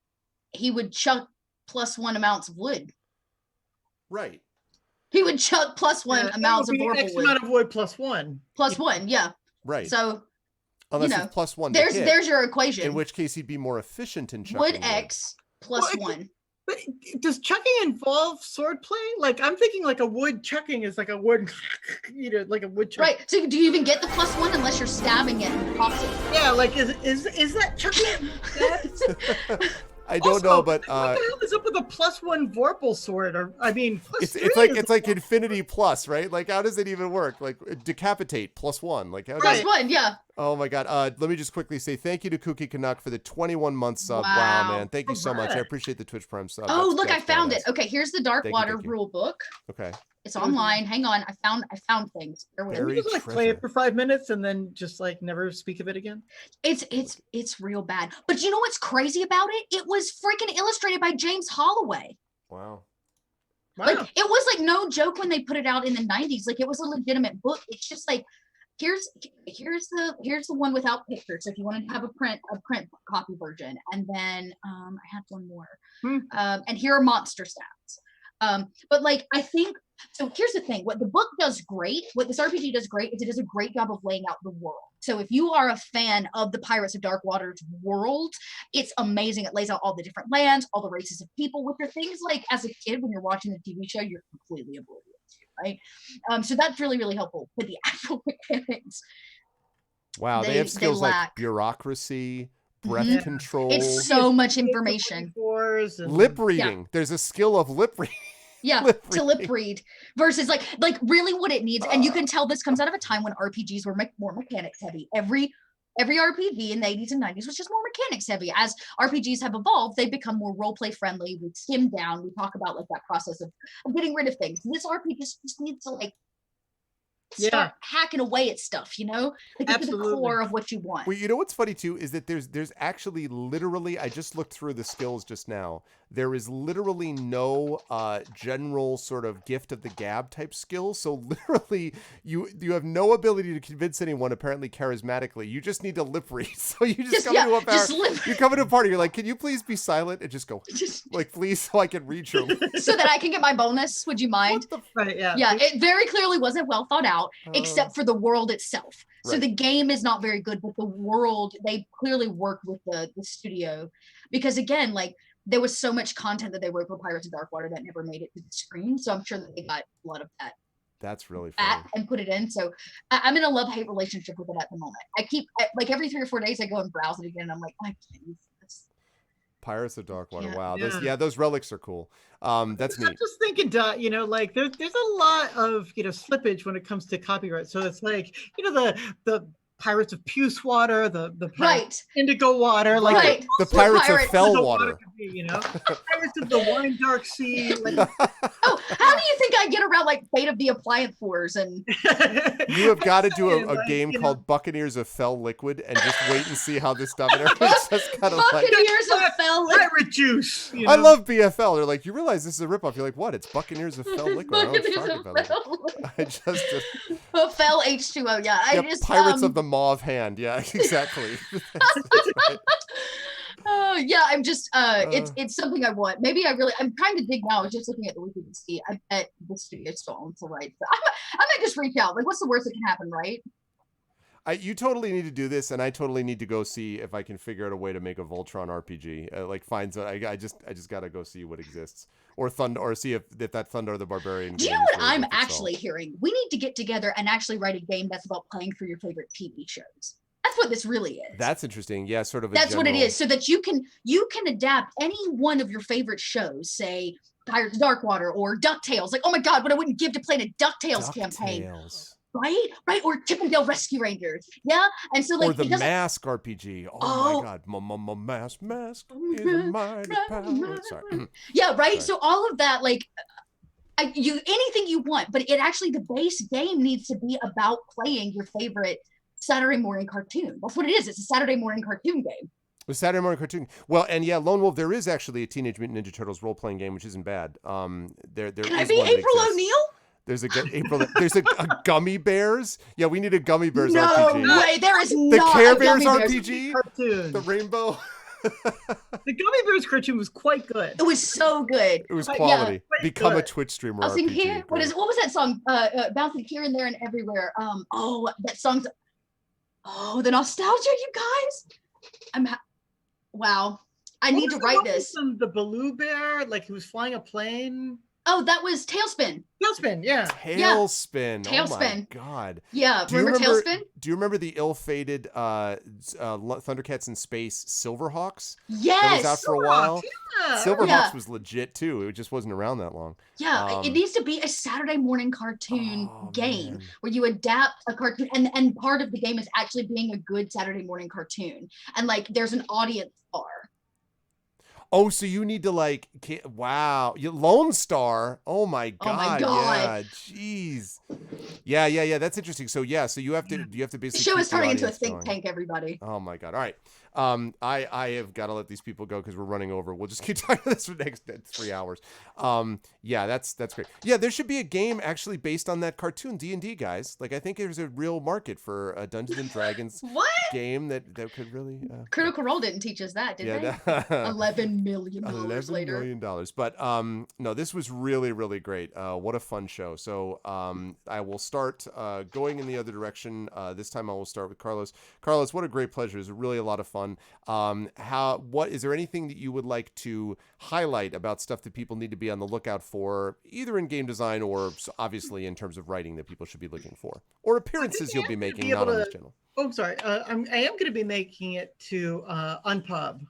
S3: he would chuck +1 amounts of wood.
S2: Right.
S3: He would chuck +1 amounts of Vorpal
S4: X
S3: wood.
S4: amount of wood +1.
S3: +1, yeah.
S2: Right.
S3: So,
S2: unless it's +1.
S3: There's your equation.
S2: In which case he'd be more efficient in chucking
S3: wood X +1.
S4: But does chucking involve swordplay? Like I'm thinking like a wood chucking is like a wood, like a wood chuck.
S3: Right. So do you even get the +1 unless you're stabbing it and pops it?
S4: Yeah. Like is that chucking?
S2: I don't know, but
S4: what the hell is up with a +1 Vorpal sword? Or I mean,
S2: it's like Infinity Plus, right? Like how does it even work? Like decapitate +1, like how
S3: +1, yeah.
S2: Oh my God. Let me just quickly say thank you to Kooky Canuck for the 21-month sub. Wow, man. Thank you so much. I appreciate the Twitch Prime sub.
S3: Oh, look, I found it. Okay, here's the Darkwater rule book.
S2: Okay.
S3: It's online. Hang on. I found things.
S4: Can we just like play it for 5 minutes and then just like never speak of it again?
S3: It's real bad. But you know what's crazy about it? It was freaking illustrated by James Holloway.
S2: Wow.
S3: Like it was like no joke when they put it out in the 90s. Like it was a legitimate book. It's just like here's the one without pictures. So if you want to have a print copy version, and then I had one more. And here are monster stats. But like I think so. Here's the thing: what the book does great, what this RPG does great, is it does a great job of laying out the world. So if you are a fan of the Pirates of Dark Water's world, it's amazing. It lays out all the different lands, all the races of people, which are things like as a kid when you're watching the TV show, you're completely oblivious to, right? So that's really, really helpful. But the actual mechanics,
S2: wow, they have skills like bureaucracy, breath control.
S3: It's so much information.
S2: Lip reading. There's a skill of lip reading.
S3: Yeah, to lip read versus like really what it needs. And you can tell this comes out of a time when RPGs were more mechanics heavy. Every RPG in the 80s and 90s was just more mechanics heavy. As RPGs have evolved, they've become more role play friendly. We skim down. We talk about like that process of getting rid of things. This RPG just needs to like start hacking away at stuff, like get to the core of what you want.
S2: Well, you know what's funny too is that there's actually literally, I just looked through the skills just now. there is literally no general sort of gift of the gab type skill. So literally, you have no ability to convince anyone apparently charismatically. You just need to lip read. So you just come into a party. You come into a party. You're like, can you please be silent and just go like, please, so I can read your lips.
S3: So that I can get my bonus. Would you mind?
S4: Right, yeah.
S3: Yeah, it very clearly wasn't well thought out, except for the world itself. So the game is not very good, but the world, they clearly worked with the studio, because again, like, there was so much content that they wrote for Pirates of Darkwater that never made it to the screen. So I'm sure that they got a lot of that.
S2: That's really funny.
S3: And put it in. So I'm in a love-hate relationship with it at the moment. I keep, like, every 3 or 4 days I go and browse it again, and I'm like, I can't use this.
S2: Pirates of Darkwater.
S3: Yeah.
S2: Wow. Those relics are cool. That's neat.
S4: I'm just thinking, you know, like there's a lot of, you know, slippage when it comes to copyright. So it's like, you know, the Pirates of Puce Water, the
S3: right
S4: Indigo Water, like
S3: right.
S2: The Pirates of Fell Water.
S4: You know, Pirates of the Wine Dark Sea. Like,
S3: oh, how do you think I get around like Fate of the Appliance Wars? And
S2: you have got to do a game called Buccaneers of Fell Liquid and just wait and see how this stuff. It's just kind of like
S3: Buccaneers of Fell Liquid.
S4: Pirate juice. You know?
S2: I love BFL. They're like, you realize this is a ripoff. You're like, what? It's Buccaneers of Fell Liquid. I don't know what you're talking about. I just
S3: Fell H2O. Yeah, I just
S2: Pirates of the Mauve Hand. Yeah, exactly. That's right.
S3: Yeah, I'm just it's something I want. Maybe I'm trying to dig now. I was just looking at the wiki to see. I bet the studio still owns the rights. I might just reach out. Like, what's the worst that can happen, right?
S2: You totally need to do this, and I totally need to go see if I can figure out a way to make a Voltron RPG. Like, I just gotta go see what exists, or Thunder, or see if that Thunder the Barbarian.
S3: Do you know what I'm actually hearing? We need to get together and actually write a game that's about playing for your favorite TV shows. That's what this really is.
S2: That's interesting. Yeah, sort of.
S3: That's what it is. So that you can adapt any one of your favorite shows, say Pirates of Darkwater or DuckTales. Like, oh my God, what I wouldn't give to play in a DuckTales campaign. Right? Or Chip and Dale Rescue Rangers. Yeah? And so, like,
S2: or the Mask RPG. Oh my God. Mask is a mighty power. Sorry.
S3: Yeah, right? Sorry. So all of that, like, anything you want, but it actually, the base game needs to be about playing your favorite Saturday morning cartoon. That's what it is. It's a Saturday morning cartoon game.
S2: A Saturday morning cartoon. Well, and yeah, Lone Wolf, there is actually a Teenage Mutant Ninja Turtles role-playing game, which isn't bad. There
S3: Can I be April O'Neil?
S2: There's a Gummy Bears. Yeah, we need a Gummy Bears
S3: RPG. No way, there is not
S2: the Care Bears
S3: Gummy
S2: RPG.
S4: Cartoon.
S2: The Rainbow.
S4: The Gummy Bears cartoon was quite good.
S3: It was so good.
S2: It was quality. Yeah, become a Twitch streamer.
S3: I was thinking here. What was that song? Bouncing Here and There and Everywhere. That song's. Oh, the nostalgia, you guys. Wow. I need to write this.
S4: The Baloo Bear, like he was flying a plane.
S3: Oh, that was Tailspin.
S4: Tailspin, yeah.
S2: Tailspin.
S3: Yeah. Tailspin.
S2: Oh my God.
S3: Yeah. Remember Tailspin?
S2: Do you remember the ill-fated Thundercats in Space Silverhawks?
S3: Yes.
S2: That was out for a while.
S4: Yeah.
S2: Silverhawks was legit too. It just wasn't around that long.
S3: Yeah, it needs to be a Saturday morning cartoon game where you adapt a cartoon, and part of the game is actually being a good Saturday morning cartoon. And like, there's an audience bar.
S2: Oh, so you need to like, wow, Lone Star. Oh my God.
S3: Oh my God.
S2: Yeah, jeez. Yeah. That's interesting. So yeah, so you have to basically.
S3: The show is turning into a think tank, everybody.
S2: Oh my God. All right. I have got to let these people go because we're running over. We'll just keep talking about this for the next 3 hours. Yeah, that's great. Yeah, there should be a game actually based on that cartoon D&D, guys. Like, I think there's a real market for a Dungeons and Dragons game that could really.
S3: Critical Role didn't teach us that, did they? $11 million later.
S2: $11 million. But no, this was really, really great. What a fun show. So I will start going in the other direction. This time I will start with Carlos. Carlos, what a great pleasure. It was really a lot of fun. What is there anything that you would like to highlight about stuff that people need to be on the lookout for, either in game design or obviously in terms of writing that people should be looking for, or appearances you'll be making not on this channel?
S4: Oh, sorry. I am going to be making it to Unpub.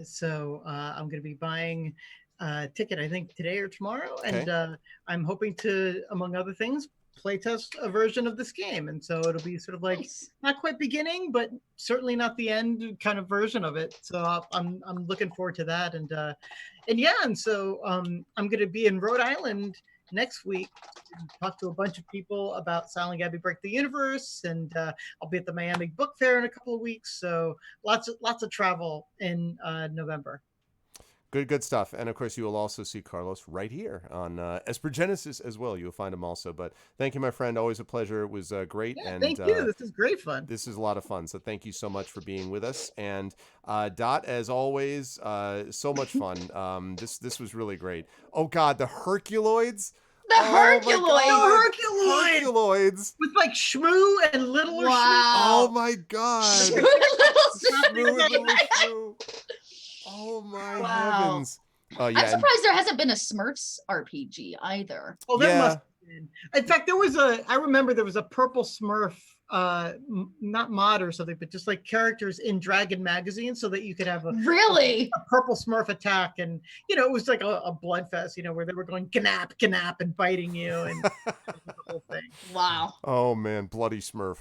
S4: So I'm going to be buying a ticket, I think today or tomorrow. Okay. And I'm hoping to, among other things, playtest a version of this game. And so it'll be sort of like not quite beginning, but certainly not the end kind of version of it. So I'm looking forward to that. And so I'm going to be in Rhode Island next week to talk to a bunch of people about Silent Gabby Break the Universe, and I'll be at the Miami Book Fair in a couple of weeks. So lots of travel in November.
S2: Good stuff. And of course, you will also see Carlos right here on Esper Genesis as well. You'll find him also. But thank you, my friend. Always a pleasure. It was great.
S4: Yeah,
S2: And
S4: thank you. This is great fun.
S2: this is a lot of fun. So thank you so much for being with us. And Dot, as always, so much fun. This was really great. Oh God, the Herculoids.
S3: The Herculoid.
S2: Herculoids.
S4: With like Shmoo and Little
S2: Oh
S3: Wow.
S2: my God.
S3: Shmoo and Little
S2: Shmoo and Little
S3: Shmoo.
S2: Shmoo. Oh my
S3: Wow.
S2: heavens. Oh yeah.
S3: I'm surprised there hasn't been a Smurfs RPG either.
S4: Oh, there
S2: Yeah.
S4: must have been. In fact, I remember there was a purple Smurf, not mod or something, but just like characters in Dragon magazine so that you could have a
S3: Really?
S4: purple Smurf attack. And, it was like a blood fest, where they were going ganap, ganap and biting you and the whole thing.
S3: Wow.
S2: Oh man, bloody Smurf.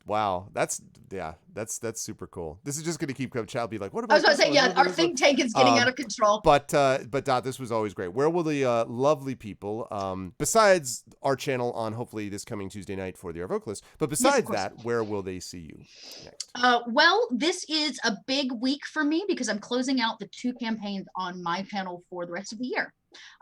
S2: Wow. That's super cool. This is just gonna keep coming. Child be like, what about
S3: I was about to
S2: this
S3: say,
S2: one?
S3: yeah,
S2: What about
S3: our
S2: this one?
S3: think tank is getting out of control.
S2: But Dot, this was always great. Where will the lovely people, besides our channel on hopefully this coming Tuesday night for the Arvocalist, but besides
S3: course.
S2: that, where will they see you next?
S3: Well, this is a big week for me because I'm closing out the 2 campaigns on my channel for the rest of the year.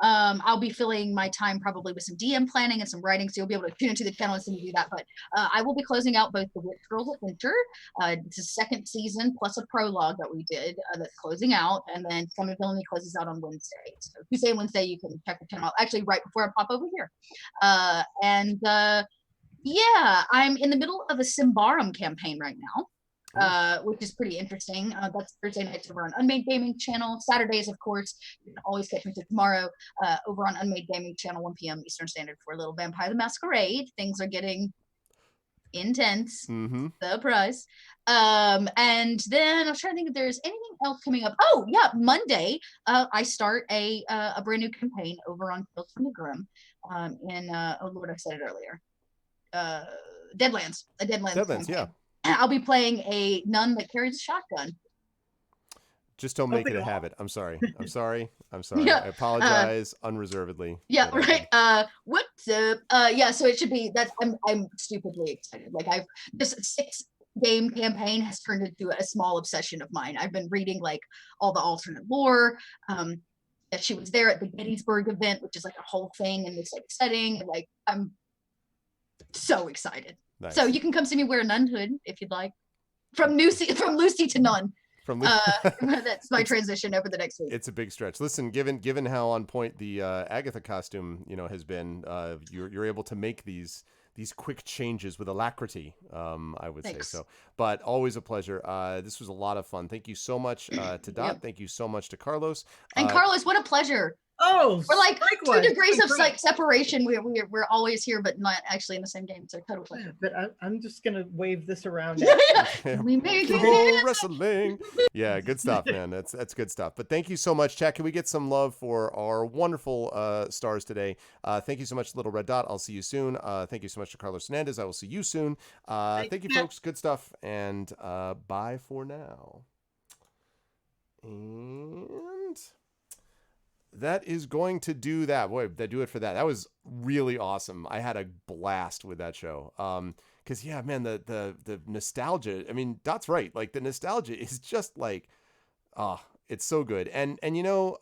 S3: I'll be filling my time probably with some DM planning and some writing, so you'll be able to tune into the channel and see me do that. But I will be closing out both the Witch Girls Adventure, it's the 2nd season plus a prologue that we did that's closing out, and then Summon Villainy closes out on Wednesday. So Tuesday and Wednesday you can check the channel actually right before I pop over here. Yeah, I'm in the middle of a Symbarum campaign right now, which is pretty interesting. That's Thursday nights over on Unmade Gaming channel. Saturdays, of course, you can always catch me tomorrow over on Unmade Gaming channel, 1 p.m. Eastern Standard for a little Vampire the Masquerade. Things are getting intense.
S2: Mm-hmm.
S3: Surprise. And then I was trying to think if there's anything else coming up. Oh yeah, Monday I start a brand new campaign over on Tales from the Grim in oh Lord, I said it earlier. Deadlands.
S2: Deadlands,
S3: campaign.
S2: yeah.
S3: I'll be playing a nun that carries a shotgun.
S2: Just don't make it a habit. I'm sorry.
S3: Yeah,
S2: I apologize unreservedly.
S3: Yeah,
S2: but,
S3: right. What's up? Yeah, so it should be that I'm stupidly excited. Like this 6-game campaign has turned into a small obsession of mine. I've been reading like all the alternate lore. That she was there at the Gettysburg event, which is like a whole thing in this like setting. Like I'm so excited.
S2: Nice.
S3: So you can come see me wear a nun hood if you'd like. From Lucy to nun. That's my transition over the next week.
S2: It's a big stretch. Listen, given how on point the Agatha costume has been, you're able to make these quick changes with alacrity. I would
S3: Thanks.
S2: say so. But always a pleasure. This was a lot of fun. Thank you so much to Dot.
S3: Yep.
S2: Thank you so much to Carlos.
S3: And Carlos, what a pleasure.
S4: Oh,
S3: We're like
S4: likewise.
S3: 2 degrees of
S4: Great.
S3: like separation. We're always here, but not actually in the same game. So total pleasure.
S4: But I'm just gonna wave this around.
S2: Yeah.
S3: We make
S2: Pro
S3: it.
S2: wrestling. Yeah, good stuff, man. That's good stuff. But thank you so much, chat. Can we get some love for our wonderful stars today? Thank you so much, Little Red Dot. I'll see you soon. Thank you so much to Carlos Hernandez. I will see you soon. Thank you, folks. Good stuff. And bye for now. And that is going to do that. Boy, that do it for that. That was really awesome. I had a blast with that show. Because yeah, man, the nostalgia. I mean, Dot's right. Like the nostalgia is just like, it's so good. And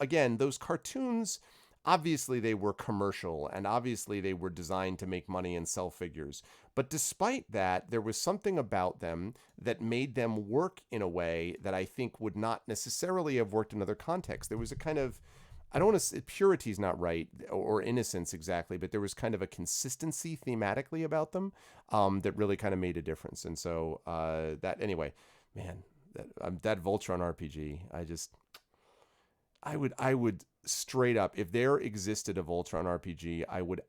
S2: again, those cartoons, obviously they were commercial and obviously they were designed to make money and sell figures. But despite that, there was something about them that made them work in a way that I think would not necessarily have worked in other contexts. There was a kind of, I don't want to say purity is not right, or innocence exactly, but there was kind of a consistency thematically about them that really kind of made a difference. And so that anyway, man, that Voltron RPG, I would straight up, if there existed a Voltron RPG, I would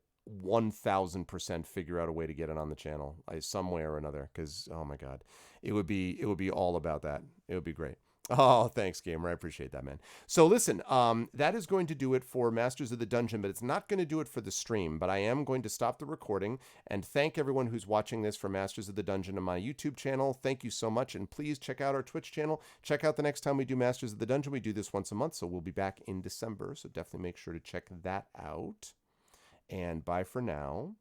S2: 1000% figure out a way to get it on the channel, some way or another. Because oh my god, it would be all about that. It would be great. Oh, thanks, gamer. I appreciate that, man. So listen, that is going to do it for Masters of the Dungeon, but it's not going to do it for the stream. But I am going to stop the recording and thank everyone who's watching this for Masters of the Dungeon on my YouTube channel. Thank you so much, and please check out our Twitch channel. Check out the next time we do Masters of the Dungeon. We do this once a month, so we'll be back in December. So definitely make sure to check that out. And bye for now.